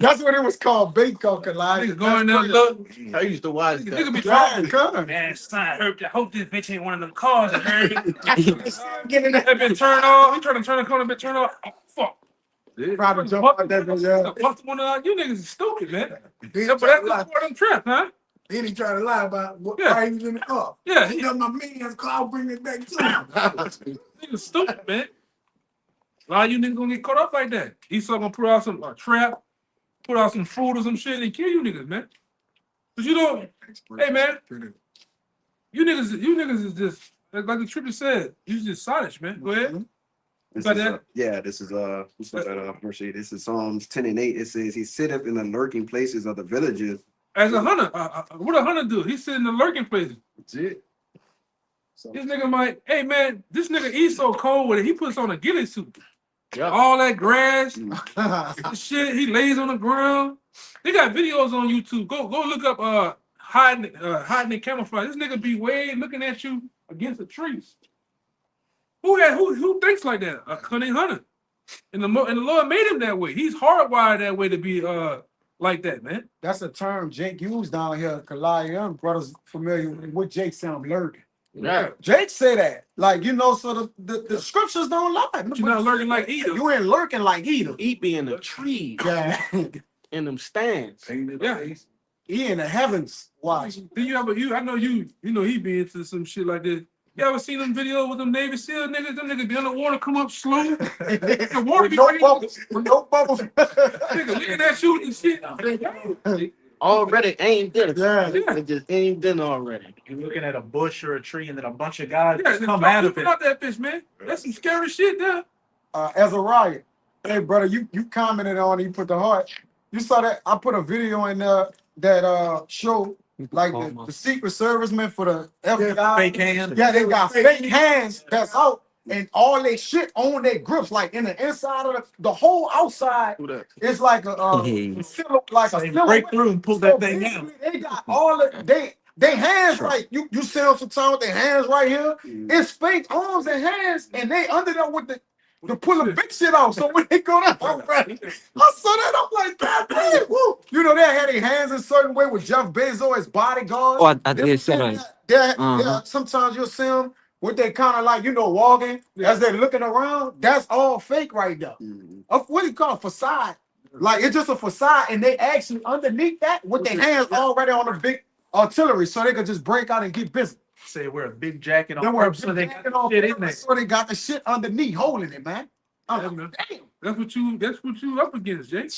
Speaker 3: That's what it was called, bait call.
Speaker 1: nigga going down, look.
Speaker 7: I used to watch
Speaker 1: Nigga
Speaker 7: that.
Speaker 1: be
Speaker 3: Yeah,
Speaker 1: talking.
Speaker 3: come on.
Speaker 8: Man, son, I hope this bitch ain't one of them cars. I heard.
Speaker 3: Get in there.
Speaker 1: That been turned off. He trying to turn the corner, been turned off. Oh, fuck.
Speaker 3: Try to jump out that bitch, yeah.
Speaker 1: Bust one out. You niggas is stupid, man.
Speaker 7: He
Speaker 1: But that's the part of them trap, huh?
Speaker 7: Then he tried to lie about what
Speaker 1: Yeah.
Speaker 7: why he was in the car.
Speaker 1: Yeah,
Speaker 7: He
Speaker 1: he
Speaker 7: got my man's car, I'll bring it back to him.
Speaker 1: niggas stupid, man. A lot of you niggas gonna get caught up like that. Esau gonna put out some trap, put out some food or some shit and kill you niggas, man. Cause you don't. Hey, man. You niggas is just like the trooper said. You just silent, man. Go ahead.
Speaker 5: This
Speaker 1: But
Speaker 5: is,
Speaker 1: that-
Speaker 5: this is what's that, Mercy? This is Psalms 10:8. It says he sitteth in the lurking places of the villages.
Speaker 1: As a hunter, what a hunter do? He sit in the lurking places.
Speaker 7: That's it.
Speaker 1: This nigga might, hey man, this nigga Esau cold with it. He puts on a ghillie suit.
Speaker 7: Yeah.
Speaker 1: All that grass, shit. He lays on the ground. They got videos on YouTube. Go look up hiding in camouflage. This nigga be way looking at you against the trees. Who thinks like that? A cunning hunter. And the Lord made him that way. He's hardwired that way to be like that, man.
Speaker 3: That's a term Jake used down here. Kalaya Young brothers familiar with what Jake sound lurking.
Speaker 7: Yeah.
Speaker 3: Jake say that, like, you know, so the scriptures don't lie.
Speaker 1: But you're not lurking like either.
Speaker 3: You ain't lurking like either.
Speaker 5: He be in the trees
Speaker 3: Yeah,
Speaker 5: in them stands.
Speaker 1: Yeah.
Speaker 3: he in the heavens. Watch.
Speaker 1: Do you ever I know you know he be into some shit like this. You ever seen them videos with them Navy SEAL niggas? Them niggas be underwater, come up slow. The water
Speaker 3: With
Speaker 1: be
Speaker 3: no
Speaker 1: ready.
Speaker 3: bubbles. With no bubbles.
Speaker 1: Nigga looking at you and shit.
Speaker 5: Already aimed in.
Speaker 3: Yeah.
Speaker 5: They just aimed in already.
Speaker 2: You're looking at a bush or a tree, and then a bunch of guys
Speaker 1: Yeah,
Speaker 2: just come out of
Speaker 1: put
Speaker 2: it.
Speaker 1: out that bitch, man. That's some scary shit there.
Speaker 3: Azariah. Hey, brother, you commented on it. You put the heart. You saw that? I put a video in that show like the Secret Servicemen for the FBI.
Speaker 2: Fake hand.
Speaker 3: Yeah, they got fake hands that's out and all they shit on their grips, like in the inside of the whole outside.
Speaker 5: Who that?
Speaker 3: It's like a
Speaker 2: So they break through and pull that thing out.
Speaker 3: They got all of They hands like you see them sometimes with their hands right here. It's fake arms and hands, and they under there with the to pull the big shit off. So when they go down, right, I saw that. I'm like, God damn, woo. You know, they had their hands a certain way with Jeff Bezos as bodyguards.
Speaker 9: Oh, I did say that.
Speaker 3: Yeah, sometimes you'll see them with they kind of like, you know, walking as they're looking around. That's all fake right there. What do you call it? Facade? Like it's just a facade, and they actually underneath that with their hands already on the big artillery, so they could just break out and get busy.
Speaker 2: Say wear a big jacket on
Speaker 3: They wear a
Speaker 2: purpose so they
Speaker 3: jacket
Speaker 2: got
Speaker 3: on
Speaker 2: shit in
Speaker 3: purpose,
Speaker 2: there.
Speaker 3: so they got the shit underneath holding it, man. I'm like, damn.
Speaker 1: That's what you up against, Jay.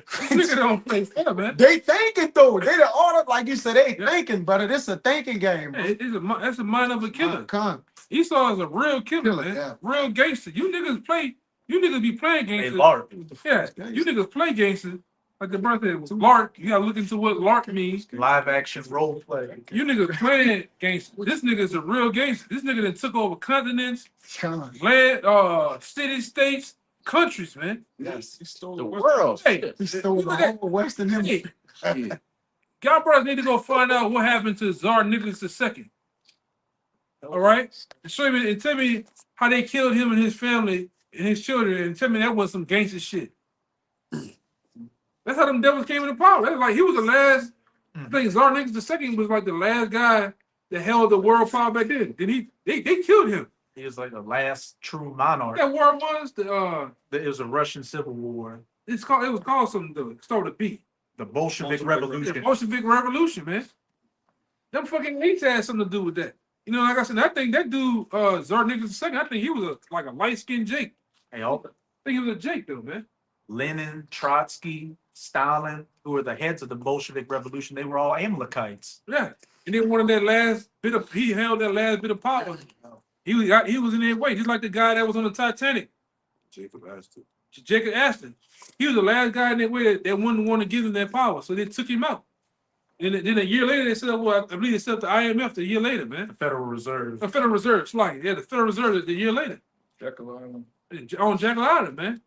Speaker 1: Nigga don't play fair, man.
Speaker 3: They thinking though. They the order, like you said, they thinking, but it's a thinking game. Bro.
Speaker 1: That's the mind of a killer.
Speaker 3: Come.
Speaker 1: Esau is a real killer, man.
Speaker 3: Yeah.
Speaker 1: Real gangster. You niggas be playing
Speaker 2: Hey,
Speaker 1: gangster.
Speaker 2: Lark.
Speaker 1: Yeah, you niggas play gangster. Like the brother said, Lark. You gotta look into what Lark means.
Speaker 2: Live action role play.
Speaker 1: You niggas playing gangster. This nigga's a real gangster. This nigga that took over continents,
Speaker 3: Come.
Speaker 1: land, city, states, countries, man.
Speaker 3: Yes.
Speaker 6: He stole
Speaker 5: The
Speaker 6: West-
Speaker 5: world.
Speaker 1: Hey,
Speaker 3: He stole
Speaker 1: look
Speaker 3: the
Speaker 1: at that.
Speaker 3: whole Western Hemisphere.
Speaker 1: Hey, y'all brothers need to go find out what happened to Tsar Nicholas II. All right, and tell me how they killed him and his family and his children, and tell me that was some gangster shit. That's how them devils came into power. That's like he was the last. I think Tsar Nicholas II was like the last guy that held the world power back then. Then they killed him.
Speaker 2: He was like the last true monarch.
Speaker 1: That war was
Speaker 2: It was a Russian civil war.
Speaker 1: it was called something to start with a B.
Speaker 2: The Bolshevik
Speaker 1: The
Speaker 2: Revolution.
Speaker 1: Bolshevik Revolution, man. Them fucking elites had something to do with that. You know, like I said, I think that dude, Tsar Nicholas II, I think he was like a light-skinned Jake.
Speaker 2: Hey, all
Speaker 1: I think he was a Jake though, man.
Speaker 2: Lenin, Trotsky, Stalin, who were the heads of the Bolshevik Revolution, they were all Amalekites.
Speaker 1: Yeah. And then he held that last bit of power. He was in their way, just like the guy that was on the Titanic,
Speaker 4: Jacob Astor.
Speaker 1: Jacob Aston. He was the last guy in their way that wouldn't want to give him that power, so they took him out. And then a year later, they set up, I believe they set up the IMF a year later, man.
Speaker 2: The Federal Reserve.
Speaker 1: The Federal Reserve, the Federal Reserve the year later.
Speaker 6: Jekyll Island.
Speaker 1: On Jekyll Island, man.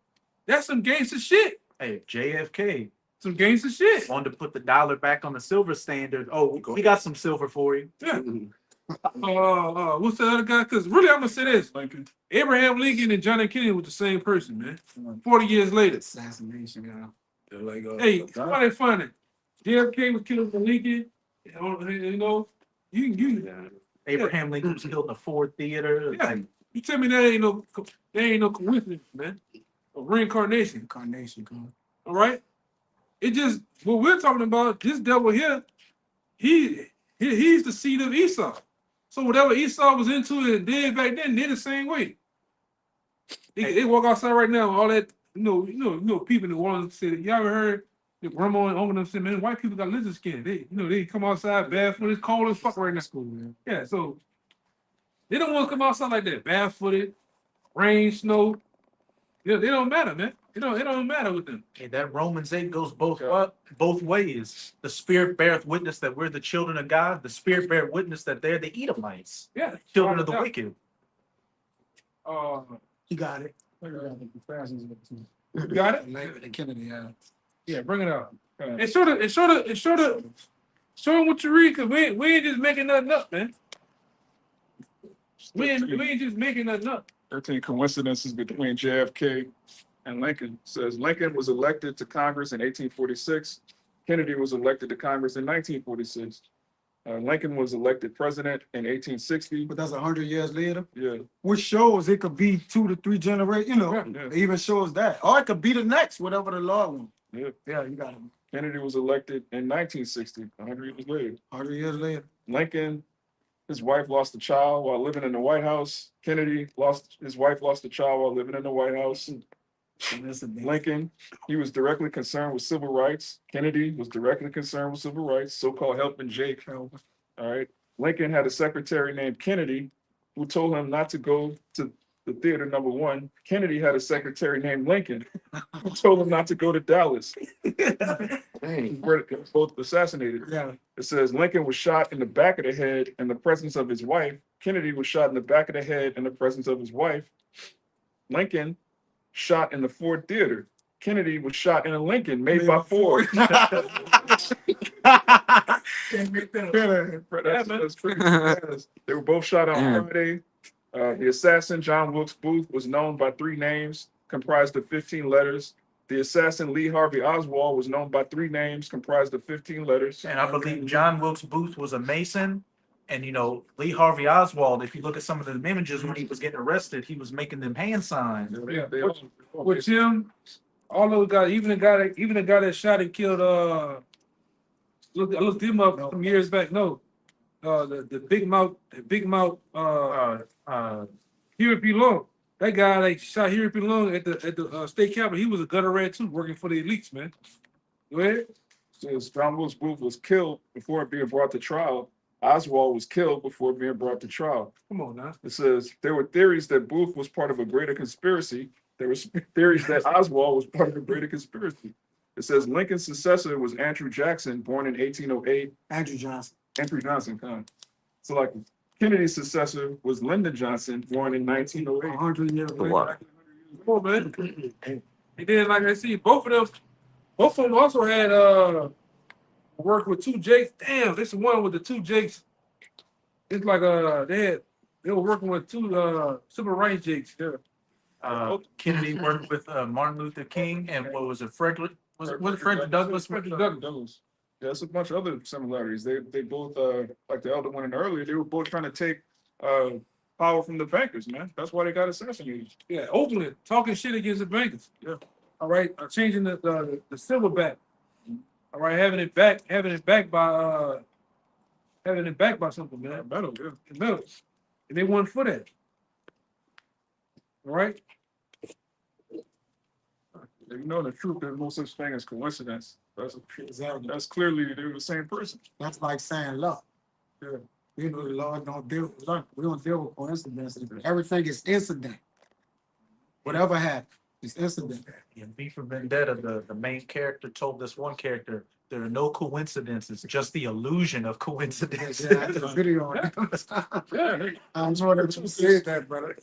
Speaker 1: That's some gangster shit.
Speaker 2: Hey, JFK
Speaker 1: Some gangster shit.
Speaker 2: wanted to put the dollar back on the silver standard. Oh, we got some silver for you.
Speaker 1: Yeah. What's the other guy? Because really, I'm gonna say this:
Speaker 6: Lincoln.
Speaker 1: Abraham Lincoln and John F. Kennedy were the same person, man. 40 years later.
Speaker 3: Assassination, yeah.
Speaker 6: They're like,
Speaker 1: Hey, somebody find it. JFK was killed by Lincoln. You know, you
Speaker 2: Abraham Lincoln was killed in the Ford Theater.
Speaker 1: Yeah. You tell me that ain't no coincidence, man. A reincarnation.
Speaker 3: Incarnation, come.
Speaker 1: All right. It just what we're talking about. This devil here, he's the seed of Esau. So whatever Esau was into and did back then, they're the same way. They walk outside right now, all that you know, people in the world say, y'all ever heard your grandma and uncle them say, man, white people got lizard skin. They come outside barefooted, it's cold as fuck right now.
Speaker 3: School, man.
Speaker 1: Yeah, so they don't want to come outside like that, barefooted, rain, snow. Yeah, they don't matter, man. It don't matter with them.
Speaker 2: Hey, that Romans 8 goes both ways. The Spirit beareth witness that we're the children of God. The Spirit beareth witness that they're the Edomites,
Speaker 1: Yeah,
Speaker 2: children of the wicked.
Speaker 3: He got it.
Speaker 1: You got it?
Speaker 3: The Kennedy, yeah.
Speaker 1: Yeah, bring it out. And show them what you read, cause we ain't just making nothing up, man. We ain't just making nothing up.
Speaker 6: 13 coincidences between JFK and Lincoln. Says Lincoln was elected to Congress in 1846. Kennedy was elected to Congress in 1946. Lincoln was elected president in 1860.
Speaker 3: But that's 100 years later.
Speaker 6: Yeah,
Speaker 3: Which shows it could be 2 to 3 generations, you know.
Speaker 6: yeah.
Speaker 3: It even shows that. Or it could be the next, whatever the law wants.
Speaker 6: Yeah.
Speaker 3: Yeah, you got it.
Speaker 6: Kennedy was elected in 1960, 100 years later.
Speaker 3: 100 years later.
Speaker 6: Lincoln, his wife lost a child while living in the White House. Kennedy his wife lost a child while living in the White House. Lincoln, he was directly concerned with civil rights. Kennedy was directly concerned with civil rights, so-called helping Jake. All right. Lincoln had a secretary named Kennedy who told him not to go to the theater number 1. Kennedy had a secretary named Lincoln who told him not to go to Dallas. Were both assassinated.
Speaker 3: Yeah.
Speaker 6: It says Lincoln was shot in the back of the head in the presence of his wife. Kennedy was shot in the back of the head in the presence of his wife. Lincoln shot in the Ford Theater. Kennedy was shot in a Lincoln made by Ford.
Speaker 7: Can't get that.
Speaker 6: That's pretty badass. They were both shot on Friday. The assassin, John Wilkes Booth, was known by 3 names, comprised of 15 letters. The assassin, Lee Harvey Oswald, was known by 3 names, comprised of 15 letters.
Speaker 2: And I believe John Wilkes Booth was a Mason. And you know, Lee Harvey Oswald, if you look at some of the images when he was getting arrested, he was making them hand signs.
Speaker 1: Yeah, with him, all those guys, even the guy that shot and killed. I looked him up some years back. No, the big mouth, Huey P. Long. That guy like shot Huey P. Long at the state capitol. He was a gutter rat too, working for the elites, man. Go ahead.
Speaker 6: Says John Wilkes Booth was killed before being brought to trial. Oswald was killed before being brought to trial.
Speaker 1: Come on now.
Speaker 6: It says there were theories that Booth was part of a greater conspiracy. There were theories that Oswald was part of a greater conspiracy. It says Lincoln's successor was Andrew Jackson, born in 1808.
Speaker 3: Andrew Johnson.
Speaker 6: Andrew Johnson, so like Kennedy's successor was Lyndon Johnson, born in 1908.
Speaker 3: 100 years later.
Speaker 1: Come on, man. And then, like I see, both of them also had worked with 2 Jakes. Damn, this is one with the 2 Jakes. It's like they were working with 2 civil rights Jakes. Yeah.
Speaker 2: Kennedy worked with Martin Luther King and what was it, Frederick? Was it Frederick Douglass?
Speaker 1: Frederick Douglass.
Speaker 6: Yeah, there's a bunch of other similarities. They both like the elder one and earlier, they were both trying to take power from the bankers, man. That's why they got assassinated.
Speaker 1: Yeah, Oakland talking shit against the bankers.
Speaker 6: Yeah.
Speaker 1: All right, changing the silverback. All right, having it back by something, man.
Speaker 6: Metal, yeah.
Speaker 1: The metal. And they won for that. All right.
Speaker 6: You know the truth, there's no such thing as coincidence.
Speaker 3: Exactly.
Speaker 6: That's clearly they're the same person.
Speaker 3: That's like saying luck.
Speaker 6: Yeah.
Speaker 3: You know, the Lord don't deal with luck. We don't deal with coincidences. Everything is incident. Whatever happened, it's incident.
Speaker 2: In V for Vendetta, the main character told this one character, there are no coincidences, just the illusion of coincidence.
Speaker 3: Yeah, I did a video on it.
Speaker 6: Yeah,
Speaker 3: I'm sure that you said that, brother.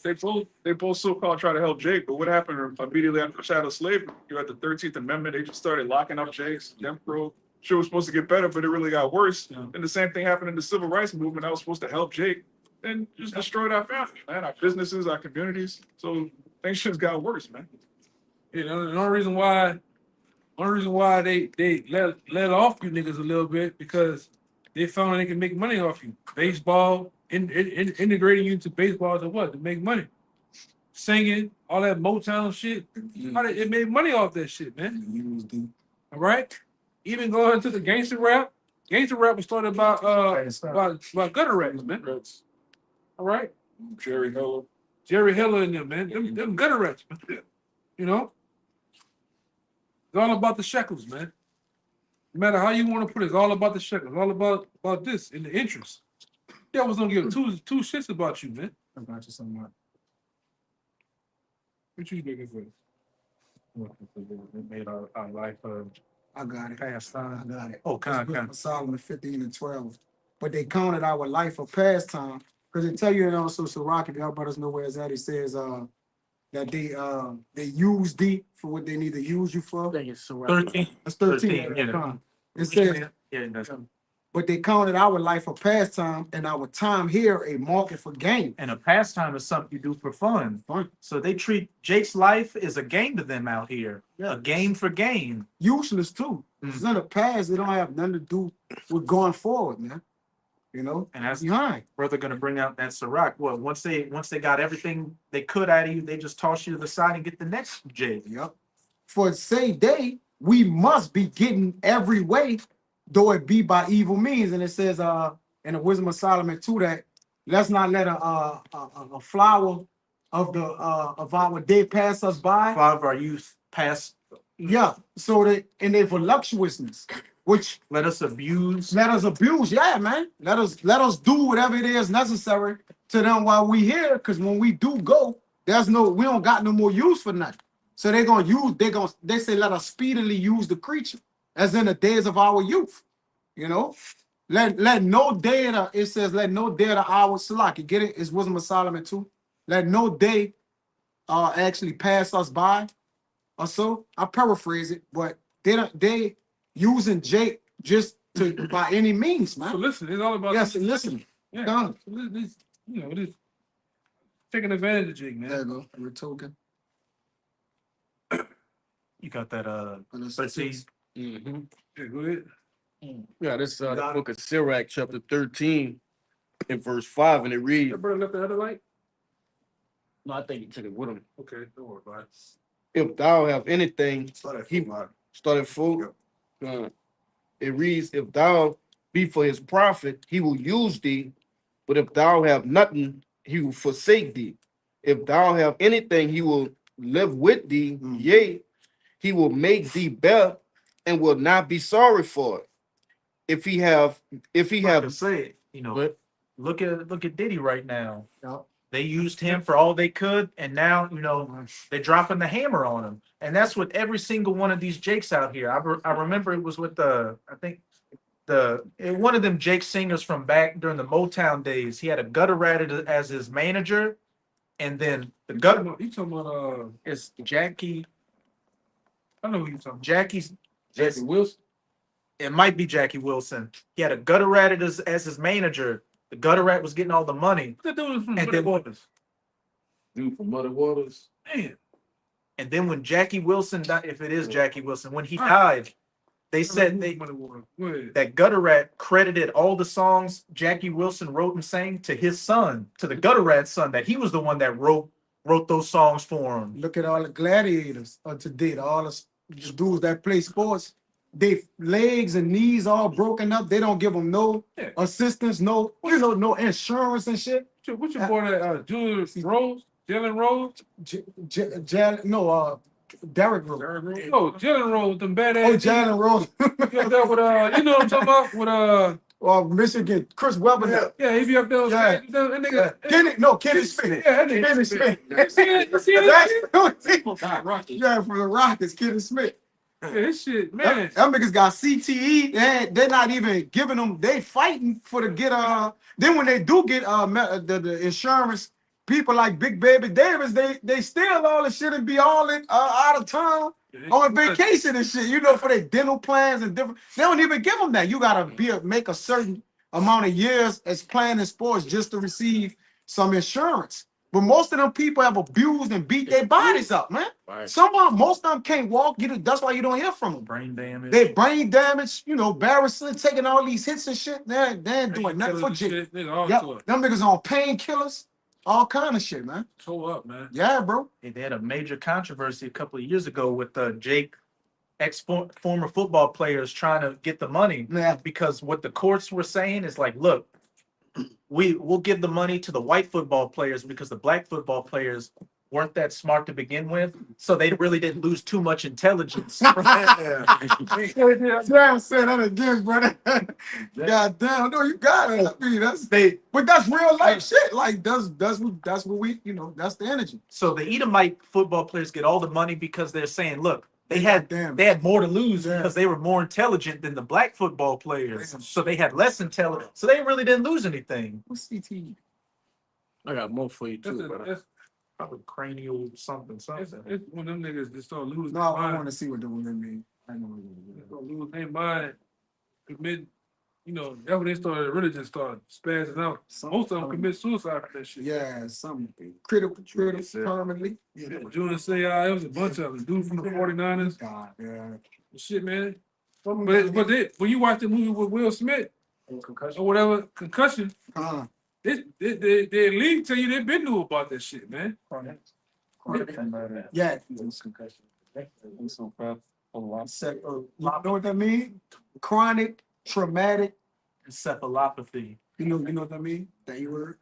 Speaker 6: they both so-called try to help Jake, but what happened immediately after chattel slavery? You had the 13th Amendment, they just started locking up Jakes, Jim Crow. Shit was supposed to get better, but it really got worse.
Speaker 1: Yeah.
Speaker 6: And the same thing happened in the civil rights movement. That was supposed to help Jake and just destroyed our family, man, our businesses, our communities. So things just got worse, man.
Speaker 1: You know, the only reason why they let off you niggas a little bit because they found they can make money off you. Baseball, integrating you into baseball to what? To make money. Singing, all that Motown shit. It made money off that shit, man. All right? Even going into the gangster rap. Gangster rap was started by gutter rats, man. All right?
Speaker 6: Jerry Heller.
Speaker 1: Jerry Heller and them, man. Them gutter rats, man. You know? It's all about the shekels, man. No matter how you want to put it, it's all about the shekels. All about this and the interest. Devils don't give two shits about you, man.
Speaker 3: About you somewhat.
Speaker 1: What you looking for?
Speaker 2: It made our life
Speaker 3: I got it.
Speaker 2: pastime.
Speaker 3: I got it.
Speaker 2: Oh,
Speaker 3: It's written for Solomon 15 and 12. But they counted our life a pastime. Because they tell you, and also Sirach, if y'all brothers know where it's at, it says that they use thee for what they need to use you for.
Speaker 2: 13.
Speaker 3: That's 13.
Speaker 2: 13, yeah.
Speaker 3: Con. It says,
Speaker 2: Yeah, that's,
Speaker 3: but they counted our life a pastime and our time here a market for gain.
Speaker 2: and a pastime is something you do for fun.
Speaker 3: Fun.
Speaker 2: So they treat Jake's life as a game to them out here.
Speaker 3: Yeah.
Speaker 2: A game for gain.
Speaker 3: Useless too. It's in the past, they don't have nothing to do with going forward, man. You know,
Speaker 2: And that's
Speaker 3: behind.
Speaker 2: brother gonna bring out that Ciroc. Well, once they got everything they could out of you, they just toss you to the side and get the next Jake.
Speaker 3: Yep. For say day, we must be getting every way, though it be by evil means. And it says in the Wisdom of Solomon too that let's not let a flower of our day pass us by.
Speaker 2: Five of our youth pass.
Speaker 3: Yeah. So that in their voluptuousness, which
Speaker 2: Let us abuse.
Speaker 3: let us abuse. Yeah, man. Let us do whatever it is necessary to them while we here. Because when we do go, we don't got no more use for nothing. So they say let us speedily use the creature, as in the days of our youth. You know, let no day of the, it says let no day of the hour Salak. You get it? It's Wisdom of Solomon too. Let no day actually pass us by. Or so I paraphrase it, but they using Jake just by any means,
Speaker 1: So
Speaker 3: man.
Speaker 1: listen, it's all about
Speaker 3: Yes, and listen.
Speaker 1: Yeah,
Speaker 3: Done.
Speaker 1: so this, this taking advantage of Jake,
Speaker 3: There
Speaker 1: man.
Speaker 3: you go. We're talking.
Speaker 2: You got that,
Speaker 3: And it's-
Speaker 2: 13.
Speaker 5: Mhm.
Speaker 1: Yeah, go ahead.
Speaker 5: Yeah, this the
Speaker 3: Got it.
Speaker 5: book of Sirach, chapter 13, and verse 5, and it reads,
Speaker 1: Your brother left the other light?
Speaker 5: no, I think he took it with him.
Speaker 1: Okay, don't worry about it.
Speaker 5: If thou have anything,
Speaker 7: Start at
Speaker 5: he
Speaker 7: full.
Speaker 5: started full. It reads, if thou be for his profit, he will use thee, but if thou have nothing, he will forsake thee. If thou have anything, he will live with thee, yea, he will make thee better and will not be sorry for it. If he have
Speaker 2: To say it, you know,
Speaker 5: But-
Speaker 2: look at Diddy right now.
Speaker 3: Yep.
Speaker 2: They used him for all they could, and now you know they're dropping the hammer on him. And that's with every single one of these Jakes out here. I remember it was with one of them Jake singers from back during the Motown days. He had a gutter rat as his manager, and then the gutter
Speaker 1: You talking about
Speaker 2: is Jackie.
Speaker 1: I know who you talking about.
Speaker 2: Jackie's.
Speaker 1: Jackie Wilson.
Speaker 2: It might be Jackie Wilson. He had a gutter rat as his manager. The gutter rat was getting all the money.
Speaker 1: What that dude from
Speaker 2: And
Speaker 1: Muddy
Speaker 2: then-
Speaker 1: Waters?
Speaker 5: dude from Muddy Waters.
Speaker 1: Man,
Speaker 2: And then when Jackie Wilson died, if it is Jackie Wilson, when he
Speaker 1: Right.
Speaker 2: died, they
Speaker 1: I
Speaker 2: said
Speaker 1: know
Speaker 2: they
Speaker 1: Muddy Waters. Go ahead.
Speaker 2: that Gutter Rat credited all the songs Jackie Wilson wrote and sang to his son, to the Gutter Rat's son, that he was the one that wrote those songs for him.
Speaker 3: Look at all the gladiators of today, all the dudes that play sports. They legs and knees all broken up. They don't give them no
Speaker 1: Yeah.
Speaker 3: assistance, no no insurance and shit.
Speaker 1: What's your boy that Julius Rose? Jalen Rose?
Speaker 3: Derrick Rose.
Speaker 1: No, Jalen Rose with them badass.
Speaker 3: Oh, Jalen Rose.
Speaker 1: He up there with you know what I'm talking about? With
Speaker 3: Michigan, Chris Webber.
Speaker 1: yeah, he be up there.
Speaker 3: Yeah.
Speaker 1: That nigga.
Speaker 3: Kenny Smith.
Speaker 1: Yeah, that nigga.
Speaker 3: Kenny Smith.
Speaker 1: You see that shit?
Speaker 3: Yeah, from the Rockets, Kenny Smith.
Speaker 1: Yeah, this shit,
Speaker 3: Them
Speaker 1: man.
Speaker 3: niggas got CTE. They're not even giving them. They fighting for to get Then when they do get the insurance, people like Big Baby Davis, they steal all the shit and be all in out of town on vacation and shit. You know, for their dental plans and different. They don't even give them that. You gotta make a certain amount of years as playing in sports just to receive some insurance. But most of them people have abused and beat their bodies up, man. Most of them can't walk. That's why you don't hear from them.
Speaker 2: Brain damage.
Speaker 3: They brain damage, embarrassing, taking all these hits and shit. They ain't doing nothing for Jake.
Speaker 1: shit. Nigga, all
Speaker 3: Yep,
Speaker 1: to it.
Speaker 3: them niggas on painkillers, all kind of shit, man.
Speaker 1: Toe up, man.
Speaker 3: Yeah, bro.
Speaker 2: They had a major controversy a couple of years ago with Jake, former football players trying to get the money.
Speaker 3: Yeah.
Speaker 2: Because what the courts were saying is like, look, we'll give the money to the white football players because the black football players weren't that smart to begin with, so they really didn't lose too much intelligence.
Speaker 3: Yeah, I'm saying that again, brother. God damn, no, you got it. I mean, but that's real life shit. Like that's what we, that's the energy.
Speaker 2: So the Edomite football players get all the money because they're saying, look, they had more to lose
Speaker 3: Yeah.
Speaker 2: because they were more intelligent than the black football players.
Speaker 3: Damn.
Speaker 2: So they had less intelligence. So they really didn't lose anything.
Speaker 3: What's CTE?
Speaker 5: I got more for you
Speaker 1: That's,
Speaker 5: too, brother.
Speaker 1: that's,
Speaker 2: Probably cranial something.
Speaker 1: it's when them niggas just start losing
Speaker 3: No,
Speaker 1: their
Speaker 3: I
Speaker 1: mind.
Speaker 3: want to see what the women mean. I know what it
Speaker 1: They start losing their mind. Commit, that's when they started really just start spazzing out.
Speaker 3: is.
Speaker 1: Most of them commit suicide for that shit.
Speaker 3: Yeah, some critical permanently.
Speaker 1: Yeah, Junior say it was a bunch of them. Dude from the 49ers.
Speaker 3: God, yeah.
Speaker 1: Shit, man. But when you watch the movie with Will Smith or whatever, Concussion, they league tell you they been knew about that shit, man.
Speaker 3: Yeah. You know what that mean? Chronic traumatic.
Speaker 2: Encephalopathy.
Speaker 3: You know what that mean? That you word.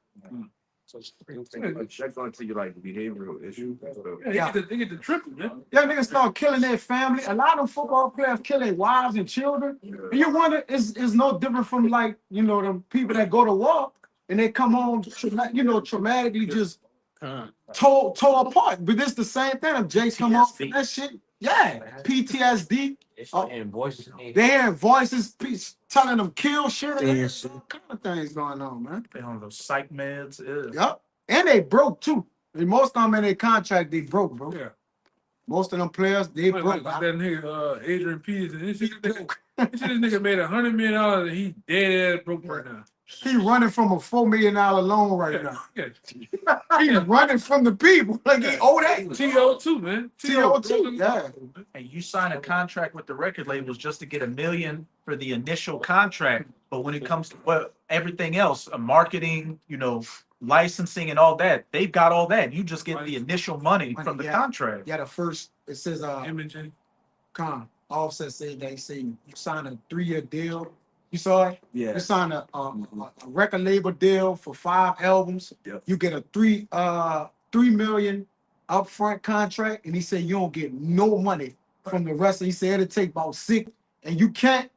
Speaker 4: That's going to you like behavioral issues.
Speaker 1: Yeah, they get the triple, man.
Speaker 3: Yeah, niggas start killing their family. A lot of football players kill their wives and children. And you wonder, it's no different from like, them people that go to war and they come home, traumatically just tore apart. But it's the same thing. If Jake's come home from that shit, yeah, PTSD.
Speaker 8: And voices.
Speaker 3: They hearing voices telling them kill shit. All kind of things going on, man.
Speaker 2: They on those psych meds. Ew.
Speaker 3: Yup. And they broke too. And most of them in their contract, they broke, bro.
Speaker 1: Yeah.
Speaker 3: Most of them players, they
Speaker 1: Like,
Speaker 3: broke.
Speaker 1: like that nigga Adrian Peterson. This nigga made $100 million and he dead ass broke right now.
Speaker 3: He running from a $4 million loan right now.
Speaker 1: Yeah.
Speaker 3: He's running from the people. Like he owe that.
Speaker 1: TO2, man.
Speaker 3: TO2, yeah.
Speaker 2: And you sign a contract with the record labels just to get $1 million for the initial contract. But when it comes to everything else, marketing, licensing and all that, they've got all that. You just get the initial money from the
Speaker 3: Yeah.
Speaker 2: contract.
Speaker 3: Yeah, the first, it says,
Speaker 1: Imaging.
Speaker 3: Offset said they say you sign a 3-year deal. You saw it?
Speaker 5: Yeah.
Speaker 3: You sign a record label deal for 5 albums.
Speaker 5: Yep.
Speaker 3: You get a $3 million upfront contract, and he said you don't get no money from the rest. He said it'll take about 6, and you can't.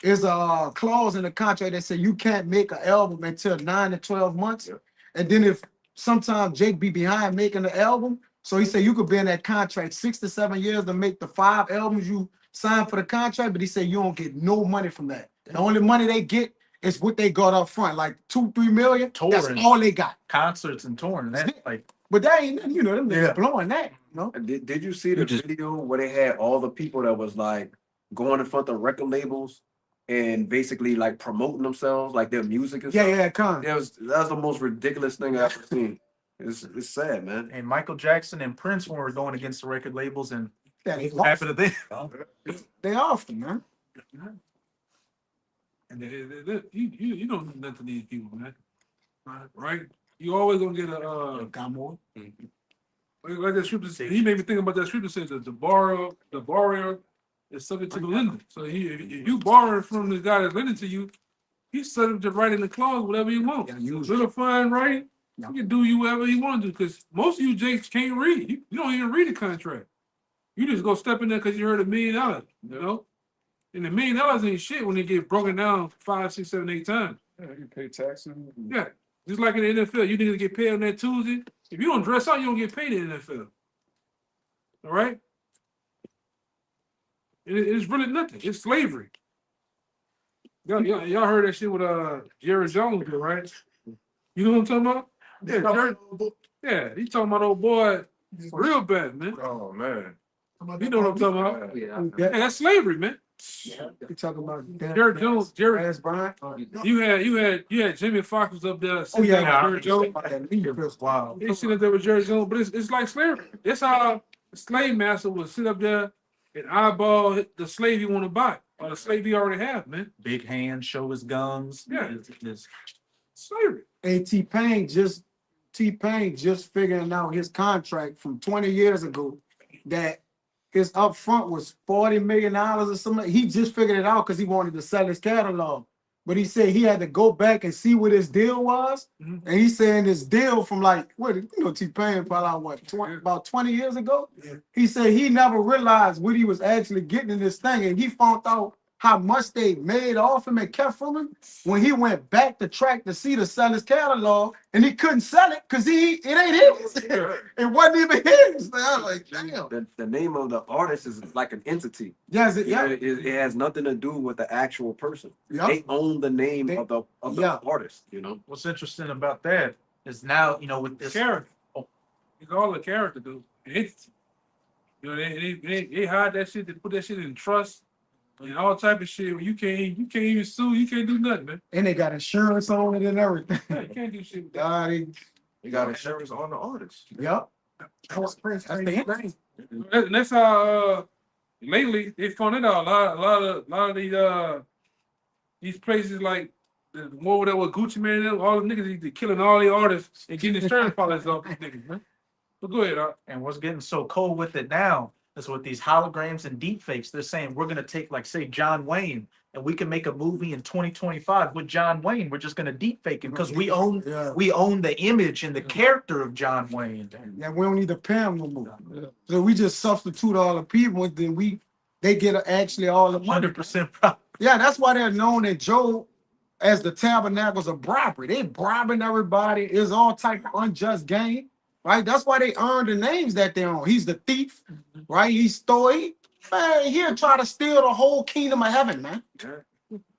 Speaker 3: There's a clause in the contract that says you can't make an album until 9 to 12 months.
Speaker 5: Yep.
Speaker 3: And then if sometimes Jake be behind making the album, so he said you could be in that contract 6 to 7 years to make the 5 albums you signed for the contract, but he said you don't get no money from that. The only money they get is what they got up front, like 2-3 million. That's
Speaker 2: Touring.
Speaker 3: all they got.
Speaker 2: Concerts and touring. That like
Speaker 3: But that ain't nothing, them niggas
Speaker 2: Yeah.
Speaker 3: blowing that,
Speaker 5: Did you see the video where they had all the people that was like going in front of record labels and basically like promoting themselves, like their music and
Speaker 3: Yeah,
Speaker 5: stuff?
Speaker 3: yeah, come.
Speaker 5: That was the most ridiculous thing I've ever seen. It's sad, man.
Speaker 2: and Michael Jackson and Prince when we were going against the record labels and
Speaker 3: Yeah, they
Speaker 2: what happened to them.
Speaker 3: They often, man.
Speaker 1: And you don't do nothing to these people, man. Right? You always gonna get a
Speaker 3: Got more.
Speaker 1: like that scripture. He made me think about that scripture says that the borrower is subject to the lender. So if you borrow from this guy that's lending to you, he's subject to writing the clause whatever you want.
Speaker 3: Yeah, you-
Speaker 1: Little fine writing,
Speaker 3: Yeah.
Speaker 1: you can do you whatever you want to do. Because most of you Jakes can't read. You don't even read the contract. You just go step in there because you heard $1 million, you know? And $1 million ain't shit when it get broken down 5, 6, 7, 8 times.
Speaker 6: Yeah, you pay taxes.
Speaker 1: Yeah. Just like in the NFL, you niggas get paid on that Tuesday. If you don't dress out, you don't get paid in the NFL. All right? It's really nothing. It's slavery. Y'all heard that shit with Jerry Jones, right? You know what I'm talking about? Yeah, Jerry, he talking about old boy real bad, man.
Speaker 6: Oh man.
Speaker 1: You know what I'm talking about?
Speaker 6: Yeah.
Speaker 1: Yeah, that's slavery, man.
Speaker 3: You talking about
Speaker 1: Jerry Jones,
Speaker 3: Darius Bryant?
Speaker 1: you had Jimmy Fox was up there.
Speaker 3: Oh
Speaker 1: sitting
Speaker 3: yeah,
Speaker 1: there with Jerry Jones.
Speaker 3: Wow.
Speaker 1: They sit up there with Jerry Jones, but it's like slavery. It's how the slave master would sit up there and eyeball the slave he want to buy or the slave he already have, man.
Speaker 2: Big hand, show his gums.
Speaker 1: Yeah.
Speaker 2: It's
Speaker 1: Slavery.
Speaker 3: And T-Pain just figuring out his contract from 20 years ago that his upfront was $40 million or something. He just figured it out because he wanted to sell his catalog. But he said he had to go back and see what his deal was.
Speaker 1: Mhm.
Speaker 3: And he's saying this deal from like, T-Pain probably about 20 years ago.
Speaker 1: Yeah.
Speaker 3: He said he never realized what he was actually getting in this thing. And he found out how much they made off him and kept from him when he went back to track to sell his catalog, and he couldn't sell it because it ain't his. It wasn't even his. I was like, damn.
Speaker 5: The name of the artist is like an entity.
Speaker 3: Yes,
Speaker 5: It has nothing to do with the actual person.
Speaker 3: yeah.
Speaker 5: They own the name of the
Speaker 3: Yeah.
Speaker 5: artist, you know.
Speaker 2: what's interesting about that is now, with this
Speaker 1: Character. It's all a character, dude. It's, they hide that shit, they put that shit in trust and all type of shit. You can't even sue, you can't do nothing, man.
Speaker 3: And they got insurance on it and everything.
Speaker 1: Yeah, you can't do shit with that.
Speaker 4: You got insurance on the artist.
Speaker 3: Yep. That's the thing.
Speaker 1: And that's how lately they found it out. A lot of these places like the one that was Gucci Man and them, all the niggas they killing all the artists and getting insurance policies off these niggas, man. But go ahead,
Speaker 2: and what's getting so cold with it now is with these holograms and deepfakes. They're saying we're gonna take, like, say, John Wayne, and we can make a movie in 2025 with John Wayne. We're just gonna deepfake him because we own the image and the character of John Wayne.
Speaker 3: Yeah, we don't need to pay them no more. So we just substitute all the people, and then they get actually all the money.
Speaker 2: 100% profit.
Speaker 3: Yeah, that's why they're known as Joe as the tabernacles of bribery. They bribing everybody. It's all type of unjust gain, right? That's why they earn the names that they're on. He's the thief, right? He stole. Man, he'll try to steal the whole kingdom of heaven, man.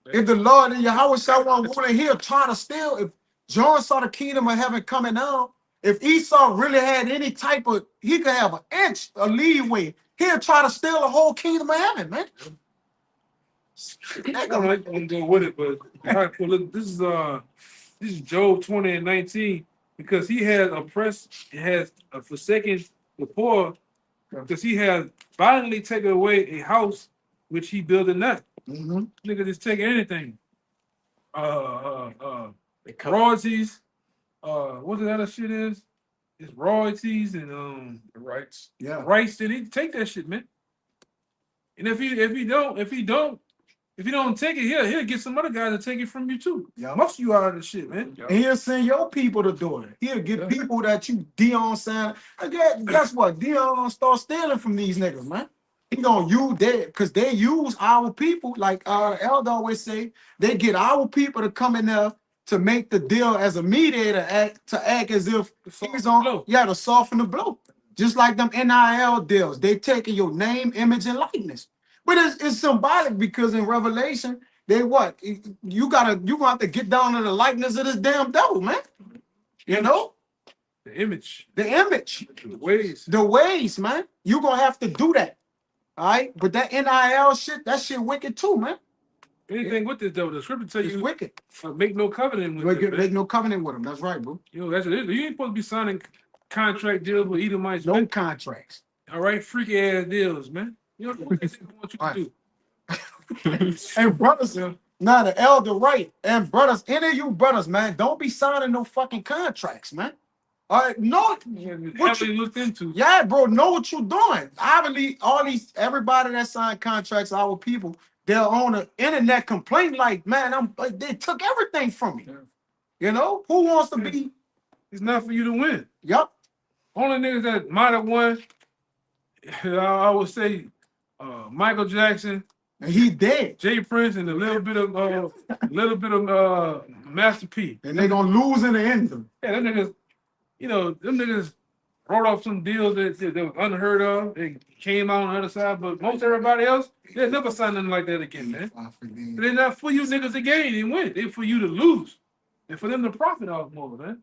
Speaker 3: If the Lord and Yahweh shall want, he'll try to steal. If John saw the kingdom of heaven coming out If Esau really had any type of, he could have an inch of leeway. He'll try to steal the whole kingdom of heaven, man.
Speaker 1: I don't like to go with it, but all right, well, look, this is Job 20:19, because he has oppressed, he has forsaken the poor, because he has violently taken away a house which he builded not.
Speaker 3: Mhm.
Speaker 1: Nigga just taking anything.
Speaker 2: They cut-
Speaker 1: Royalties, what the other shit is? It's royalties and
Speaker 6: The rights.
Speaker 3: Yeah.
Speaker 1: rights. Then he take that shit, man. And if he don't take it, he'll get some other guys to take it from you too.
Speaker 3: Yeah.
Speaker 1: Most of you out of this shit, man.
Speaker 3: And he'll send your people to do it. He'll get people that you Dion saying, guess what? Dion gonna start stealing from these niggas, man. He gonna use that because they use our people, like Elder always say, they get our people to come in there to make the deal as a mediator, act as if he's on, to soften the blow. Just like them NIL deals, they taking your name, image, and likeness. But it's symbolic because in Revelation, they what? You gonna have to get down to the likeness of this damn devil, man. You know?
Speaker 1: The image,
Speaker 3: The image,
Speaker 1: the ways.
Speaker 3: the ways, man. You gonna have to do that. All right. But that NIL shit, that shit wicked too, man.
Speaker 1: Anything with this devil, the scripture tell
Speaker 3: It's
Speaker 1: you
Speaker 3: wicked.
Speaker 1: make no covenant with
Speaker 3: Make,
Speaker 1: it.
Speaker 3: make no covenant with him. That's right, bro.
Speaker 1: You know, that's it. You ain't supposed to be signing contract deals with Edomites.
Speaker 3: No
Speaker 1: man.
Speaker 3: contracts.
Speaker 1: All right, freaky ass deals, man. You know what they want you to do.
Speaker 3: And brothers, now the elder right. And brothers, any of you brothers, man, don't be signing no fucking contracts, man. All right, no, what
Speaker 1: Heavily looked into.
Speaker 3: yeah, bro, know what you're doing. Obviously, everybody that signed contracts, our people, they're on the internet complaining like, man, they took everything from me. You know, who wants to be?
Speaker 1: It's not for you to win.
Speaker 3: Yup.
Speaker 1: Only niggas that might have won, I would say, Michael Jackson,
Speaker 3: And he dead.
Speaker 1: Jay Prince, and a little bit of Master P.
Speaker 3: And they gonna lose in the end.
Speaker 1: Yeah, them niggas, them niggas wrote off some deals that was unheard of. They came out on the other side, but most everybody else, they'll never sign nothing like that again, man. They're not for you niggas to gain and win. They're for you to lose. And for them to profit off more, man.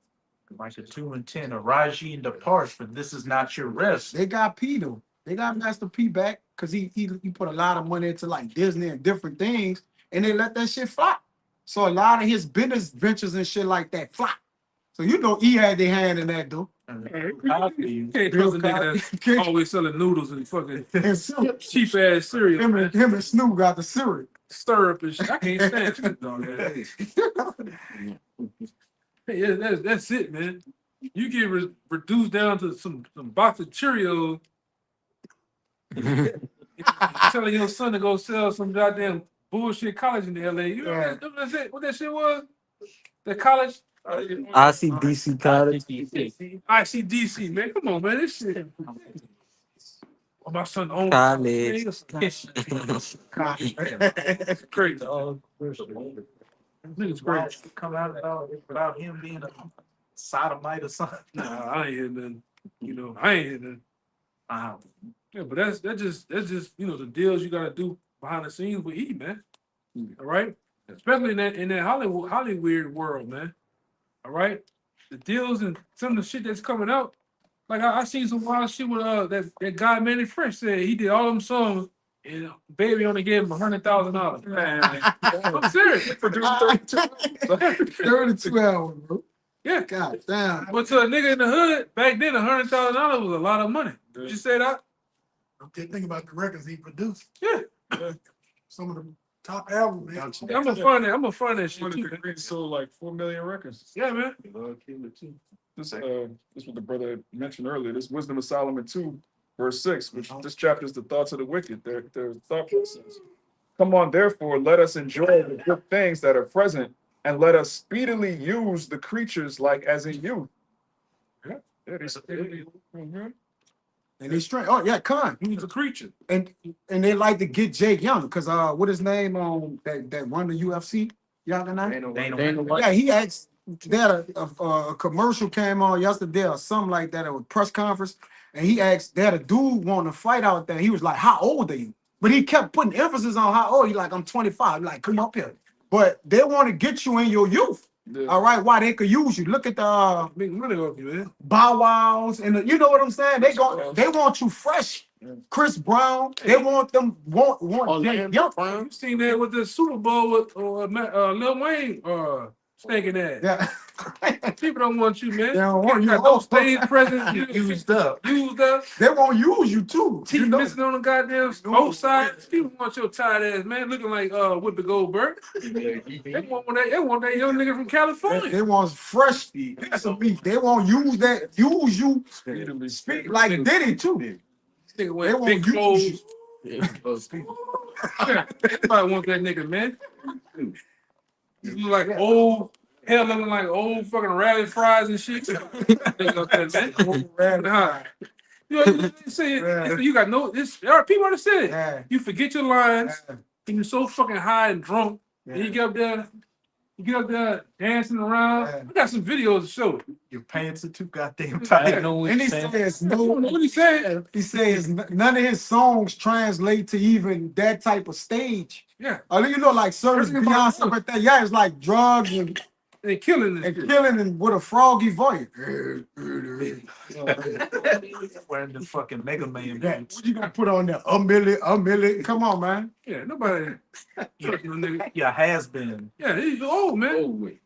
Speaker 2: Micah 2:10, arise ye and depart, for this is not your rest.
Speaker 3: They got P though. They got Master P back because he put a lot of money into like Disney and different things, and they let that shit flop. So a lot of his business ventures and shit like that flop. So he had their hand in that though.
Speaker 1: You can't trust a nigga that's always selling noodles and fucking cheap ass cereal.
Speaker 3: Him and Snoop got the cereal.
Speaker 1: Syrup and shit. I can't stand Snoop Dogg. Yeah, that's it, man. You get reduced down to some box of Cheerios. Telling your son to go sell some goddamn bullshit college in the LA. You know that's it? What that shit was? The college?
Speaker 9: ICDC College.
Speaker 1: ICDC, man. Come on, man. This shit. Oh, my son owns
Speaker 9: College.
Speaker 1: crazy. Niggas crazy.
Speaker 2: Come out without him being a sodomite or something.
Speaker 1: Nah, I ain't hear nothing. I ain't hear nothing. Yeah, but that's just the deals you gotta do behind the scenes with E, man. All right, especially in that Hollywood world, man. All right, the deals and some of the shit that's coming out. Like I seen some wild shit with that guy Manny Fresh said he did all them songs and Baby only gave him $100,000. I'm serious.
Speaker 6: Produced
Speaker 3: 32 hours, bro.
Speaker 1: Yeah,
Speaker 3: God damn.
Speaker 1: but to a nigga in the hood back then, $100,000 was a lot of money. Did you say that?
Speaker 7: I'm just thinking about the records he produced.
Speaker 1: Yeah.
Speaker 7: Some of the top albums. Man.
Speaker 1: Yeah, I'm gonna find that shit too.
Speaker 6: Green sold like 4 million records.
Speaker 1: Yeah, man.
Speaker 6: This what the brother mentioned earlier. This Wisdom of Solomon 2, verse 6, which this chapter is the thoughts of the wicked, their thought process. Come on, therefore, let us enjoy the good things that are present, and let us speedily use the creatures like as in youth. Yeah,
Speaker 3: And they straight. Oh yeah, Khan.
Speaker 1: He's a creature.
Speaker 3: And they like to get Jake Young because what his name that run the UFC? Y'all know?
Speaker 2: Dana White.
Speaker 3: Yeah, he asked. They had a commercial came on yesterday or something like that at a press conference, and he asked. They had a dude wanting to fight out there. He was like, "How old are you?" But he kept putting emphasis on how old. He like, "I'm 25." Like, come up here. But they want to get you in your youth.
Speaker 1: Yeah.
Speaker 3: All right, why they could use you? Look at the
Speaker 1: Make money off you, man.
Speaker 3: Bow Wows and you know what I'm saying? They want you fresh. Chris Brown, they want Jay Young.
Speaker 1: You seen that with the Super Bowl with Lil Wayne stinking ass.
Speaker 3: Yeah.
Speaker 1: People don't want you, man.
Speaker 3: They don't want you.
Speaker 1: Got no stage presence. You
Speaker 2: Used up.
Speaker 1: used up.
Speaker 3: They won't use you too.
Speaker 1: Teeth
Speaker 3: You know?
Speaker 1: missing on the goddamn both sides. People want your tired ass, man, looking like Whoopi Goldberg. They want that young nigga from California.
Speaker 3: They want fresh piece of beef. They won't use you. Speak like Diddy too.
Speaker 1: Nigga
Speaker 3: They
Speaker 1: wear
Speaker 3: won't
Speaker 1: big
Speaker 3: use
Speaker 1: clothes. Everybody want that nigga, man. You look like old, hell looking like old fucking rally fries and shit. Nigga up there, man. Nah. You say you got no. There are people that said it.
Speaker 3: Yeah.
Speaker 1: You forget your lines. And you're so fucking high and drunk. And you get up there dancing around.
Speaker 3: Yeah.
Speaker 1: I got some videos to show it.
Speaker 2: Your pants are too goddamn
Speaker 8: I
Speaker 2: tight.
Speaker 8: know what
Speaker 3: And
Speaker 8: you're
Speaker 3: he
Speaker 8: saying.
Speaker 3: says
Speaker 1: What he said?
Speaker 3: He says none of his songs translate to even that type of stage.
Speaker 1: Yeah,
Speaker 3: You know, like certain
Speaker 1: Everything about
Speaker 3: Beyonce, but that it's like drugs and
Speaker 1: they killing this. shit.
Speaker 3: killing and with a froggy voice.
Speaker 2: Wearing the fucking Mega Man
Speaker 3: Yeah,
Speaker 2: boots.
Speaker 3: what you gonna put on there? A million. Come on, man.
Speaker 1: Yeah, nobody. Trust no nigga.
Speaker 2: Yeah, has been.
Speaker 1: Yeah, he's old man.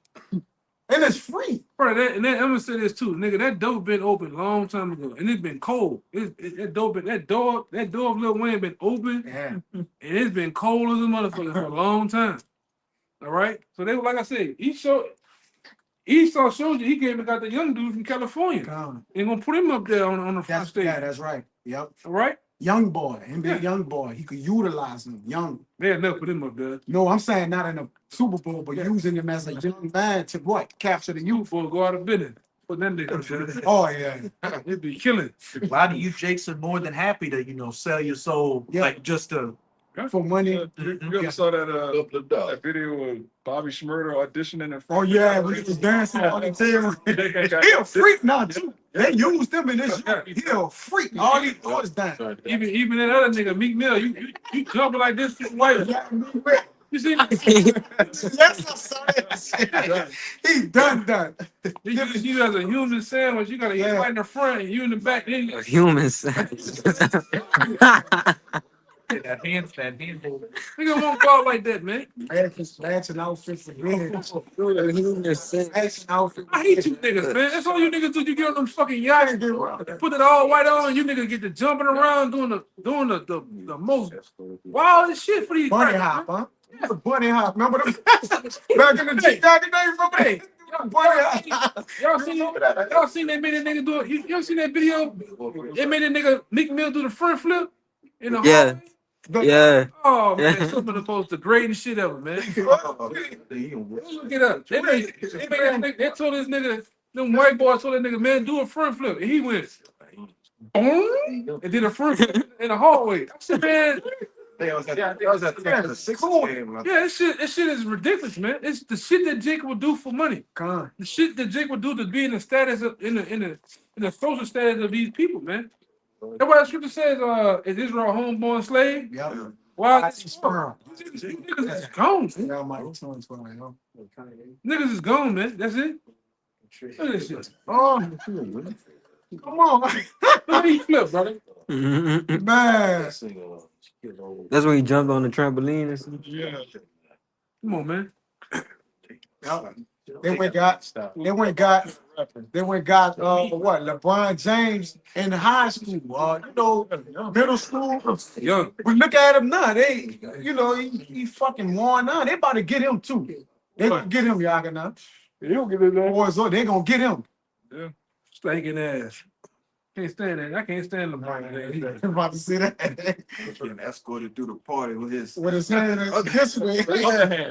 Speaker 3: And it's free.
Speaker 1: Bro, I'm gonna say this too, nigga. That door been open a long time ago, and it's been cold. That door of Lil Wayne been open,
Speaker 3: Yeah.
Speaker 1: and it's been cold as a motherfucker for a long time. All right, so they were like I said, Esau showed you he came and got the young dude from California.
Speaker 3: Come.
Speaker 1: They gonna put him up there on the front stage.
Speaker 3: That's right. Yep.
Speaker 1: All right,
Speaker 3: Young boy, NBA
Speaker 1: Yeah.
Speaker 3: young boy. He could utilize him. Young.
Speaker 1: they had never put him up there.
Speaker 3: No, I'm saying not in a Super Bowl, but using him as a young man to what? Capture the youth.
Speaker 1: Before go out of business. Put that nigga up there.
Speaker 3: Oh yeah.
Speaker 1: It'd be killing.
Speaker 2: Why do you, Jakes, are more than happy to, sell your soul
Speaker 3: Yeah.
Speaker 2: like just to
Speaker 3: For money.
Speaker 6: You ever saw that video of Bobby Shmurda auditioning in
Speaker 3: Oh yeah, when he was dancing on the table. He a freak now too. They used him in this. He a freak. All he do is dance.
Speaker 1: Even that other nigga, Meek Mill, you jumping like this for white. You see,
Speaker 3: Yes, I saw that shit. He done.
Speaker 1: you as a human sandwich, you gotta eat right in the front and you in the back. Then you,
Speaker 9: Humans.
Speaker 2: that hand
Speaker 1: nigga won't go out like that, man.
Speaker 3: Matching outfits again. Matching outfit.
Speaker 1: I hate you niggas, man. That's all you niggas do. You get on them fucking yachts, put it all white on, you niggas get to jumping around doing the most wildest shit for these
Speaker 3: Bunny
Speaker 1: crackers,
Speaker 3: hop,
Speaker 1: man.
Speaker 3: huh? Yeah, bunny hop. Remember them? Back in the G Daddy days, remember that? Bunny hop.
Speaker 1: Y'all seen they made that nigga do it? You ever seen that video? They made that nigga Meek Mill do the front flip in the
Speaker 9: Yeah.
Speaker 1: hallway?
Speaker 9: Yeah.
Speaker 1: Oh man, it's some of the most degrading shit ever, man. Look it up. They told this nigga, them white boys told that nigga, man, do a front flip. And he went, boom, and did a front flip in the hallway. I said, man, yeah, this shit is ridiculous, man. It's the shit that Jake would do for money.
Speaker 3: Con.
Speaker 1: The shit that Jake would do to be in the status of in the social status of these people, man. That's why the scripture says, is Israel a homeborn slave?
Speaker 3: Yeah.
Speaker 1: Why?
Speaker 3: That's sperm.
Speaker 1: Niggas is gone.
Speaker 3: Yeah, my tongue's going on.
Speaker 1: Niggas is gone, man. That's it. Look at this shit.
Speaker 3: Oh, come on,
Speaker 1: Look how he flip, brother.
Speaker 3: man.
Speaker 9: That's when he jumped on the trampoline and stuff.
Speaker 6: Yeah.
Speaker 1: Come on, man.
Speaker 3: They went got what? LeBron James in high school, middle school.
Speaker 1: Young.
Speaker 3: But look at him now. He fucking worn out. They about to get him too. They gonna get him, Yaga now.
Speaker 1: He'll get it there.
Speaker 3: Boys, they gonna get him.
Speaker 1: Stinking ass. Can't stand that. I can't stand LeBron James.
Speaker 3: I'm about to see that.
Speaker 4: Getting escorted through the party with his.
Speaker 3: With his hand this way.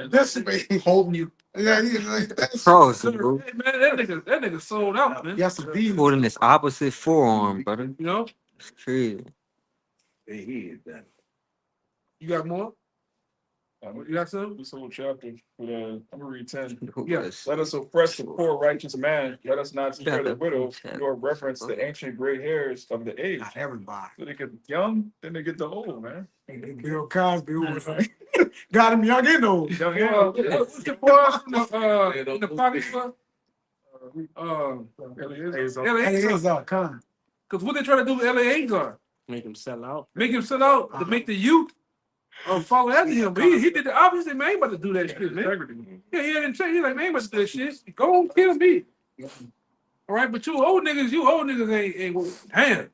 Speaker 3: This way.
Speaker 2: holding you.
Speaker 3: Yeah, he's like that.
Speaker 9: Cross, bro.
Speaker 1: Hey, man, that nigga sold out, man.
Speaker 3: Yes, indeed.
Speaker 9: Holding his opposite forearm, brother.
Speaker 1: You know?
Speaker 9: It's crazy.
Speaker 4: He is that.
Speaker 1: You got more? You got something?
Speaker 6: This whole chapter, but, I'm gonna read 10.
Speaker 1: Yes.
Speaker 6: Let us oppress the poor righteous man. Let us not spare the widow, nor reverence the ancient gray hairs of the age.
Speaker 3: Not everybody.
Speaker 6: So they get young, then they get the old, man.
Speaker 3: Bill Cosby was got him young and old.
Speaker 1: What's the boy in the pocket for?
Speaker 3: Eleazar Khan.
Speaker 1: Because what they try to do with Eleazar,
Speaker 8: Make him sell out.
Speaker 1: make him sell out to make the youth follow after him. But he did the opposite, man. He about to do that shit, man. Yeah, he didn't say, he's like, man, he about to do that shit. Go on, kill me. All right, but you old niggas ain't damn.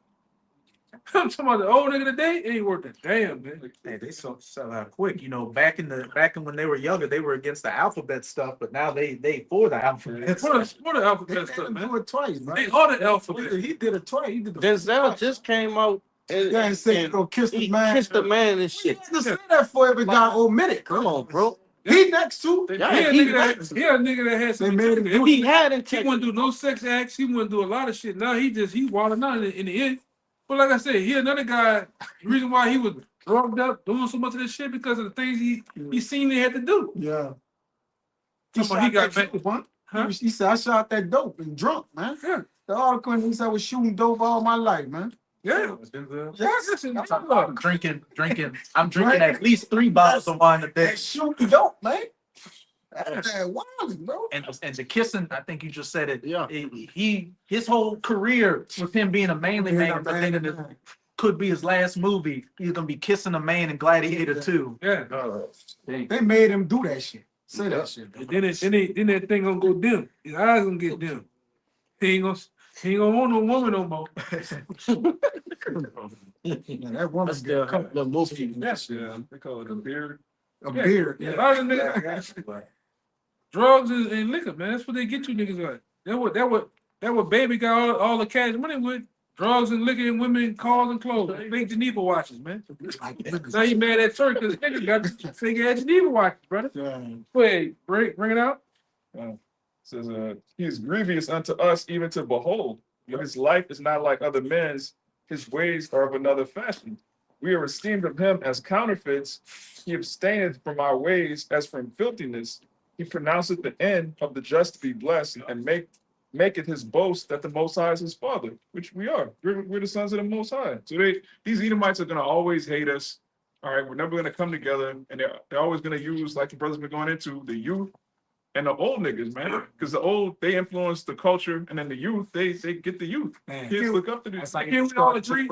Speaker 1: I'm talking about the old nigga today, ain't worth a damn, man.
Speaker 2: Hey, they sell out quick. You know, back in when they were younger, they were against the alphabet stuff, but now they for the alphabet.
Speaker 1: What the alphabet
Speaker 3: They
Speaker 1: stuff,
Speaker 3: did
Speaker 1: man?
Speaker 3: it twice, man.
Speaker 1: They are the alphabet.
Speaker 3: He did it twice. He did the
Speaker 8: Denzel just came out
Speaker 3: yeah, and said go kiss the
Speaker 8: he
Speaker 3: man.
Speaker 8: kissed the man and shit.
Speaker 3: He had to say that for every guy omitted.
Speaker 8: Come on, bro.
Speaker 3: He next to.
Speaker 1: He a nigga that had
Speaker 3: They
Speaker 1: some.
Speaker 3: made him
Speaker 8: He had
Speaker 1: He
Speaker 8: intent.
Speaker 1: wouldn't do no sex acts. He wouldn't do a lot of shit. Now he wilding out in the end. But like I said, he another guy. The reason why he was drugged up doing so much of this shit because of the things he seen they had to do.
Speaker 3: Yeah.
Speaker 1: He got back. Huh?
Speaker 3: He said, I shot that dope and drunk, man.
Speaker 1: Yeah.
Speaker 3: The article, he said I was shooting dope all my life, man.
Speaker 1: Yeah.
Speaker 3: Yes.
Speaker 2: I'm drinking. I'm drinking at least 3 bottles of wine a day.
Speaker 3: That shooting dope, man. That's wild, bro.
Speaker 2: And the kissing, I think you just said it.
Speaker 8: Yeah.
Speaker 2: His whole career with him being a manly man, but then it could be his last movie. He's gonna be kissing a man in Gladiator 2.
Speaker 1: Yeah.
Speaker 3: They made him do that shit. Say that shit.
Speaker 1: And then that thing gonna go dim. His eyes gonna get dim. He ain't gonna want no woman no more.
Speaker 3: Man, that woman
Speaker 8: Still, the most people.
Speaker 6: Yeah, they call it a beard.
Speaker 3: a beard.
Speaker 1: Yeah. A lot of niggas, drugs and liquor, man. That's what they get you niggas like. That what baby got all the cash money with. Drugs and liquor and women, cars and clothes. Fake Geneva watches, man. Now you mad at Turk because niggas got fake ass Geneva watches, brother. Wait, bring it out.
Speaker 6: Says, he is grievous unto us, even to behold. His life is not like other men's. His ways are of another fashion. We are esteemed of him as counterfeits. He abstaineth from our ways as from filthiness. He pronounceth the end of the just to be blessed, and maketh his boast that the Most High is his father, which we are. We're the sons of the Most High. So these Edomites are gonna always hate us. All right, we're never gonna come together, and they're always gonna use, like the brothers been going into, the youth and the old niggas, man. Because the old, they influence the culture, and then the youth, they get the youth. Kids look up to this.
Speaker 1: Can we all agree?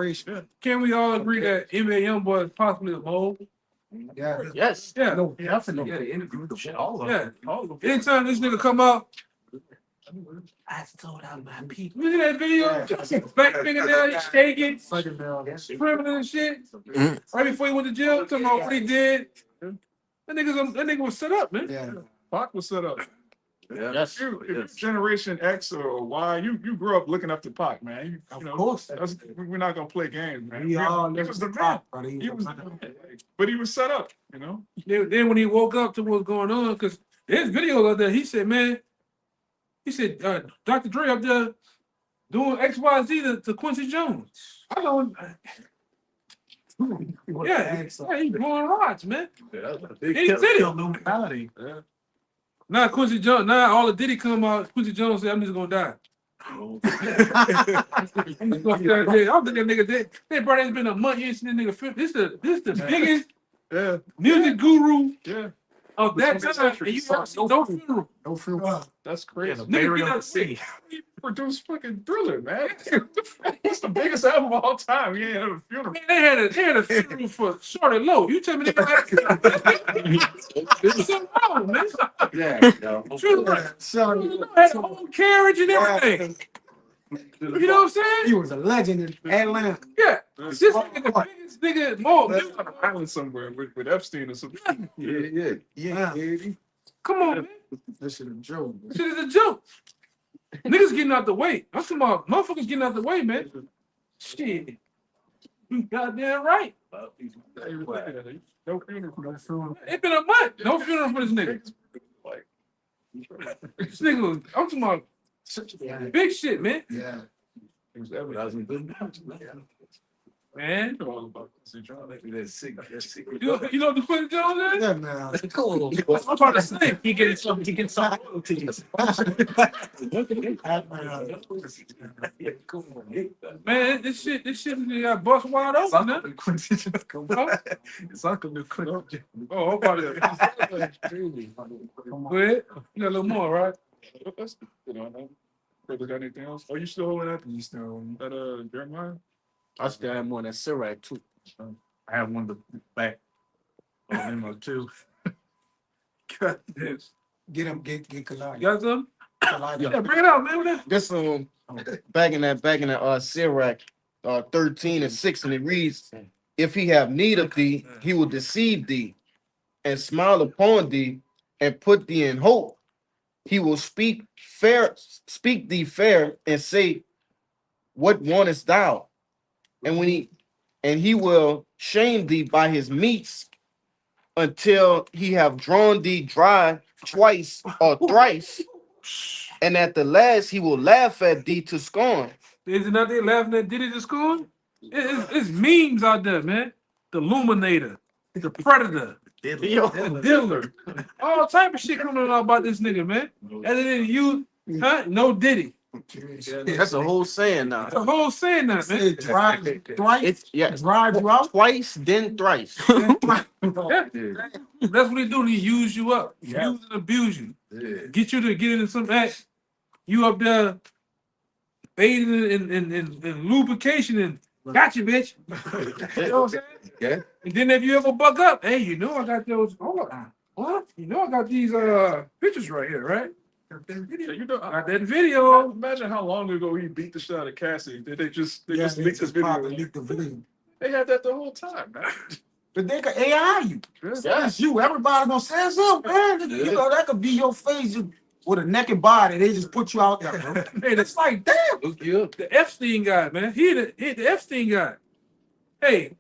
Speaker 1: Can we all agree that NBA Youngboy is possibly a mole?
Speaker 3: Yeah.
Speaker 8: Yes.
Speaker 1: Yeah.
Speaker 3: No, definitely.
Speaker 2: Yeah, they interviewed all of them.
Speaker 1: Yeah. Anytime this nigga come out,
Speaker 2: I told out my people.
Speaker 1: look at that video. Back fingernail, he's shaking,
Speaker 3: Psychedelic.
Speaker 1: trembling and shit. Right before he went to jail, talking about what he did. That nigga was set up, man.
Speaker 3: Yeah.
Speaker 6: Pac was set up.
Speaker 8: Yes.
Speaker 6: If you're Generation X or Y, you grew up looking up to Pac, man.
Speaker 3: Of course.
Speaker 6: We're not gonna play games, man.
Speaker 3: We all
Speaker 6: He was the man.
Speaker 3: Pac, brother.
Speaker 6: He was, but he was set up, you know.
Speaker 1: Then when he woke up to what's going on, because there's videos out there, he said, man, Dr. Dre up there doing XYZ to Quincy Jones. I don't. Yeah, he's blowing rods, man.
Speaker 2: Big
Speaker 1: He
Speaker 2: kill,
Speaker 1: did it.
Speaker 2: kill Illuminati.
Speaker 1: Now Quincy Jones, now all the Diddy come out, Quincy Jones said, I'm just gonna die. I'm just gonna die. I don't think that nigga did. Hey, bro, it's been a month since this nigga film. This the biggest music guru of that time. And you haven't seen no funeral.
Speaker 3: No funeral.
Speaker 6: That's
Speaker 2: Yeah,
Speaker 6: crazy.
Speaker 2: the
Speaker 1: Nigga,
Speaker 2: burial
Speaker 1: get
Speaker 2: of
Speaker 1: out
Speaker 2: the sea.
Speaker 6: He produced fucking Thriller, man. It's the biggest album of all time. He ain't had a funeral.
Speaker 1: Man, they had a funeral for Shorty Low. You tell me they there's something wrong, man.
Speaker 5: Yeah, yo.
Speaker 1: Funeral.
Speaker 3: So,
Speaker 1: Had a whole carriage and everything. You know what I'm saying?
Speaker 3: he was a legend in Atlanta.
Speaker 1: Yeah. This nigga the biggest nigga more.
Speaker 6: That's on an island somewhere with Epstein or something.
Speaker 3: Yeah.
Speaker 1: Come on, man.
Speaker 3: This shit a joke.
Speaker 1: This shit is a joke. Niggas getting out the way. I'm talking about motherfuckers getting out the way, man. Shit. You goddamn right.
Speaker 6: No funeral.
Speaker 3: No funeral.
Speaker 1: It been a month. No funeral for this nigga.
Speaker 6: Like,
Speaker 1: This nigga was, I'm talking about big shit, man.
Speaker 3: Yeah.
Speaker 6: it was evident.
Speaker 1: man.
Speaker 6: That's sick. That's sick.
Speaker 1: You know what the Quincy Jones is?
Speaker 3: Yeah, man.
Speaker 8: Cool.
Speaker 1: I'm about to say.
Speaker 8: He getting some royalties.
Speaker 1: Man, this shit got bust wide open, man.
Speaker 2: It's Uncle New Quincy.
Speaker 1: Oh, I'm about to. Go ahead. You got a little more, right?
Speaker 6: That's good on that. Brother, got anything else? Are you still holding that? You still holding that? Jeremiah?
Speaker 5: I still have one at Sirach too.
Speaker 2: I have one to back. Memo too.
Speaker 1: God damn.
Speaker 3: Get him, get Kalani.
Speaker 1: You got some?
Speaker 3: Kalani.
Speaker 1: Yeah, bring it out, man.
Speaker 5: This back in that Sirach 13:6, and it reads, if he have need of thee, he will deceive thee and smile upon thee and put thee in hope. He will speak thee fair and say, what wantest thou? And he will shame thee by his meats until he have drawn thee dry twice or thrice, and at the last he will laugh at thee to scorn.
Speaker 1: Is it not they laughing at Diddy to school? It's memes out there, man. The Illuminator, the Predator, the Dealer. All type of shit coming out about this nigga, man. Other than you, huh? No Diddy.
Speaker 5: That's a whole saying now.
Speaker 1: That's a whole saying that, man.
Speaker 3: Say drive twice,
Speaker 5: It's
Speaker 3: drive you out.
Speaker 5: twice, then thrice.
Speaker 1: Yeah. That's what he do. He use you up, use and abuse you, get you to get into some act. You up there bathing in lubrication and got you, bitch. You know what I'm saying?
Speaker 4: Yeah.
Speaker 1: And then if you ever buck up, hey, you know I got those. Hold on, what? You know I got these pictures right here, right?
Speaker 6: So you know,
Speaker 1: I got that video.
Speaker 6: imagine how long ago he beat the shit out of Cassie. Did they just
Speaker 3: Yeah,
Speaker 6: leaked this
Speaker 3: probably
Speaker 6: video?
Speaker 3: leaked the video.
Speaker 6: They had that the whole time, man.
Speaker 3: But they can AI you. That's you. Everybody gonna say something, man. You know, that could be your face with a naked body. They just put you out there, bro.
Speaker 1: Hey, that's like damn.
Speaker 4: Look you up.
Speaker 1: The Epstein guy, man. He the Epstein guy. Hey,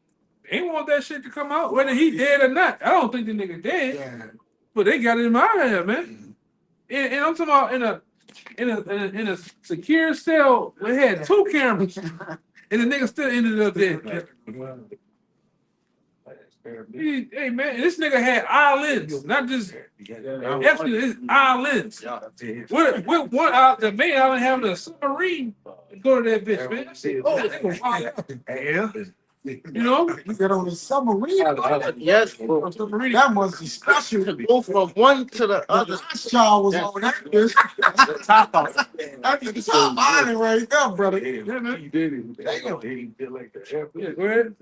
Speaker 1: ain't want that shit to come out, whether he dead or not. I don't think the nigga dead,
Speaker 3: Yeah.
Speaker 1: but they got him out of here, man. And I'm talking about in a secure cell. We had 2 cameras, and the nigga still ended up dead. Hey man, this nigga had eyelids, not just Epstein. His eyelids. What the main island having a submarine to go to that bitch, man. Oh, they was wild.
Speaker 2: Yeah.
Speaker 1: You know,
Speaker 3: You get on the submarine.
Speaker 5: Yes,
Speaker 1: submarine.
Speaker 3: That must be special.
Speaker 5: go from one to the other.
Speaker 3: Last child was on that. That's
Speaker 2: Top off.
Speaker 3: the top island right there, brother.
Speaker 1: Yeah, man.
Speaker 6: He did it.
Speaker 3: Damn.
Speaker 6: He did like the
Speaker 1: Yeah, go ahead.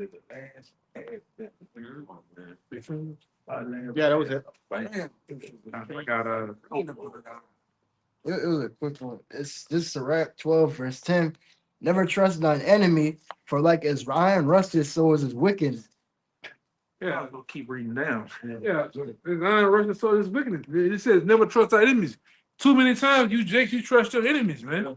Speaker 5: Yeah, that was it.
Speaker 3: Man.
Speaker 2: I got
Speaker 10: It was a quick one. It's this Sirach 12, verse 10. Never trust thine enemy, for like as iron rusted, so is his wickedness.
Speaker 1: Yeah,
Speaker 2: I'm gonna keep reading down.
Speaker 1: yeah. There's iron Russian sword is wickedness. It says never trust our enemies. Too many times you trust your enemies, man.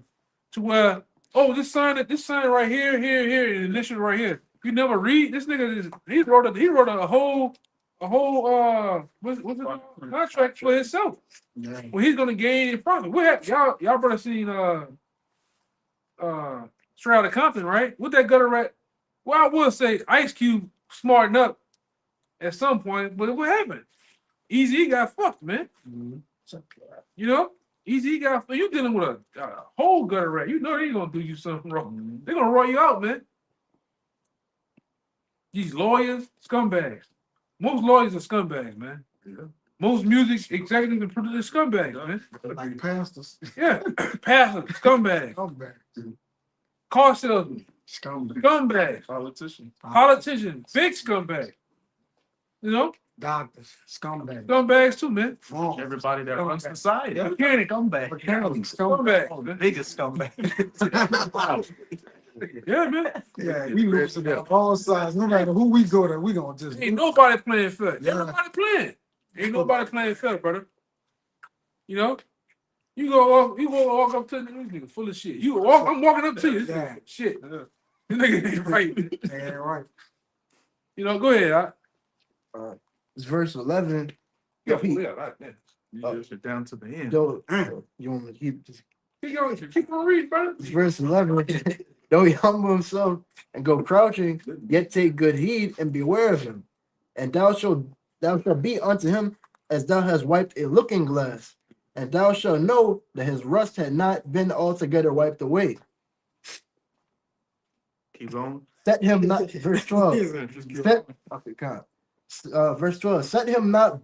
Speaker 1: To where, oh, this sign right here, and initial right here. You never read this nigga. He wrote a whole what's it called? Contract for himself.
Speaker 3: Yeah.
Speaker 1: Well, he's gonna gain profit. What have y'all brother seen Straight Outta Compton, right? With that gutter rat. Well, I would say Ice Cube smartened up at some point, but what happened? Easy got fucked, man. You know, Easy got you dealing with a whole gutter rat. You know they gonna do you something wrong. They're gonna roll you out, man. These lawyers, scumbags. Most lawyers are scumbags, man. Most music executives and producers scumbags, man.
Speaker 3: Like pastors.
Speaker 1: Yeah, pastors, scumbags.
Speaker 3: Scumbag.
Speaker 1: Car salesmen,
Speaker 3: Scumbag.
Speaker 1: scumbags.
Speaker 6: politician.
Speaker 1: Politicians, big scumbags. You know,
Speaker 3: Doctors. Scumbag.
Speaker 1: scumbags too, man.
Speaker 3: Wrong.
Speaker 2: Everybody that runs society.
Speaker 1: Mechanic,
Speaker 2: Scumbag.
Speaker 3: Mechanic,
Speaker 1: scumbag.
Speaker 2: The
Speaker 1: Man.
Speaker 2: biggest scumbag.
Speaker 1: Yeah, man.
Speaker 3: Yeah, we losing up all sides. No matter who we go to, we gonna just
Speaker 1: Ain't nobody playing fair. Ain't
Speaker 3: Yeah.
Speaker 1: nobody playing. Ain't nobody playing fair, brother. You know, you go walk up to the nigga full of shit. I'm walking up to you.
Speaker 3: Yeah.
Speaker 1: Shit. This nigga ain't right.
Speaker 3: yeah, right.
Speaker 1: You know, go ahead.
Speaker 10: It's verse 11.
Speaker 1: Yeah,
Speaker 10: Pete.
Speaker 2: You just get down to the end.
Speaker 10: Yo, you want me to keep this?
Speaker 1: Keep on reading, brother.
Speaker 10: It's verse 11. Though he humble himself and go crouching, yet take good heed and beware of him. And thou shalt be unto him as thou hast wiped a looking glass, and thou shalt know that his rust had not been altogether wiped away.
Speaker 2: Keep going.
Speaker 10: Set him not, verse 12. Verse 12. Set him not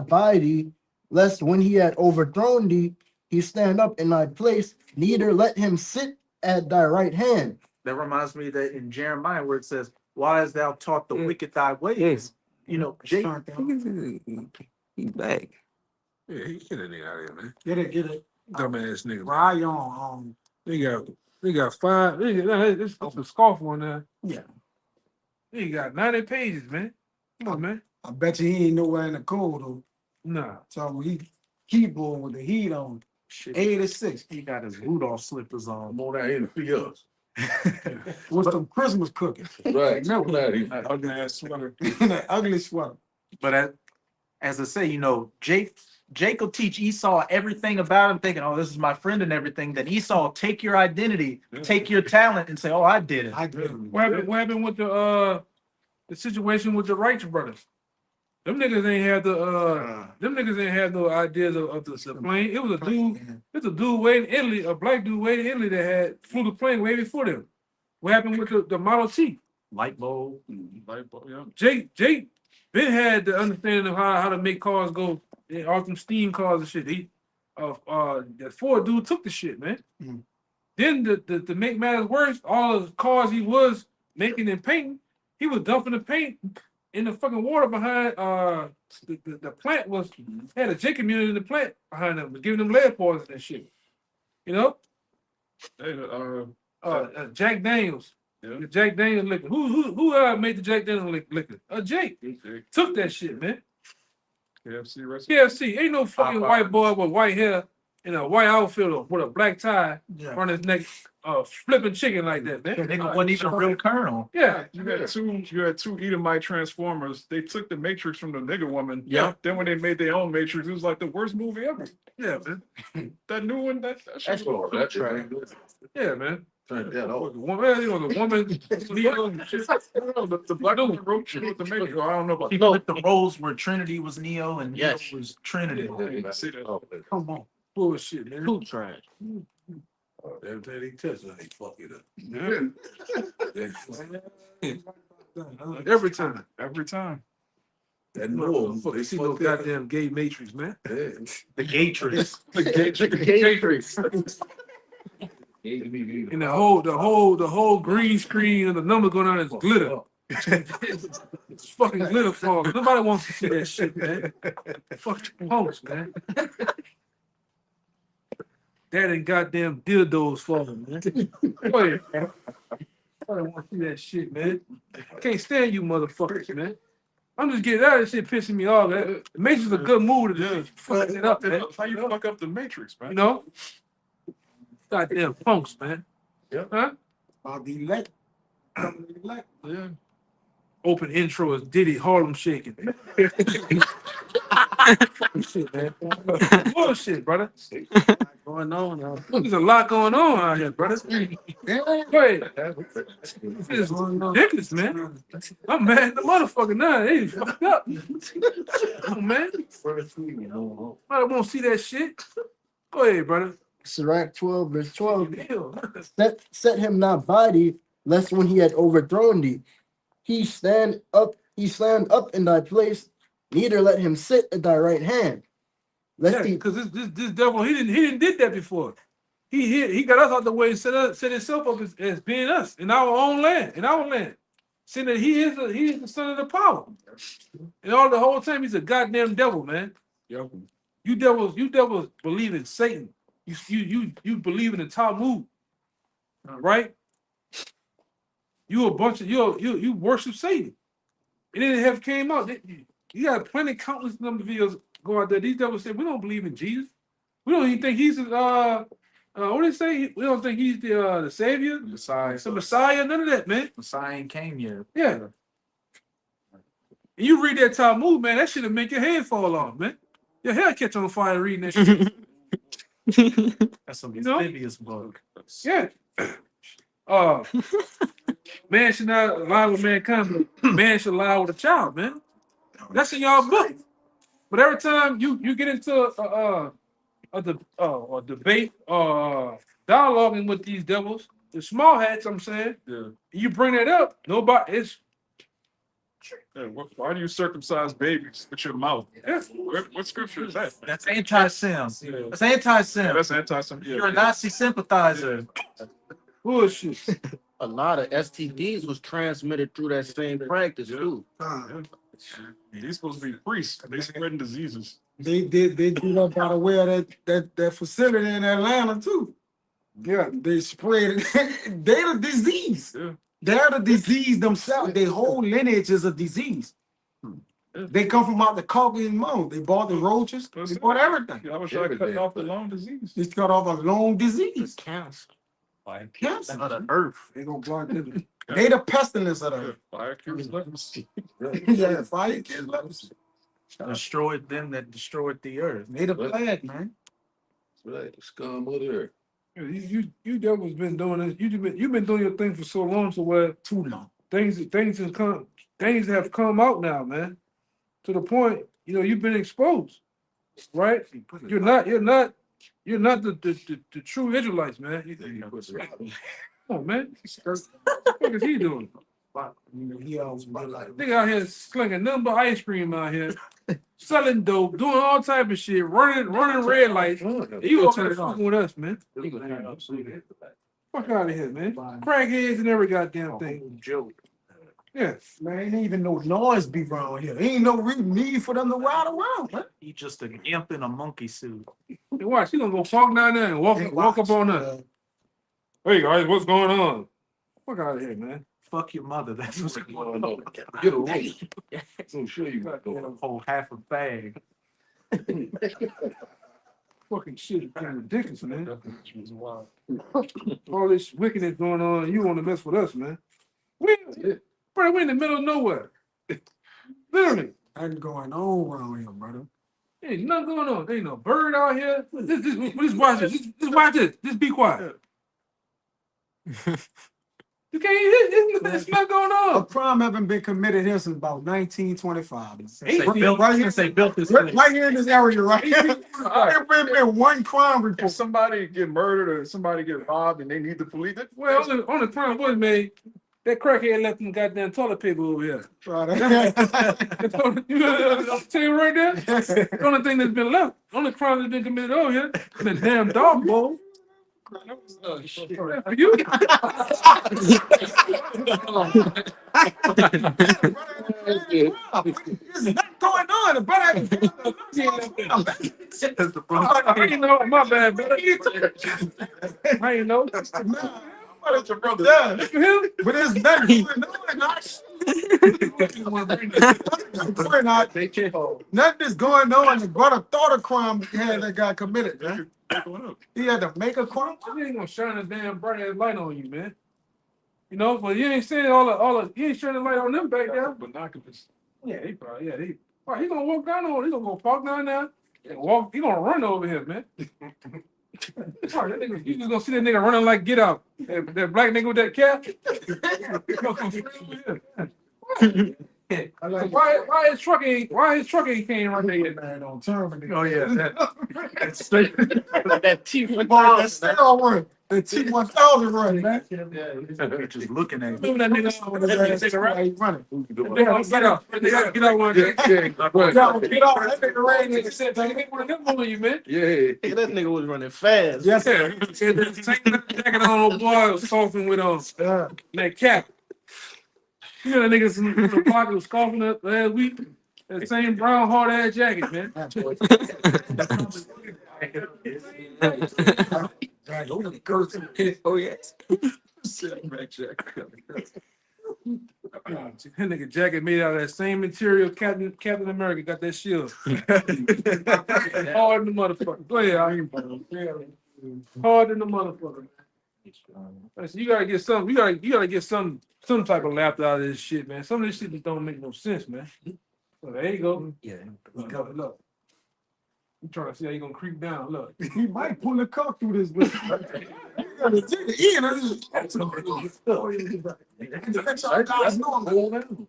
Speaker 10: by thee, lest when he had overthrown thee, he stand up in thy place, neither let him sit at thy right hand.
Speaker 2: That reminds me that in Jeremiah where it says, "Why hast thou taught the wicked thy ways?" You know, Jake.
Speaker 9: He's back.
Speaker 1: Yeah, he get that nigga out of here, man.
Speaker 3: Get it.
Speaker 1: Dumbass nigga.
Speaker 3: Where are you on?
Speaker 1: They got 5. It's a scoff on there.
Speaker 3: Yeah.
Speaker 1: He got 90 pages, man. Come on, man.
Speaker 3: I bet you he ain't nowhere in the cold though.
Speaker 1: Nah.
Speaker 3: So he keyboard with the heat on.
Speaker 2: Shit,
Speaker 3: 86.
Speaker 2: he got his Rudolph slippers on.
Speaker 6: I'm on that in 3 years.
Speaker 3: With some Christmas cookies.
Speaker 6: Right.
Speaker 3: Remember
Speaker 6: That ugly ass sweater.
Speaker 3: that ugly sweater.
Speaker 2: But as I say, you know, Jake will teach Esau everything about him, thinking, "Oh, this is my friend and everything." Then Esau will take your identity, take your talent, and say, "Oh, I did it."
Speaker 3: I did.
Speaker 1: What happened with the situation with the Wright brothers? Them niggas ain't had no ideas of the plane. It was a dude. It's a dude waiting in Italy, a black dude waiting in Italy that had flew the plane way before them. What happened with the Model T?
Speaker 2: Light bulb.
Speaker 6: Yeah.
Speaker 1: Jake Ben had the understanding of how to make cars go, all them steam cars and shit. That Ford dude took the shit, man.
Speaker 3: Mm.
Speaker 1: Then to make matters worse, all the cars he was making and painting, he was dumping the paint in the fucking water behind the plant had a J community in the plant behind them, was giving them lead poison and shit. You know?
Speaker 6: Hey,
Speaker 1: Jack Daniels.
Speaker 6: Yeah.
Speaker 1: The Jack Daniels liquor. Who made the Jack Daniels liquor? Jake. Took that shit, man.
Speaker 6: KFC recipe.
Speaker 1: KFC. Ain't no fucking
Speaker 2: Popeye.
Speaker 1: white boy with white hair in a white outfit or with a black tie
Speaker 3: Yeah.
Speaker 1: on his neck, flipping chicken like that, man.
Speaker 2: Nigga wasn't even a real colonel.
Speaker 1: Yeah.
Speaker 6: You had two Edomite transformers. They took the Matrix from the nigga woman.
Speaker 2: Yeah.
Speaker 6: Then when they made their own Matrix, it was like the worst movie ever.
Speaker 1: Yeah, man.
Speaker 6: That new one, that shit was
Speaker 1: Yeah, man.
Speaker 6: Yeah,
Speaker 1: The woman, the woman,
Speaker 6: the black woman wrote shit with the Matrix. I don't know about
Speaker 2: He flipped the roles where Trinity was Neo and Neo
Speaker 8: Yes.
Speaker 2: was Trinity.
Speaker 6: I see that.
Speaker 3: Come on.
Speaker 1: bullshit, man.
Speaker 8: Poop trash.
Speaker 1: Every time they touch it, they fuck it up. Every time.
Speaker 6: Every time.
Speaker 1: That motherfucker, see no goddamn gay matrix, man.
Speaker 2: The Gatrix.
Speaker 1: And the whole green screen and the number going on is glitter. It's fucking glitter fall. Nobody wants to see that shit, man. Fuck your punks, man. That and goddamn dildos falling, man. Go ahead, man. Nobody want to see that shit, man. I can't stand you motherfuckers, man. I'm just getting out of this shit pissing me off, man. The Matrix is a good move to just fucking it up, man.
Speaker 6: How you fuck up the Matrix, man?
Speaker 1: You know? Goddamn punks, man.
Speaker 6: Yeah.
Speaker 1: Huh?
Speaker 3: I'll be elect.
Speaker 6: Yeah.
Speaker 1: Open intro is Diddy Harlem shaking. Shit, man. Bullshit, brother.
Speaker 3: Going on now.
Speaker 1: There's a lot going on out here, brother. Go ahead. It's ridiculous, man. I'm mad at the motherfucker now. They fucked up. Oh, man. I won't see that shit. Go ahead, brother.
Speaker 10: Sirach 12, verse 12.
Speaker 1: Hell.
Speaker 10: Set him not by thee, lest when he had overthrown thee, he stand up in thy place, neither let him sit at thy right hand.
Speaker 1: Yeah, because this devil, he didn't did that before. He got us out the way and set himself up as being us in our own land, saying that he is the son of the power. And all the whole time he's a goddamn devil, man.
Speaker 6: Yep.
Speaker 1: You devils believe in Satan. You believe in the Talmud, right? You a bunch of you worship Satan. And then it have came out. You got plenty countless number of videos go out there. These devils say we don't believe in Jesus. We don't even think he's what do they say? We don't think he's the savior,
Speaker 2: Messiah.
Speaker 1: the Messiah. None of that, man.
Speaker 2: Messiah ain't came yet.
Speaker 1: Yeah. And you read that Talmud, man. That shit'll make your head fall off, man. Your hair catch on fire reading that shit.
Speaker 2: That's some
Speaker 1: You know?
Speaker 2: amphibious book.
Speaker 1: Yeah. Man should not lie with mankind, but man should lie with a child, man. That's in y'all book. But every time you get into a debate or dialoguing with these devils, the small hats, I'm saying,
Speaker 6: Yeah.
Speaker 1: you bring that up, nobody, it's,
Speaker 6: Yeah, why do you circumcise babies with your mouth?
Speaker 1: yeah.
Speaker 6: What scripture is that?
Speaker 2: That's anti-sim.
Speaker 1: Yeah.
Speaker 2: That's anti-sim.
Speaker 6: Yeah, that's anti-some. Yeah.
Speaker 2: You're a Nazi sympathizer.
Speaker 1: Bullshit.
Speaker 5: A lot of STDs was transmitted through that same practice too.
Speaker 6: He's supposed to be priests. They spreading diseases.
Speaker 3: They do that by the way of that facility in Atlanta too. Yeah, they spread it. They're the disease.
Speaker 6: Yeah.
Speaker 3: They're the disease themselves. Their whole lineage is a disease.
Speaker 6: Yeah.
Speaker 3: They come from out the Caucasus Mountains. They bought the roaches. They bought everything.
Speaker 6: Yeah, I was trying to cut off the lung disease.
Speaker 3: It's cut off a long disease.
Speaker 5: Cancer.
Speaker 3: Cancer.
Speaker 5: Of the earth.
Speaker 3: They gonna block it. They the pestilence of the earth.
Speaker 6: Fire cures leprosy.
Speaker 3: Yeah, fire kills leprosy.
Speaker 2: Destroyed them that destroyed the earth.
Speaker 3: They the plague, man.
Speaker 5: Right, scum of the earth.
Speaker 1: You devils been doing this. You've been doing your thing for so long, so where
Speaker 3: Too long.
Speaker 1: things have come out now, man. To the point, you've been exposed, right? You're not the true Israelites, man. Come on, man. What the fuck is he doing?
Speaker 3: He always been like,
Speaker 1: Nigga out here slinging nothing but ice cream out here, selling dope, doing all type of shit, running red lights. You over there fucking with us, man. Fuck out of here, man. Crackheads and every goddamn thing. Yeah.
Speaker 3: man, ain't even no noise be around here. Ain't no real need for them to ride around, man.
Speaker 2: He just an imp in a monkey suit.
Speaker 1: Hey, watch, he gonna go walk down there and walk up on us. Hey guys, what's going on? Fuck out of here, man.
Speaker 2: Fuck your mother. That's what's going on.
Speaker 5: Get a room. So sure you got
Speaker 2: A whole half a bag.
Speaker 1: Fucking shit is kind of ridiculous, man. All this wickedness going on, you want to mess with us, man? Bro, we're in the middle of nowhere. Literally.
Speaker 3: Nothing going on around here, brother.
Speaker 1: Ain't nothing going on. There ain't no bird out here. Just watch this. Just watch this. Just be quiet. You can't. There's nothing going
Speaker 3: A
Speaker 1: on.
Speaker 3: crime haven't been committed here since about 1925.
Speaker 2: Since they built this place.
Speaker 3: Right here in this area, right here. There been one crime
Speaker 6: If
Speaker 3: report.
Speaker 6: somebody get murdered or somebody get robbed and they need the police,
Speaker 1: Well, on the crime was made. That crackhead left them goddamn toilet paper over here.
Speaker 3: Right.
Speaker 1: I'll tell you right there. The only thing that's been left, only crime that's been committed over here, the damn dog bowl. For you?
Speaker 3: There's nothing going on. Brother,
Speaker 1: I ain't know. My bad, brother. I ain't know.
Speaker 3: That's your brother. Yeah.
Speaker 1: For him?
Speaker 3: But there's nothing going on. Nothing is going on. The brother thought a crime had that guy committed, man. He had to make a crime.
Speaker 1: He ain't gonna shine a damn bright ass light on you, man. But you ain't saying all the you ain't shining the light on them back there.
Speaker 6: binoculars.
Speaker 1: Yeah, he probably, yeah, he gonna walk down on, he gonna go park down there and walk, he gonna run over here, man. Sorry, that nigga, you just gonna see that nigga running like Get Out. That black nigga with that cap. He gonna come straight over here. Why his truck ain't came right there yet?
Speaker 3: Man, don't turn me.
Speaker 2: Oh yeah, that's straight.
Speaker 8: That T-1000.
Speaker 3: That's still run. The T-1000 run, man.
Speaker 2: You're just looking at it.
Speaker 1: Remember that nigga
Speaker 3: Running.
Speaker 1: Get out. Get out one day.
Speaker 3: Get out. That nigga ran in.
Speaker 1: Said, "Take one of them on you, man."
Speaker 5: Yeah, that nigga was running fast.
Speaker 3: Yes,
Speaker 1: Yeah, take that jacket on, old boy, was coughing with that cap. You know that niggas in the pocket was coughing up last week. That same brown hard ass jacket, man.
Speaker 9: Oh yes.
Speaker 1: That nigga jacket made out of that same material Captain America got that shield. Hard in the motherfucker. Go ahead, I ain't hard in the motherfucker. So you gotta get some. You gotta get some type of laughter out of this shit, man. Some of this shit just don't make no sense, man. So there you go.
Speaker 9: Yeah.
Speaker 1: Look. I'm trying to see how you gonna creep down. Look.
Speaker 3: He might pull a cock through this bitch. That's normal.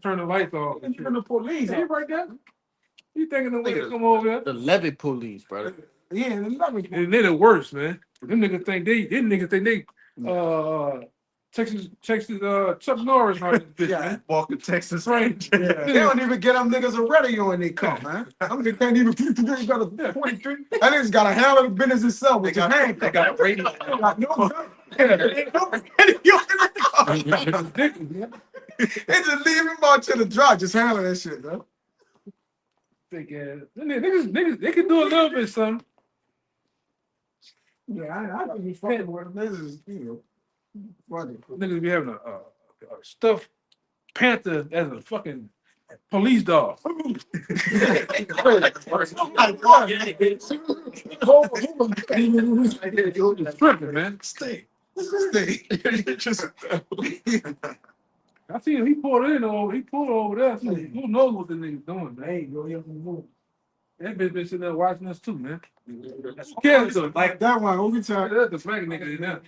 Speaker 1: Turn the lights off.
Speaker 3: Even the police,
Speaker 1: Hey, right there. You thinking the way to come over here?
Speaker 9: The levy police, brother.
Speaker 3: yeah,
Speaker 1: And they're the worst, man. Them niggas think they Texas Chuck Norris out this bitch,
Speaker 3: Yeah.
Speaker 1: man.
Speaker 2: Walking Texas
Speaker 1: Ranger.
Speaker 3: they don't even get them niggas a radio in their car, man. Them niggas can't even they got a 23. That nigga's got to handle the business itself with his hand.
Speaker 2: They got a radio.
Speaker 3: Like, no, ain't no radio in the car. They just leave him out to the dry, just handle that shit, man.
Speaker 1: Think, niggas, they can do a little bit something.
Speaker 3: Yeah, I be fucking with them. This is, funny.
Speaker 1: Niggas be having a stuffed panther as a fucking police dog. Stripping, man.
Speaker 3: Stay.
Speaker 1: I see him. He pulled over there. So who knows what the nigga's doing, man?
Speaker 3: Hey, go here and move.
Speaker 1: That bitch been sitting there watching us too, man. Like
Speaker 3: Like that one, every time.
Speaker 1: that's the black nigga in there.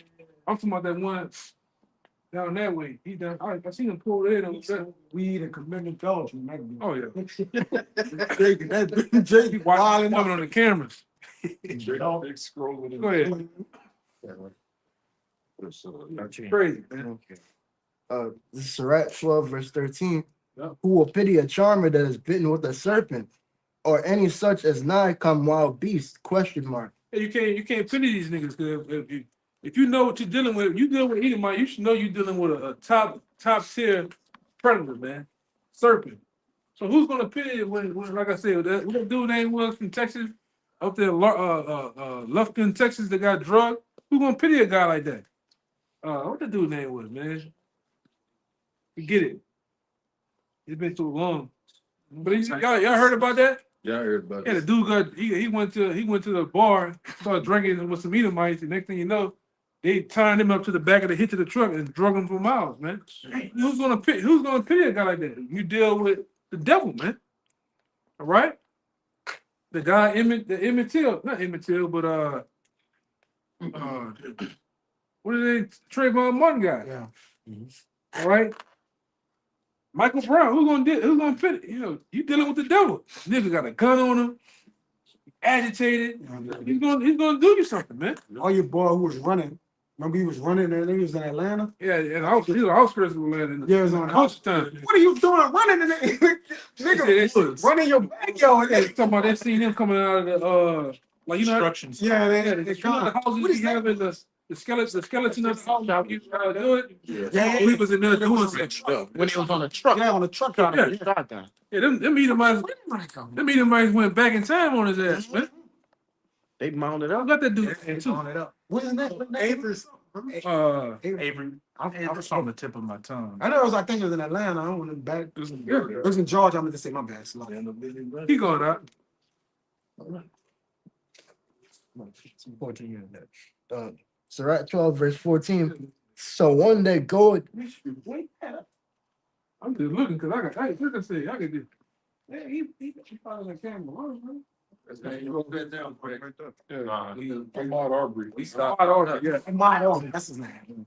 Speaker 1: I'm talking about that one down that way. He done. I seen him pull in on that.
Speaker 3: Weed and committing felons.
Speaker 1: Oh yeah.
Speaker 3: That Jake
Speaker 1: He watching coming on the cameras.
Speaker 6: Scrolling.
Speaker 1: Go ahead. Crazy, man.
Speaker 10: This is Sirach 12, verse 13.
Speaker 1: Yeah.
Speaker 10: Who will pity a charmer that is bitten with a serpent, or any such as nigh come wild beast? Question mark.
Speaker 1: Hey, you can't pity these niggas because if you know what you're dealing with, you dealing with Edomite, you should know you're dealing with a top tier predator, man, serpent. So who's gonna pity it when like I said, what that dude name was from Texas up there, Lufkin, Texas, that got drugged? Who gonna pity a guy like that? What the dude name was, man? Forget it. It's been too long. But y'all heard about that?
Speaker 6: Yeah, I heard about
Speaker 1: Yeah, the dude got he went to the bar, started drinking with some Edomites, and next thing you know, they tied him up to the back of the hitch of the truck and drug him for miles, man. Who's gonna pity a guy like that? You deal with the devil, man. All right? The guy not Emmett Till, but what is it? Trayvon Martin guy.
Speaker 3: Yeah.
Speaker 1: All right. Michael Brown, who's gonna fit it? You know, you dealing with the devil. Nigga got a gun on him, agitated. He's gonna do you something, man.
Speaker 3: All your boy who was running. Remember he was running and he was in Atlanta?
Speaker 1: Yeah, and also he's an outskirts of Atlanta.
Speaker 3: Yeah, it was on
Speaker 1: Coach time.
Speaker 3: What are you doing running in the nigga? Running your backyard.
Speaker 1: Yeah, talking about they seen him coming out of the like you know.
Speaker 2: Instructions.
Speaker 3: Yeah,
Speaker 1: Yeah,
Speaker 3: they
Speaker 1: the
Speaker 3: come.
Speaker 1: houses
Speaker 3: What is
Speaker 1: he have in the skeleton of the house. You do it.
Speaker 3: Yeah,
Speaker 1: He was in there doing something.
Speaker 9: When he was on the truck.
Speaker 3: Yeah, on the truck out there.
Speaker 1: Yeah, them Edomites went back in time on his ass, man.
Speaker 9: They mounted
Speaker 1: I
Speaker 9: up.
Speaker 1: got that dude too.
Speaker 3: On it up. What's his name?
Speaker 7: Avery.
Speaker 2: Avery. It's on the tip of my tongue.
Speaker 3: I know I think it was in Atlanta. I don't want to back. It was in Georgia. I'm going to say my bad. Slow.
Speaker 1: He going out.
Speaker 10: 14 years. Sirach 12, verse 14. So one that goeth,
Speaker 1: I'm just looking because I can say I can do. Yeah, he probably the camera.
Speaker 6: You wrote that down quick. Yeah, Ahmaud Arbery. We stopped.
Speaker 1: Ahmaud Arbery, yeah.
Speaker 3: My own. That's his name.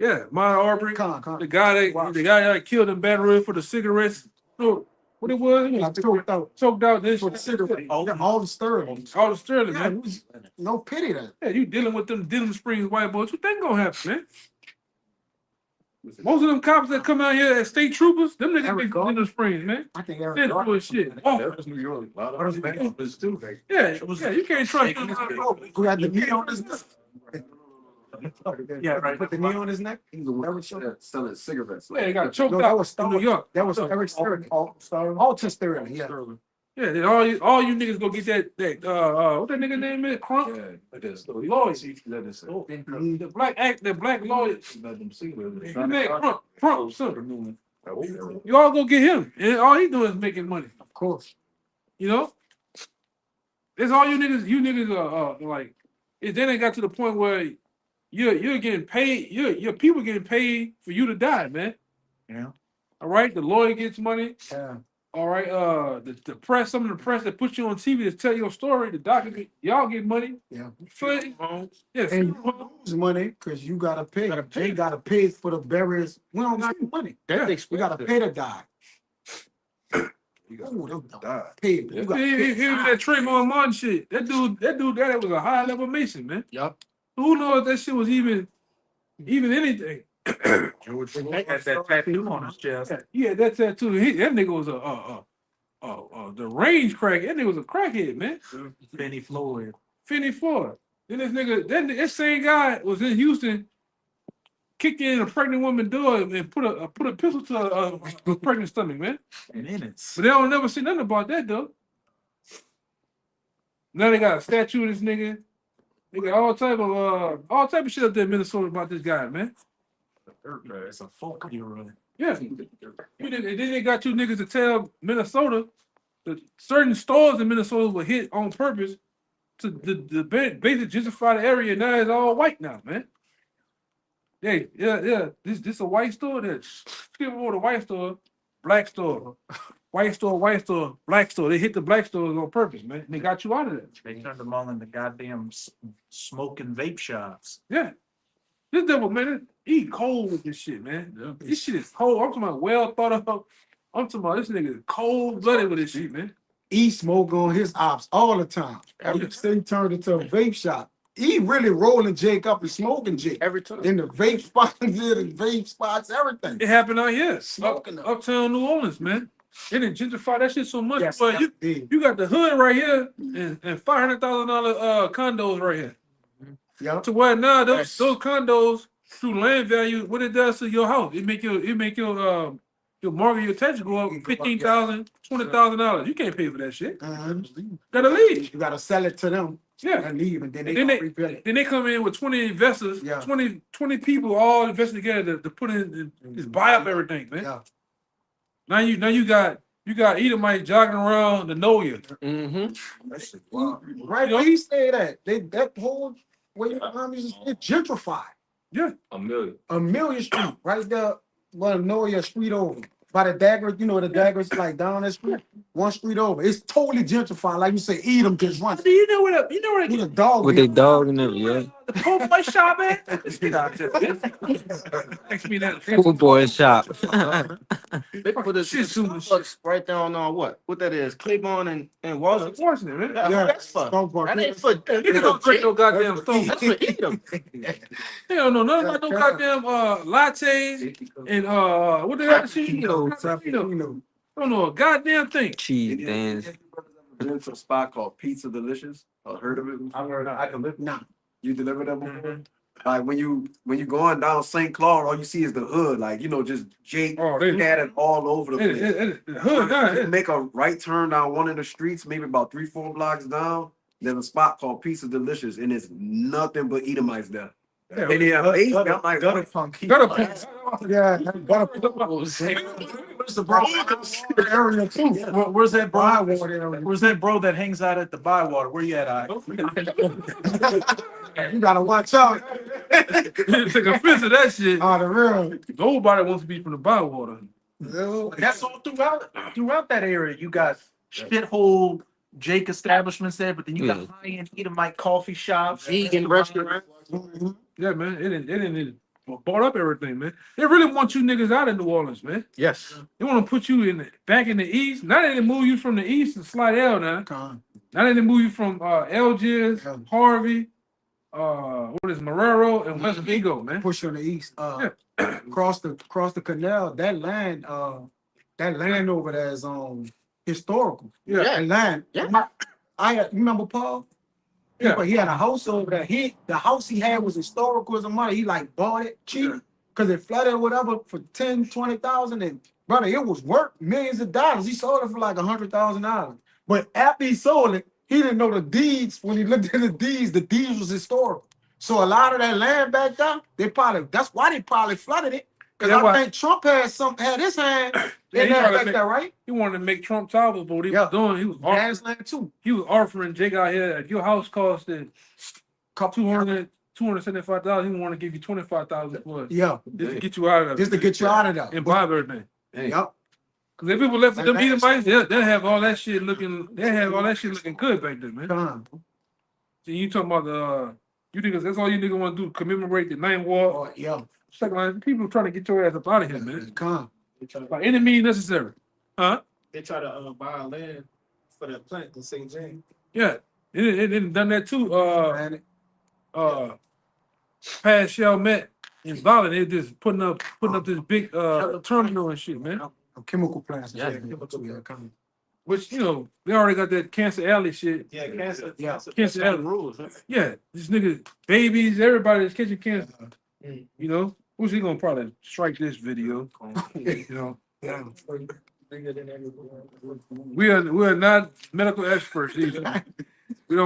Speaker 1: Yeah, Ahmaud Arbery,
Speaker 3: Con.
Speaker 1: the guy that killed in Baton Rouge for the cigarettes. No, what it was? He was choked out this
Speaker 3: For the cigarette. All the sterling.
Speaker 1: all the sterling,
Speaker 3: Yeah,
Speaker 1: man.
Speaker 3: it was no pity that.
Speaker 1: Yeah, you dealing with them Denham Springs white boys. What think gonna happen, man? Most of them cops that come out here as state troopers, them niggas be from Denham Springs, man.
Speaker 3: I think
Speaker 1: They're
Speaker 3: Eric
Speaker 1: doing shit. Oh,
Speaker 6: That was New York. A lot of us too.
Speaker 1: yeah, you can't trust them.
Speaker 3: who had the knee on his neck.
Speaker 2: Yeah, right.
Speaker 3: Put the knee on his neck.
Speaker 5: He was selling cigarettes.
Speaker 1: Yeah, they got choked
Speaker 3: No, that
Speaker 1: out
Speaker 3: was
Speaker 1: in New York.
Speaker 3: That was Eric Sterling. Alton Sterling. Yeah.
Speaker 1: Yeah, then all you niggas go get that what that nigga name is? Crump?
Speaker 6: Yeah, it is.
Speaker 1: Lloyd. The black lawyer.
Speaker 6: Let them see what
Speaker 1: His name Crump, son. You all go get him. And all he doing is making money.
Speaker 3: Of course.
Speaker 1: You know? It's all you niggas are like, it then it got to the point where you're getting paid, your people getting paid for you to die, man.
Speaker 2: Yeah.
Speaker 1: All right, the lawyer gets money,
Speaker 3: Yeah.
Speaker 1: All right, the press, some of the press that put you on TV to tell your story, the doctor, y'all get money.
Speaker 3: Yeah.
Speaker 1: Foot, yeah,
Speaker 3: And
Speaker 1: funeral home.
Speaker 3: you lose money because you gotta pay. They gotta pay for the burials. We don't got the money.
Speaker 9: That's
Speaker 3: We gotta pay to die. Ooh, them
Speaker 4: Die.
Speaker 3: pay. You gotta pay.
Speaker 1: Even that Trayvon Martin shit. That dude, that was a high level Mason, man.
Speaker 9: Yup.
Speaker 1: Who knows if that shit was even anything?
Speaker 2: George Floyd had that tattoo on his chest.
Speaker 1: Yeah, that tattoo. That nigga was the range crack. That nigga was a crackhead, man.
Speaker 2: Benny Floyd.
Speaker 1: Finney Floyd. Then this nigga, that same guy was in Houston, kicked in a pregnant woman's door and put a pistol to a pregnant stomach, man.
Speaker 2: Minutes.
Speaker 1: But they don't never see nothing about that though. Now they got a statue of this nigga. They got all type of shit up there in Minnesota about this guy, man.
Speaker 2: It's a folk hero.
Speaker 1: Yeah. And then they got you niggas to tell Minnesota that certain stores in Minnesota were hit on purpose to the basic gentrify the area. Now it's all white now, man. Yeah. This a white store. That skip over the white store, black store, white store, black store. They hit the black stores on purpose, man. And they got you out of there.
Speaker 2: They turned them all into goddamn smoking vape shops.
Speaker 1: Yeah. This devil, man, he cold with this shit, man. This shit is cold. I'm talking about well thought of. I'm talking about this nigga is cold blooded with this shit, man.
Speaker 3: He smoke on his ops all the time. Every city turned into a vape shop. He really rolling Jake up and smoking Jake.
Speaker 9: Every time.
Speaker 3: In the vape spots, everything.
Speaker 1: It happened out here.
Speaker 3: Smoking up.
Speaker 1: Uptown New Orleans, man. They didn't gentrify that shit so much.
Speaker 3: Yes,
Speaker 1: But
Speaker 3: yes, indeed.
Speaker 1: you got the hood right here and $500,000 condos right here.
Speaker 3: Yeah.
Speaker 1: To where now those
Speaker 9: Yes.
Speaker 1: condos through land value, what it does to your house, it make your mortgage, your taxes go up $15,000, $20,000. You can't pay for that shit. Gotta leave.
Speaker 3: You gotta sell it to them
Speaker 1: Yeah.
Speaker 3: and leave, and then they
Speaker 1: And then
Speaker 3: gonna rebuild it.
Speaker 1: Then they come in with 20 investors,
Speaker 3: Yeah.
Speaker 1: 20 people all invested together to put in, just buy up everything, man.
Speaker 3: Yeah.
Speaker 1: Now you got Edomite jogging around the Noya.
Speaker 9: Mm-hmm.
Speaker 3: Right where he stayed at. That whole way behind me is gentrified.
Speaker 1: Yeah.
Speaker 6: A million.
Speaker 3: A million street right there. Well, know your street over. By the dagger, you know the daggers like down that street, one street over. It's totally gentrified. Like you say, eat them just run.
Speaker 1: You know what
Speaker 3: With a dog.
Speaker 11: With their dog and everything, yeah.
Speaker 1: the poor boy shop at? Ask me that.
Speaker 11: Poor boy shop.
Speaker 9: They put this
Speaker 1: Shit,
Speaker 9: Starbucks right down on what that is, Claiborne and Washington.
Speaker 1: Unfortunate, man.
Speaker 9: Yeah, that's for.
Speaker 3: Stone Park.
Speaker 9: That ain't for.
Speaker 1: Niggas don't drink no goddamn stone.
Speaker 9: That's for eat them.
Speaker 1: They don't know nothing about no goddamn lattes and what they got to see. Don't know a goddamn thing.
Speaker 11: Cheese dance.
Speaker 5: Been to a spot called Pizza Delicious. Heard of it?
Speaker 4: I can live.
Speaker 3: Nah.
Speaker 5: You deliver them before? Like when you going down St. Claude, all you see is the hood, like just Jake
Speaker 1: Oh, they
Speaker 5: scattered all over the place.
Speaker 1: the hood, nah,
Speaker 5: You make a right turn down one of the streets, maybe about 3-4 blocks down. There's a spot called Pizza Delicious, and it's nothing but Edomites there.
Speaker 1: Yeah,
Speaker 5: And they're amazing. I'm like,
Speaker 2: Gutter punk.
Speaker 1: gotta
Speaker 3: Yeah, where's the bro? Area too.
Speaker 2: Where's that bro?
Speaker 3: Bywater area.
Speaker 2: Where's that bro that hangs out at the Bywater? Where you at, I?
Speaker 3: You gotta watch out.
Speaker 1: take offense to that shit.
Speaker 3: Oh, the real.
Speaker 1: Nobody wants to be from the Bywater.
Speaker 2: That's all throughout that area. You got shithole Jake establishments there, but then you got high-end Edomite coffee shops,
Speaker 9: Vegan restaurant.
Speaker 1: Yeah, man. They didn't bought up everything, man. They really want you niggas out of New Orleans, man.
Speaker 9: Yes.
Speaker 1: They want to put you back in the east. Now they didn't move you from the east to Slidell now. Now they didn't move you from Algiers, Harvey, what is Marrero and West Vigo, man.
Speaker 3: Push on the east. Cross the canal. That land over there is historical.
Speaker 1: Yeah.
Speaker 3: That land.
Speaker 9: Yeah.
Speaker 3: You remember Paul?
Speaker 1: Yeah.
Speaker 3: But he had a house over there. The house he had was historical as a mother. He like bought it cheap because it flooded or whatever for 10, 20,000. And brother, it was worth millions of dollars. He sold it for like $100,000. But after he sold it, he didn't know the deeds. When he looked at the deeds was historical. So a lot of that land back there, that's why they probably flooded it. Because I think Trump had his hand in that back there, right?
Speaker 1: He wanted to make Trump towers, but what he was doing, he was
Speaker 3: land too.
Speaker 1: He was offering Jake out here, if your house costed $275, he want to give you $25,000 for it.
Speaker 3: Yeah.
Speaker 1: Just to get you out of there.
Speaker 3: Just to get you out of there.
Speaker 1: And buy everything.
Speaker 3: Yep.
Speaker 1: Cause if it was left for them Edomites, they'll have all that shit looking. They have all that shit looking good back then, man.
Speaker 3: Con.
Speaker 1: See, you talking about the you niggas? That's all you niggas want to do. Commemorate the Ninth War.
Speaker 3: Oh, yeah.
Speaker 1: Second line, people trying to get your ass up out of here, man.
Speaker 3: Con.
Speaker 1: By any means necessary, huh?
Speaker 10: They try to buy land for that plant in St. James.
Speaker 1: Yeah, it done that too.
Speaker 3: Man,
Speaker 1: Past Chalmette in Violent, they just putting up this big terminal and shit, man.
Speaker 3: chemical plants.
Speaker 10: Yeah,
Speaker 3: Con.
Speaker 1: Which they already got that Cancer Alley shit.
Speaker 10: Yeah, cancer.
Speaker 3: Yeah.
Speaker 1: Cancer Alley
Speaker 10: rules.
Speaker 1: Yeah, this nigga, babies, everybody that's catching cancer. Who's he gonna probably strike this video?
Speaker 3: Yeah.
Speaker 1: We are not medical experts either. We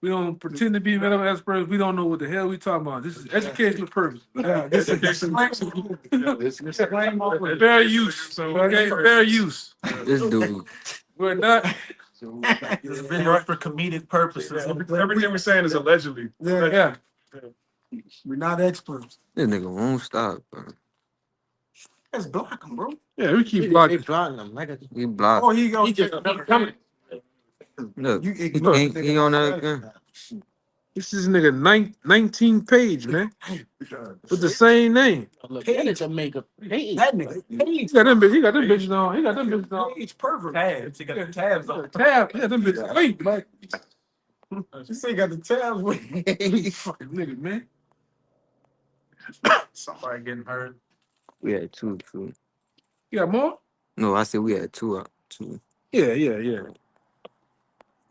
Speaker 1: don't pretend to be medical experts. We don't know what the hell we talking about. This is educational purpose.
Speaker 3: Yeah, this is
Speaker 1: Fair use. Okay, fair use.
Speaker 11: This dude.
Speaker 1: We're not.
Speaker 2: It's been right for comedic purposes.
Speaker 6: Everything we're saying is allegedly.
Speaker 1: Yeah.
Speaker 3: We're not experts.
Speaker 11: This nigga won't stop, bro.
Speaker 3: Let's block him, bro.
Speaker 1: Yeah, we keep blocking.
Speaker 11: He blocked.
Speaker 3: Oh, he go.
Speaker 11: Look,
Speaker 3: You
Speaker 11: he
Speaker 3: ignore
Speaker 11: on that again.
Speaker 1: This is nigga 19 page, man. With the same name.
Speaker 10: Jamaica.
Speaker 3: That nigga.
Speaker 1: He got them bitches on. He got them bitches on.
Speaker 3: Page perfect.
Speaker 2: Tabs. He got the tabs on.
Speaker 1: Tab. Yeah, them bitches. Wait, like
Speaker 3: You say you got the tabs with
Speaker 1: fucking nigga, man.
Speaker 2: Somebody getting hurt.
Speaker 11: We had two.
Speaker 1: You got more?
Speaker 11: No, I said we had two.
Speaker 1: Yeah.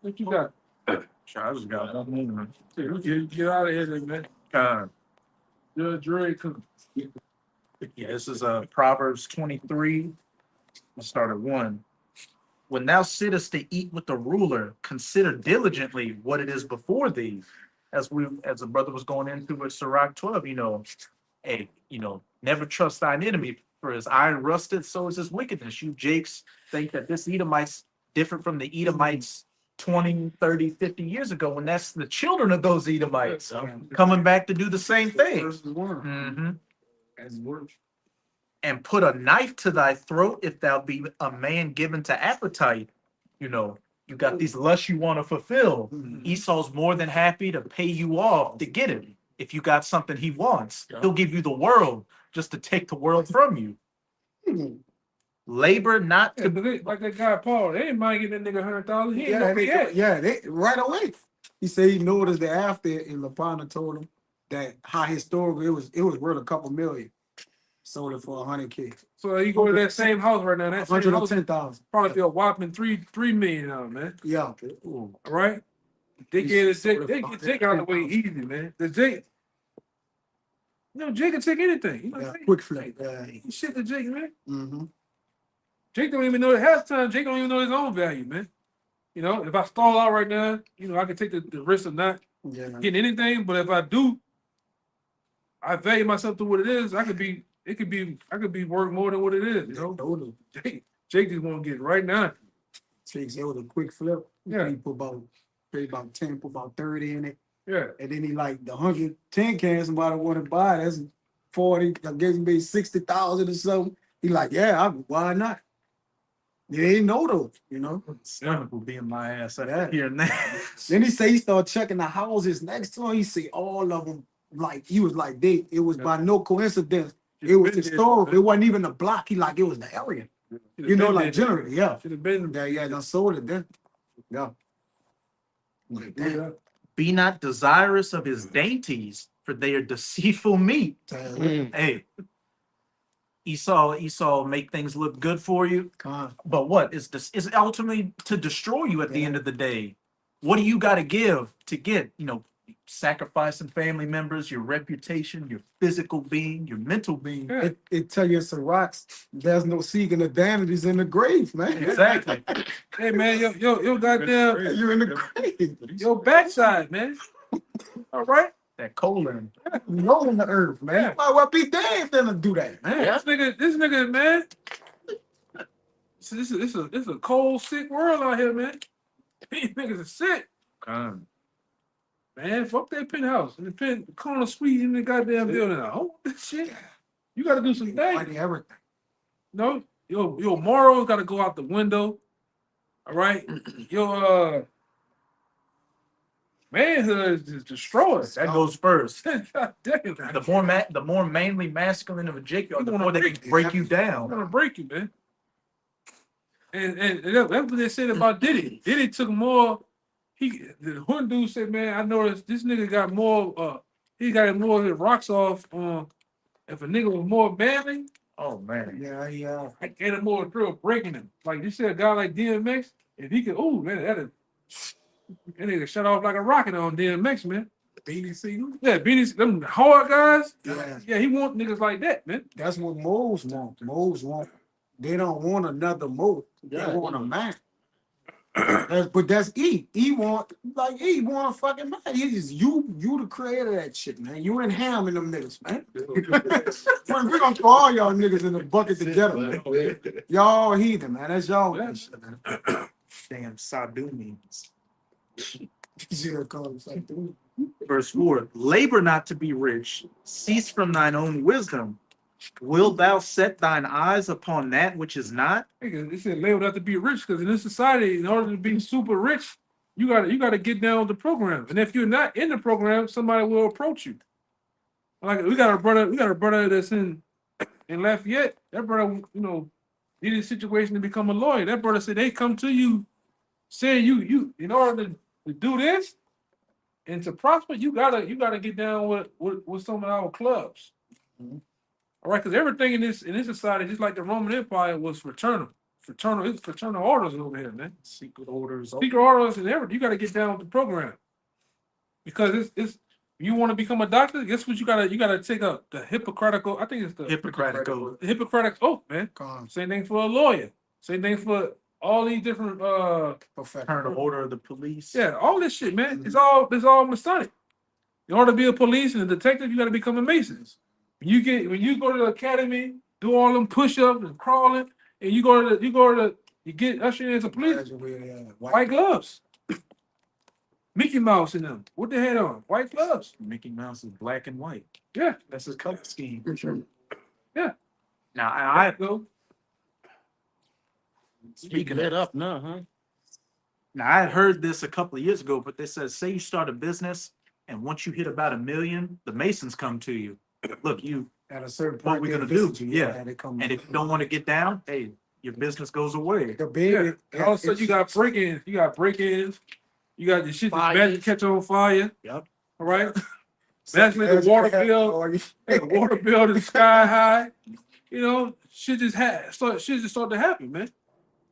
Speaker 1: What you got?
Speaker 2: Sure, I just got nothing.
Speaker 1: Get out of here, then, man. Dre, come.
Speaker 2: Yeah, this is Proverbs 23. Let's start at 1. When thou sittest to eat with the ruler, consider diligently what it is before thee. As the brother was going into with Sirach 12, never trust thine enemy, for his iron rusted, so is his wickedness. You Jakes think that this Edomite's different from the Edomites 20, 30, 50 years ago, when that's the children of those Edomites coming back to do the same thing. Mhm. And put a knife to thy throat if thou be a man given to appetite. You got these lusts you want to fulfill. Esau's more than happy to pay you off to get it. If you got something he wants, he'll give you the world just to take the world from you. Labor not
Speaker 1: Yeah,
Speaker 2: to
Speaker 1: but like that guy Paul, they ain't mind getting that nigga $100,000. He ain't gonna yet.
Speaker 3: they right away. He said he noticed that after and Lapana told him that how historical it was worth a couple million. Sold it for $100K.
Speaker 1: So you go to that same house right now. That same house
Speaker 3: 110,000.
Speaker 1: probably be a whopping $3 million now, man.
Speaker 3: Yeah.
Speaker 1: All right. They get Jake out of the way easy, man. The Jake. Jake can take anything. You know what I'm saying?
Speaker 3: Quick flip. Yeah.
Speaker 1: Shit to Jake, man.
Speaker 3: Mm-hmm.
Speaker 1: Jake don't even know at halftime. Jake don't even know his own value, man. If I stall out right now, I can take the risk of not getting anything. But if I do, I value myself to what it is. I could be worth more than what it is. Jake just want to get it right now.
Speaker 3: Takes it with a quick flip.
Speaker 1: Yeah.
Speaker 3: He put about 10, put about 30 in it.
Speaker 1: Yeah.
Speaker 3: And then he like the 110 cans somebody want to buy. That's 40. I guess he made 60,000 or something. He like, why not? They ain't know though,
Speaker 2: Son will be in my ass
Speaker 3: Yeah.
Speaker 2: here and there.
Speaker 3: Then he say he started checking the houses next to him. He see all of them like he was like it was by no coincidence. It was historical. It wasn't even a block. He like it was the area. Like generally, yeah.
Speaker 1: Should have been
Speaker 3: Done sold it then. Yeah.
Speaker 2: Be not desirous of his dainties, for they are deceitful meat. Hey, Esau make things look good for you, but what is this? Is ultimately to destroy you at the end of the day. What do you got to give to get? Sacrificing family members, your reputation, your physical being, your mental being.
Speaker 1: Yeah.
Speaker 3: It tell you it's some rocks. There's no seeking of damages in the grave, man.
Speaker 2: Exactly.
Speaker 1: Hey man, yo goddamn,
Speaker 3: You're in the grave.
Speaker 1: your backside, man. All right.
Speaker 2: That colon.
Speaker 3: Roll in the earth, man.
Speaker 1: Yeah.
Speaker 3: Why would be damned to do that, man?
Speaker 1: This nigga, man. This is a cold, sick world out here, man. These niggas are sick. Man, fuck that penthouse. And the corner suite in the goddamn building. Oh, this shit. You gotta do some things.
Speaker 3: Everything.
Speaker 1: No, your morals got to go out the window. All right, your manhood is just destroyed.
Speaker 2: That goes first.
Speaker 1: God damn,
Speaker 2: The more manly masculine of a jig you are, the
Speaker 1: You wanna
Speaker 2: more they can break you
Speaker 1: I'm
Speaker 2: down.
Speaker 1: gonna break you, man. And that's what they said about Diddy. Diddy took more. The one dude said, "Man, I noticed this nigga got more. He got more of his rocks off. If a nigga was more manly,
Speaker 2: Oh man.
Speaker 3: Yeah.
Speaker 1: I get him more thrill breaking him. Like you said, a guy like DMX, if he could, oh man, that nigga shut off like a rocket on DMX, man.
Speaker 3: Beanie Siegel.
Speaker 1: Yeah, Beanie, them hard guys.
Speaker 3: Yeah.
Speaker 1: He want niggas like that, man.
Speaker 3: That's what Moles want. Moles want. They don't want another Mole. They want a man. But that's E. E want a fucking man. You the creator of that shit, man. You and Ham and them niggas, man. Man, we gonna throw all y'all niggas in the bucket together, man. Y'all heathen, man. That's y'all that shit, man.
Speaker 2: Damn Sadu means.
Speaker 3: You see that call him Sadu?
Speaker 2: Verse 4, labor not to be rich, cease from thine own wisdom. Wilt thou set thine eyes upon that which is not?
Speaker 1: Nigga, they said labeled have to be rich because in this society, in order to be super rich, you gotta get down with the program. And if you're not in the program, somebody will approach you. Like we got a brother that's in Lafayette. That brother, needed a situation to become a lawyer. That brother said they come to you saying you in order to do this and to prosper, you gotta get down with some of our clubs. All right, because everything in this society, just like the Roman Empire, was fraternal orders over here, man.
Speaker 2: Secret orders.
Speaker 1: And everything. You got to get down with the program because it's you want to become a doctor. Guess what? You gotta take up the Hippocratic. I think it's the
Speaker 2: Hippocratic Oath.
Speaker 1: The Hippocratic Oath, man. Same thing for a lawyer. Same thing for all these different
Speaker 2: Fraternal order of the police.
Speaker 1: Yeah, all this shit, man. It's all Masonic. In order to be a police and a detective, you got to become a Mason. When you go to the academy, do all them push-ups and crawling, and you get ushered in as a police. White gloves. Mickey Mouse in them. What the head on? White gloves.
Speaker 2: Mickey Mouse is black and white.
Speaker 1: Yeah.
Speaker 2: That's his color scheme.
Speaker 1: Yeah.
Speaker 2: Now I
Speaker 1: go.
Speaker 2: Speaking
Speaker 8: Lit
Speaker 2: of,
Speaker 8: up now, huh?
Speaker 2: now I had heard this a couple of years ago, but they said, say you start a business and once you hit about $1 million, the Masons come to you. Look,
Speaker 3: at a certain point,
Speaker 2: what we're gonna do? Yeah.
Speaker 3: they come
Speaker 2: And if you don't want to get down, hey, your business goes away.
Speaker 3: the baby,
Speaker 1: And all of a sudden you got break-ins. You got the shit that's bad to catch on fire.
Speaker 2: Yep.
Speaker 1: All right. Magically the water bill is sky high. Shit just start to happen, man.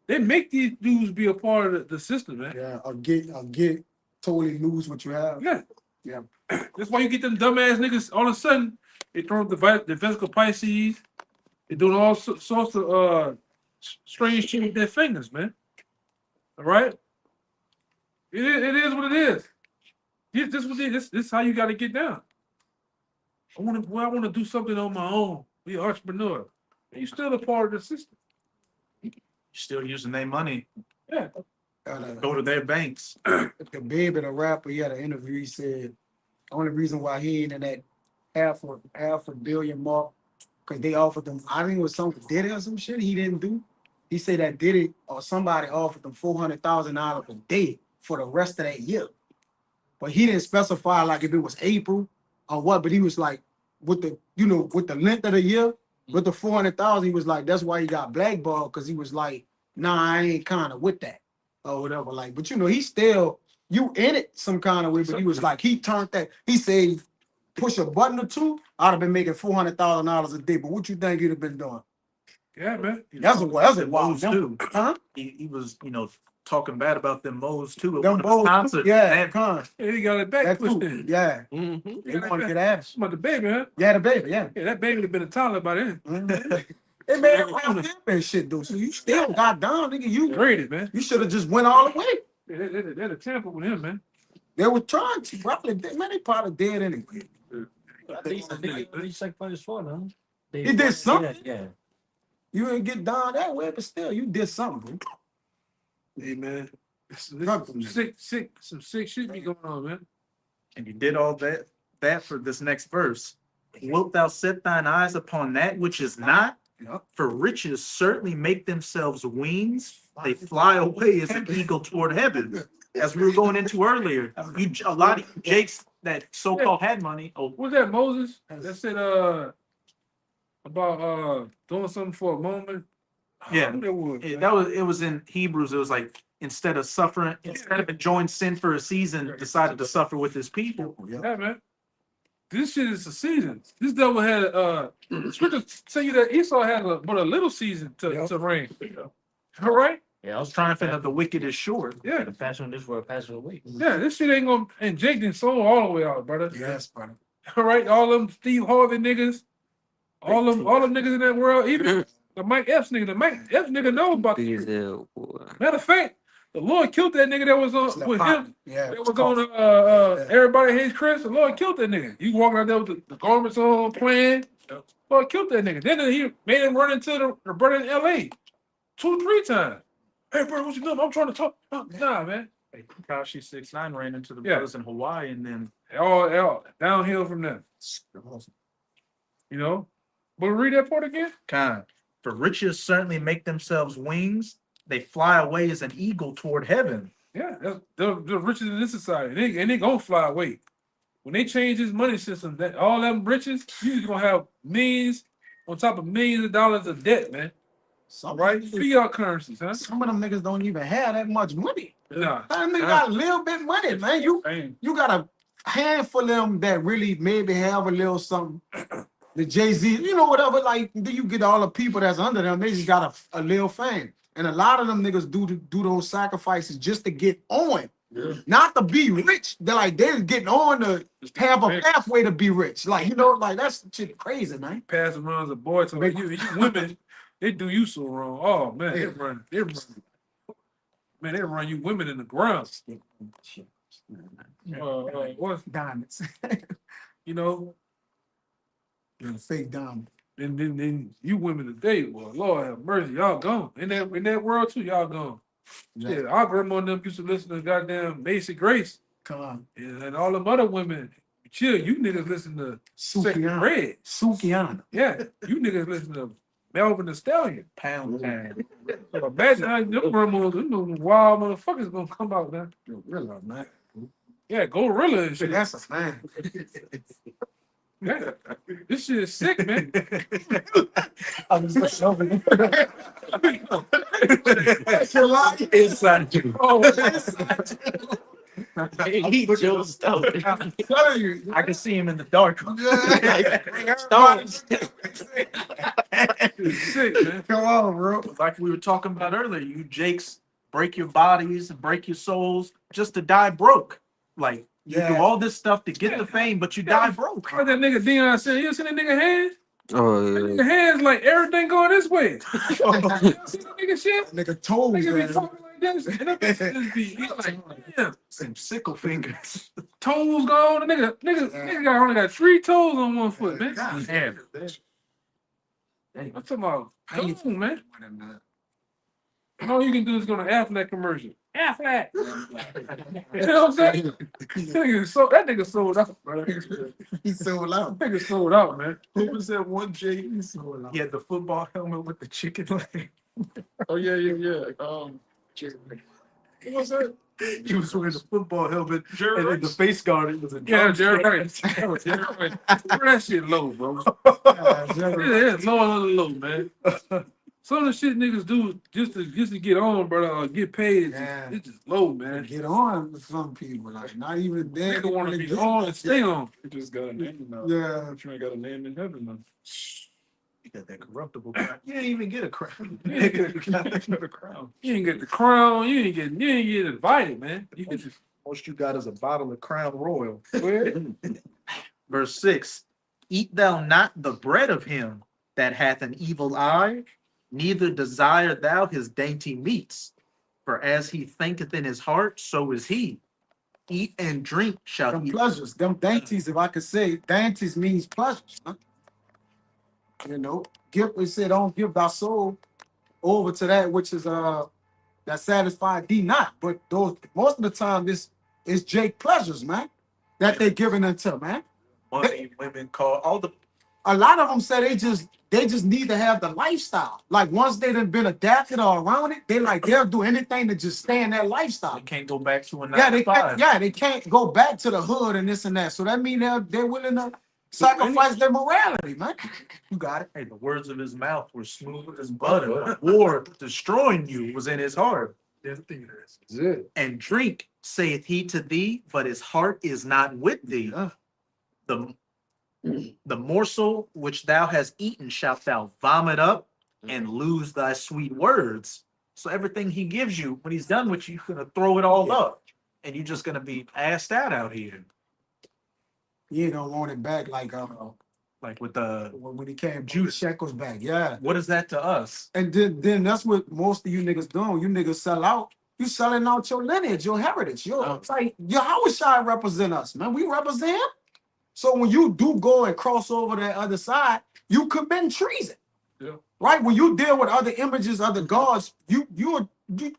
Speaker 1: They make these dudes be a part of the system, man.
Speaker 3: Yeah, or get totally lose what you have.
Speaker 1: Yeah.
Speaker 3: Yeah.
Speaker 1: That's why you get them dumbass niggas all of a sudden they throw up the Vesical Pisces. They're doing all sorts of strange shit with their fingers, man. All right. It is what it is. This is how you got to get down. I want to do something on my own. Be an entrepreneur. And you still a part of the system.
Speaker 2: You're still using their money.
Speaker 1: Yeah.
Speaker 2: Go to their banks.
Speaker 3: The baby, the rapper, he had an interview. He said the only reason why he ain't in that half a billion mark because they offered him. I think it was something Diddy or some shit he didn't do. He said that Diddy or somebody offered him $400,000 a day for the rest of that year, but he didn't specify like if it was April or what. But he was like with the length of the year with the 400,000, he was like that's why he got blackballed because he was like, nah, I ain't kind of with that. Or whatever, like, but he still you in it some kind of way. But he was like, he turned that. He said, push a button or two, I'd have been making $400,000 a day. But what you think he'd have been doing?
Speaker 1: Yeah, man.
Speaker 3: That's a wild
Speaker 2: Moles
Speaker 3: number.
Speaker 2: too.
Speaker 3: Huh?
Speaker 2: He was, talking bad about them moles too. At
Speaker 3: Them
Speaker 2: one of his
Speaker 3: boys,
Speaker 2: concerts.
Speaker 3: yeah,
Speaker 2: Man,
Speaker 1: Yeah, he got it back
Speaker 3: that
Speaker 1: pushed
Speaker 3: too.
Speaker 1: in.
Speaker 3: Yeah,
Speaker 8: Mm-hmm.
Speaker 3: they want to get at us.
Speaker 1: About the baby, huh?
Speaker 3: Yeah, the baby, yeah.
Speaker 1: Yeah, that baby would have been a toddler by then.
Speaker 3: They made it around him and shit though. So you still got down, nigga. You
Speaker 1: Rated, man.
Speaker 3: should have just went all the way.
Speaker 1: Yeah, they're the tamper with him, man.
Speaker 3: They were trying to probably, man. They probably dead anyway.
Speaker 8: He sacrificed for them.
Speaker 3: He did something.
Speaker 8: Yeah.
Speaker 3: You didn't get down that way, but still, you did something, bro.
Speaker 1: Hey, man. Some sick shit be going on, man.
Speaker 2: and you did all that for this next verse. Wilt thou set thine eyes upon that which is not? For riches certainly make themselves wings. They fly away as an eagle toward heaven. As we were going into earlier, a lot of you Jakes that so-called had money. Oh,
Speaker 1: What's that, Moses? That said about doing something for a moment.
Speaker 2: yeah.
Speaker 1: Who that was,
Speaker 2: It,
Speaker 1: man?
Speaker 2: that was it was in Hebrews. It was like instead of enjoying sin for a season, decided to suffer with his people.
Speaker 1: Yeah, man. This shit is a season. This devil had scriptures tell you that Esau had but a little season to reign. All right?
Speaker 8: Yeah, I was
Speaker 2: Triumphant of the wicked is short.
Speaker 1: Yeah.
Speaker 8: the passion of this world, passion away.
Speaker 1: Yeah, this shit ain't gonna and Jake done sold all the way out, brother.
Speaker 3: Yes, brother.
Speaker 1: All right, all them Steve Harvey niggas, all them niggas in that world, even the Mike Epps nigga, the Mike Epps nigga know about
Speaker 11: Big as
Speaker 1: this.
Speaker 11: hell, boy.
Speaker 1: Matter of fact, the Lord killed that nigga that was on with him.
Speaker 3: Yeah.
Speaker 1: That was on Everybody Hates Chris. The Lord killed that nigga. You walking out there with the garments on, playing. Lord killed that nigga. Then he made him run into the brother in LA 2-3 times. Hey, bro, what you doing? I'm trying to talk. Nah, man.
Speaker 2: Tekashi 6ix9ine ran into the
Speaker 1: Yeah.
Speaker 2: brothers in Hawaii, and then
Speaker 1: All downhill from them. You know? But read that part again.
Speaker 2: For riches certainly make themselves wings. They fly away as an eagle toward heaven.
Speaker 1: Yeah, that's the riches in this society. And they gonna fly away. When they change this money system, that all them riches, you gonna have millions on top of millions of dollars of debt, man.
Speaker 3: Some,
Speaker 1: Right? Fiat currencies, huh?
Speaker 3: some of them niggas don't even have that much money.
Speaker 1: Nah.
Speaker 3: Them niggas got a little bit money, man. You got a handful of them that really maybe have a little something. The Jay-Z, you know, whatever, like, then you get all the people that's under them, they just got a little fame. And a lot of them niggas do those sacrifices just to get on.
Speaker 1: Yeah.
Speaker 3: Not to be rich. They're getting on to have a pathway to be rich. Like, you know, like that's shit crazy, man.
Speaker 1: Pass around as a boy to you women, they do you so wrong. Oh man, they run. Man, they run you women in the ground. What?
Speaker 3: Diamonds.
Speaker 1: You know,
Speaker 3: Fake diamond.
Speaker 1: and then you women today, well, Lord have mercy, y'all gone. In that world too, y'all gone. Yeah, our grandma and them used to listen to goddamn Macy Grace.
Speaker 3: Come on.
Speaker 1: And all them other women. Chill, you niggas listen to Second Red.
Speaker 3: Sukiana.
Speaker 1: Yeah, you niggas listen to Melvin the Stallion.
Speaker 2: Pound town.
Speaker 1: So imagine how them grandmas, them wild motherfuckers gonna come out now.
Speaker 3: Gorilla, man.
Speaker 1: Yeah, Gorilla and shit.
Speaker 3: That's a man.
Speaker 1: Yeah. This shit is sick, man.
Speaker 3: I was just over there.
Speaker 2: Inside you.
Speaker 1: Oh,
Speaker 8: He just
Speaker 3: I'm telling you.
Speaker 2: I can see him in the dark.
Speaker 8: Stones.
Speaker 1: it's sick, man.
Speaker 3: Come on, bro.
Speaker 2: Like we were talking about earlier, you Jakes break your bodies and break your souls just to die broke. Like you do all this stuff to get the fame, but you die broke.
Speaker 1: What that nigga Dion said, you see that nigga hands?
Speaker 11: Oh,
Speaker 1: That
Speaker 11: yeah.
Speaker 1: nigga hands like everything going this way. You see that nigga shit?
Speaker 3: Nigga toes,
Speaker 1: Nigga be
Speaker 3: man.
Speaker 1: talking like this. And that bitch just be he like, damn,
Speaker 2: Some sickle fingers.
Speaker 1: toes gone. The nigga only got 3 toes on one foot, man.
Speaker 2: Damn.
Speaker 1: I'm talking about toes, man. All you can do is go to Affleck commercial. Affleck. You know what I'm saying? That nigga sold out, bro.
Speaker 3: He sold out.
Speaker 1: That nigga sold out, man.
Speaker 2: Who was that one Jake? He had the football helmet with the chicken leg.
Speaker 1: Oh yeah. What was that?
Speaker 2: He was wearing the football helmet,
Speaker 1: Jerry
Speaker 2: and then the
Speaker 1: Rice?
Speaker 2: face guard it was a
Speaker 1: Yeah,
Speaker 2: drumstick.
Speaker 1: Jerry Rice. That was Jerry Rice. Bro, that shit low, bro. Yeah, it's low, man. Some of the shit niggas do just to get on, brother, or get paid. It's just low, man.
Speaker 3: Get on with some people, like not even then.
Speaker 1: Nigga want to be on and stay on.
Speaker 6: You just got a name now.
Speaker 3: Yeah.
Speaker 6: But you ain't got a name in heaven now.
Speaker 2: You got that corruptible crown. You didn't even get a crown.
Speaker 1: You ain't get
Speaker 2: a crown.
Speaker 1: You ain't get the crown. You ain't get invited, man. You get
Speaker 2: Most you got is a bottle of Crown Royal.
Speaker 1: where?
Speaker 2: Verse 6, eat thou not the bread of him that hath an evil eye, neither desire thou his dainty meats. For as he thinketh in his heart, so is he. Eat and drink shall
Speaker 3: Them
Speaker 2: he.
Speaker 3: pleasures, them dainties, if I could say, dainties means pleasures. Huh? You know, we said, don't give thy soul over to that which is that satisfied thee not. But those most of the time, this is Jake pleasures, man, that they giving unto, man.
Speaker 2: Money, women, call all the
Speaker 3: a lot of them say they just need to have the lifestyle. Like once they done been adapted or around it, they'll do anything to just stay in that lifestyle.
Speaker 2: They can't go back to a
Speaker 3: Yeah,
Speaker 2: 9 to 5.
Speaker 3: they can't go back to the hood and this and that. So that means they're willing to sacrifice their morality, man. You got it.
Speaker 2: Hey, the words of his mouth were smooth as butter. War destroying you was in his heart.
Speaker 7: There's a thing there.
Speaker 3: That's it.
Speaker 2: And drink, saith he to thee, but his heart is not with thee. The morsel which thou hast eaten shalt thou vomit up and lose thy sweet words. So everything he gives you, when he's done with you, you're gonna throw it all up, and you're just gonna be assed out here.
Speaker 3: You ain't gonna want it back like
Speaker 2: with the
Speaker 3: when he came Juice shekels back. Yeah.
Speaker 2: what is that to us?
Speaker 3: And then that's what most of you niggas doing. You niggas sell out. You selling out your lineage, your heritage. It's like Yahushua represent us, man. We represent him. So when you do go and cross over that other side, you commit treason.
Speaker 1: Yeah.
Speaker 3: Right? When you deal with other images, other gods, you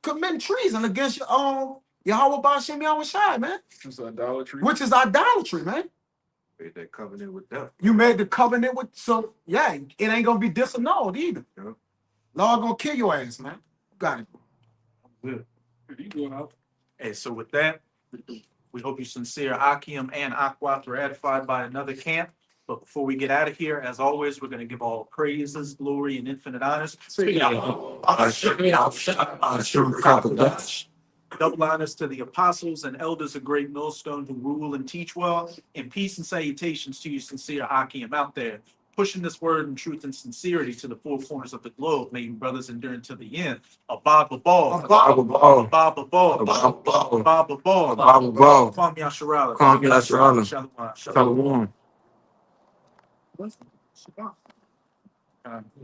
Speaker 3: commit treason against your own Yahweh Ba'Shem Yahushua, man.
Speaker 6: It's idolatry.
Speaker 3: Which is idolatry, man.
Speaker 4: Made that covenant with them.
Speaker 3: You made the covenant with, so yeah, it ain't gonna be disannulled either.
Speaker 4: Yeah.
Speaker 3: Lord gonna kill your ass, man. Got it.
Speaker 2: Good.
Speaker 1: You going out?
Speaker 2: Hey, so with that, we hope you sincere Akim and Aquath were edified by another camp. But before we get out of here, as always, we're going to give all praises, glory, and infinite honors. Double honors to the apostles and elders of Great Millstone who rule and teach well, and peace and salutations to you, sincere Akim out there, pushing this word in truth and sincerity to the four corners of the globe. May you brothers endure to the end. Abba Ball.
Speaker 11: Abba Ball.
Speaker 2: Abba Ball.
Speaker 11: Abba Ball.
Speaker 2: Abba Ball.
Speaker 11: Abba Ball.
Speaker 2: Kwame Yasharala.
Speaker 11: Kwame Yasharala.
Speaker 2: Shalom.
Speaker 11: Shalom.
Speaker 2: Shalom.